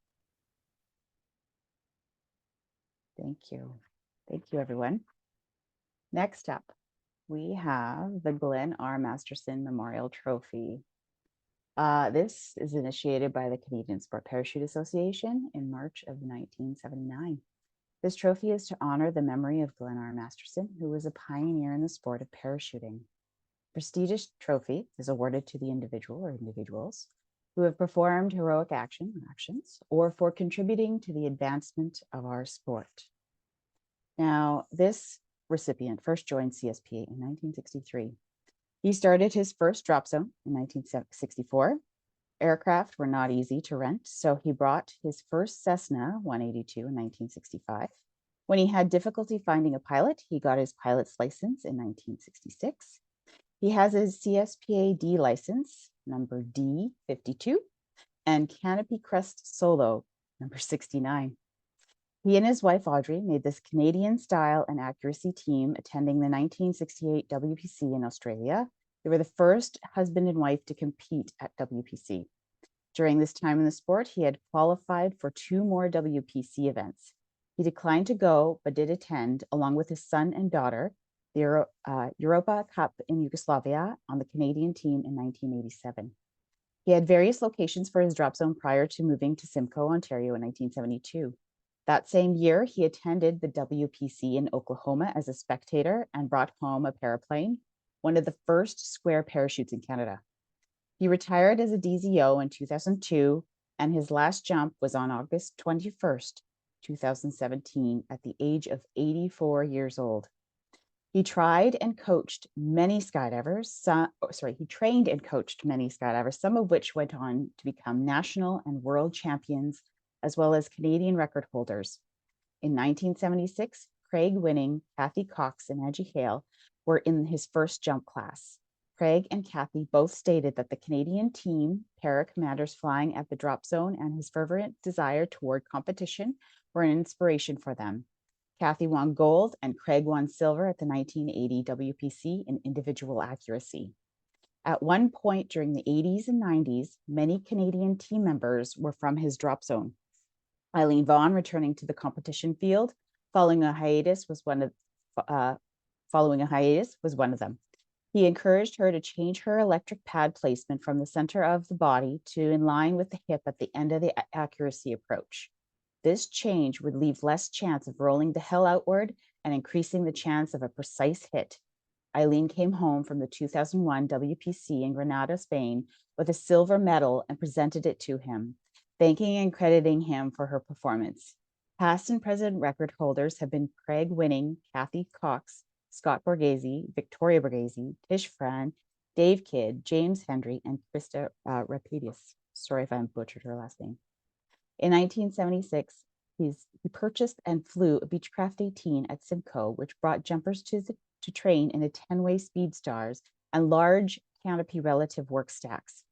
Thank you. Thank you, everyone. Next up, we have the Glenn R. Masterson Memorial Trophy. This is initiated by the Canadian Sport Parachute Association in March of 1979. This trophy is to honor the memory of Glenn R. Masterson, who was a pioneer in the sport of parachuting. Prestigious trophy is awarded to the individual or individuals who have performed heroic actions or for contributing to the advancement of our sport. Now, this recipient first joined CSPA in 1963. He started his first drop zone in 1964. Aircraft were not easy to rent, so he brought his first Cessna 182 in 1965. When he had difficulty finding a pilot, he got his pilot's license in 1966. He has his CSPA D license, number D52, and Canopy Crest Solo, number 69. He and his wife, Audrey, made this Canadian style and accuracy team attending the 1968 WPC in Australia. They were the first husband and wife to compete at WPC. During this time in the sport, he had qualified for 2 more WPC events. He declined to go, but did attend, along with his son and daughter, the Europa Cup in Yugoslavia on the Canadian team in 1987. He had various locations for his drop zone prior to moving to Simcoe, Ontario in 1972. That same year, he attended the WPC in Oklahoma as a spectator and brought home a paraplane, one of the first square parachutes in Canada. He retired as a DZO in 2002, and his last jump was on August 21st, 2017, at the age of 84 years old. He trained and coached many skydivers, some of which went on to become national and world champions, as well as Canadian record holders. In 1976, Craig Winning, Kathy Cox, and Angie Hale were in his first jump class. Craig and Kathy both stated that the Canadian team, para commanders flying at the drop zone, and his fervent desire toward competition were an inspiration for them. Kathy won gold and Craig won silver at the 1980 WPC in individual accuracy. At one point during the 80s and 90s, many Canadian team members were from his drop zone. Eileen Vaughn, returning to the competition field following a hiatus, was one of them. He encouraged her to change her electric pad placement from the center of the body to in line with the hip at the end of the accuracy approach. This change would leave less chance of rolling the hell outward and increasing the chance of a precise hit. Eileen came home from the 2001 WPC in Granada, Spain, with a silver medal and presented it to him, thanking and crediting him for her performance. Past and present record holders have been Craig Winning, Kathy Cox, Scott Borghese, Victoria Borghese, Tish Fran, Dave Kidd, James Hendry, and Krista Rapidis. Sorry if I butchered her last name. In 1976, he purchased and flew a Beechcraft 18 at Simcoe, which brought jumpers to train in a 10-way speed stars and large canopy relative work stacks.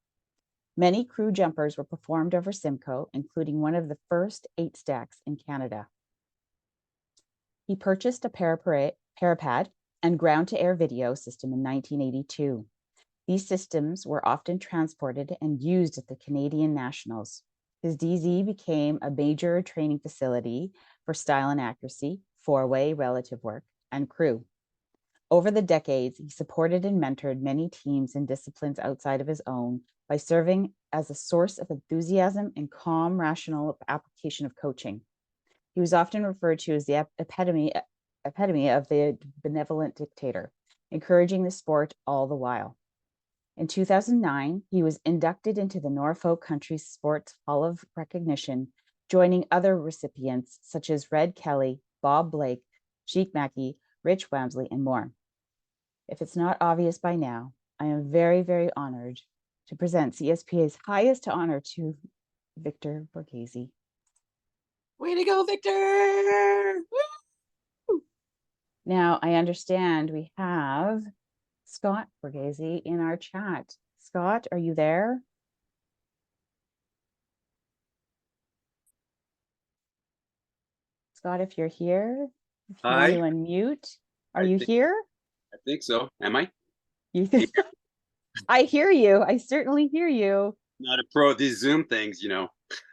Many crew jumpers were performed over Simcoe, including one of the first 8 stacks in Canada. He purchased a parapad and ground-to-air video system in 1982. These systems were often transported and used at the Canadian Nationals. His DZ became a major training facility for style and accuracy, 4-way relative work, and crew. Over the decades, he supported and mentored many teams in disciplines outside of his own by serving as a source of enthusiasm and calm, rational application of coaching. He was often referred to as the epitome of the benevolent dictator, encouraging the sport all the while. In 2009, he was inducted into the Norfolk Country Sports Hall of Recognition, joining other recipients such as Red Kelly, Bob Blake, Sheik Mackey, Rich Wamsley, and more. If it's not obvious by now, I am very, very honored to present CSPA's highest honor to Victor Borghese. Way to go, Victor! Woo! Now, I understand we have Scott Borghese in our chat. Scott, are you there? Scott, if you're here, if you want Hi. to unmute, are I you think here? I think so. Am I? You I hear you. I certainly hear you. Not a pro at these Zoom things, you know.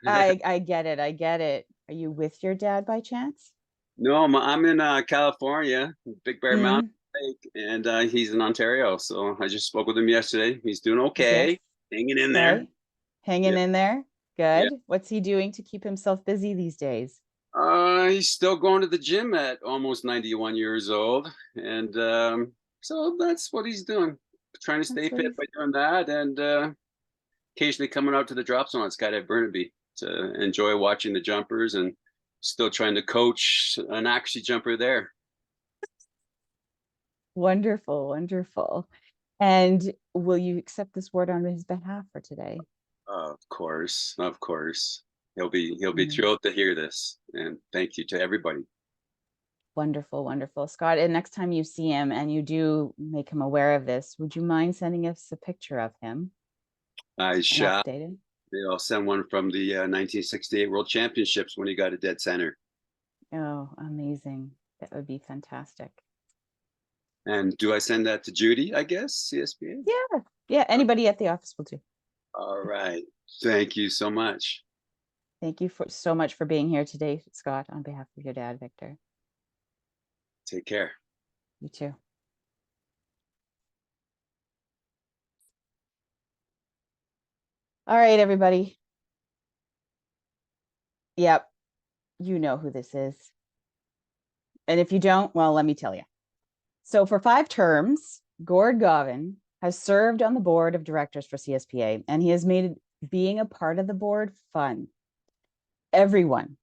I get it. I get it. Are you with your dad by chance? No, I'm in California, Big Bear Mm, Mountain Lake, and he's in Ontario. So I just spoke with him yesterday. He's doing yes. okay, hanging in there. Okay. Hanging Yeah, in there. yeah. Good. What's he doing to keep himself busy these days? He's still going to the gym at almost 91 years old, and so that's what he's doing. Trying to stay That's what fit he's by doing that, and occasionally coming out to the drop zone at Skydive Burnaby to enjoy watching the jumpers, and still trying to coach an Acps jumper there. wonderful, wonderful. And will you accept this word on his behalf for today? Of course, of course. He'll be Mm, thrilled to hear this, and thank you to everybody. wonderful, wonderful. Scott, and next time you see him and you do make him aware of this, would you mind sending us a picture of him? I And shall. updated? I'll send one from the 1968 World Championships when he got a dead center. Oh, amazing. That would be fantastic. And do I send that to Judy, I guess, CSPA? Yeah. Yeah. Anybody at the office will do. All right. Thank you so much. Thank you so much for being here today, Scott, on behalf of your dad, Victor. Take care. You too. All right, everybody. Yep. You know who this is. And if you don't, well, let me tell you. So for 5 terms, Gord Govin has served on the board of directors for CSPA, and he has made being a part of the board fun. Everyone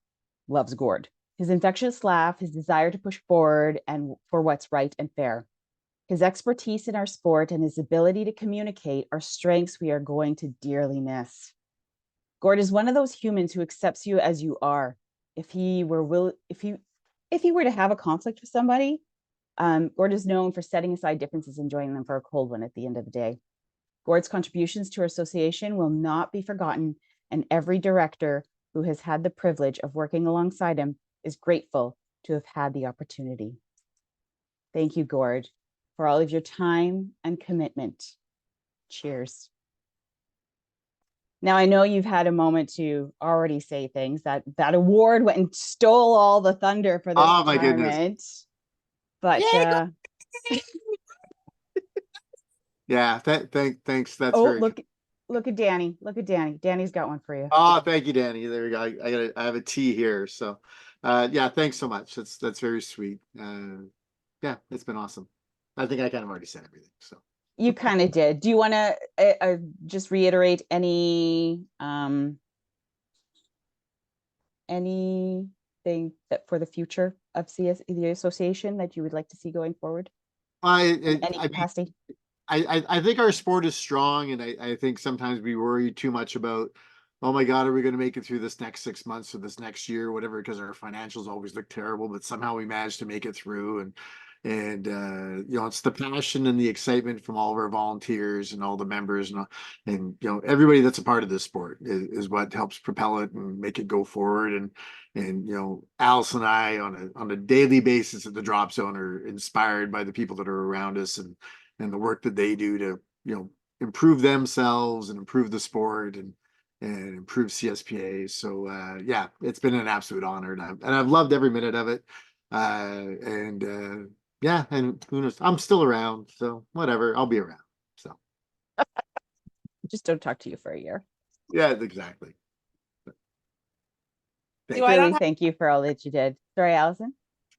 loves Gord. His infectious laugh, his desire to push forward and for what's right and fair. His expertise in our sport and his ability to communicate are strengths we are going to dearly miss. Gord is one of those humans who accepts you as you are. If he were to have a conflict with somebody, Gord is known for setting aside differences and joining them for a cold one at the end of the day. Gord's contributions to our association will not be forgotten, and every director who has had the privilege of working alongside him is grateful to have had the opportunity. Thank you, Gord, for all of your time and commitment. Cheers. Now, I know you've had a moment to already say things. That award went and stole all the thunder for this Oh my goodness. tournament. But Yeah, thanks. That's oh, very look at Danny. Look at Danny. Danny's got one for you. Oh, thank you, Danny. There we go. I have a tea here. So yeah, thanks so much. That's very sweet. Yeah, it's been awesome. I think I kind of already said everything. So You kind of did. Do you want to just reiterate anything that for the future of the association that you would like to see going forward? In any capacity? I think our sport is strong, and I think sometimes we worry too much about, oh my God, are we going to make it through this next 6 months or this next year, whatever, because our financials always look terrible, but somehow we manage to make it through. And you know, it's the passion and the excitement from all of our volunteers and all the members and you know, everybody that's a part of this sport is what helps propel it and make it go forward. And you know, Alice and I on a daily basis at the drop zone are inspired by the people that are around us and the work that they do to, you know, improve themselves and improve the sport and improve CSPA. So yeah, it's been an absolute honor, and I've loved every minute of it. Yeah, and who knows? I'm still around, so whatever. I'll be around. So Just don't talk to you for a year. yeah, exactly. Thank you for all that you did. Sorry, Allison.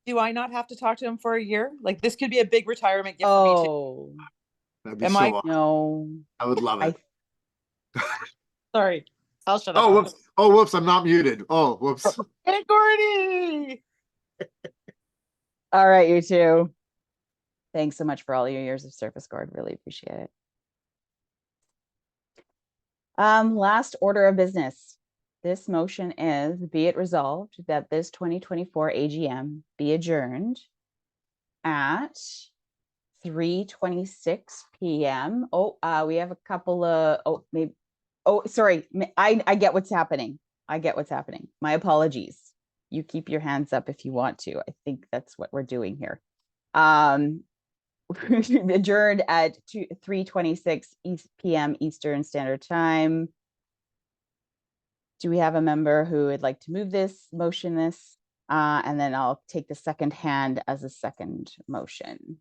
Do I not have to talk to him for a year? Like, this could be a big retirement gift for me too. That'd be Am so I? awesome. No. I would love it. Sorry, I'll shut up. Oh, whoops. Oh, whoops. I'm not muted. Oh, whoops. Hey, Gordy. All right, you two. Thanks so much for all your years of service, Gord. Really appreciate it. Last order of business. This motion is, be it resolved that this 2024 AGM be adjourned at 3:26 p.m. Oh, we have a couple of, sorry. I get what's happening. I get what's happening. My apologies. You keep your hands up if you want to. I think that's what we're doing here. Adjourned at 3:26 p.m. Eastern Standard Time. Do we have a member who would like to move this, motion this? And then I'll take the second hand as a second motion.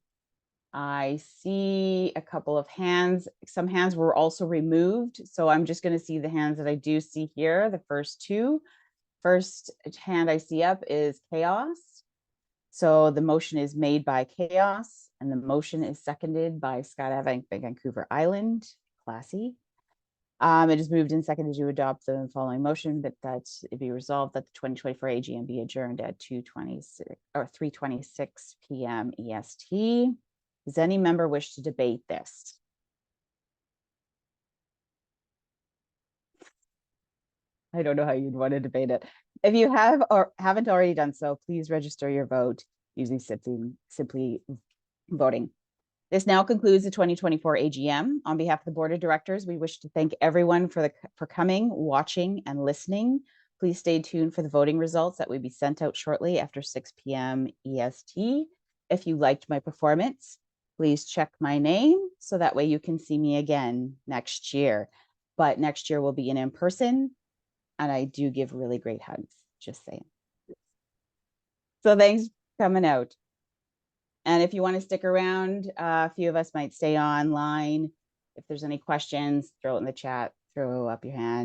I see a couple of hands. Some hands were also removed. So I'm just going to see the hands that I do see here, the first two. First hand I see up is Chaos. So the motion is made by Chaos, and the motion is seconded by Skydiving Vancouver Island. Classy. It is moved and seconded to adopt the following motion, but that it be resolved that the 2024 AGM be adjourned at 3:26 p.m. EST. Does any member wish to debate this? I don't know how you'd want to debate it. If you have or haven't already done so, please register your vote using simply voting. This now concludes the 2024 AGM. On behalf of the Board of Directors, we wish to thank everyone for coming, watching, and listening. Please stay tuned for the voting results that will be sent out shortly after 6 p.m. EST. If you liked my performance, please check my name so that way you can see me again next year. But next year will be in person, and I do give really great hugs, just saying. So thanks for coming out. And if you want to stick around, a few of us might stay online. If there's any questions, throw it in the chat, throw up your hand.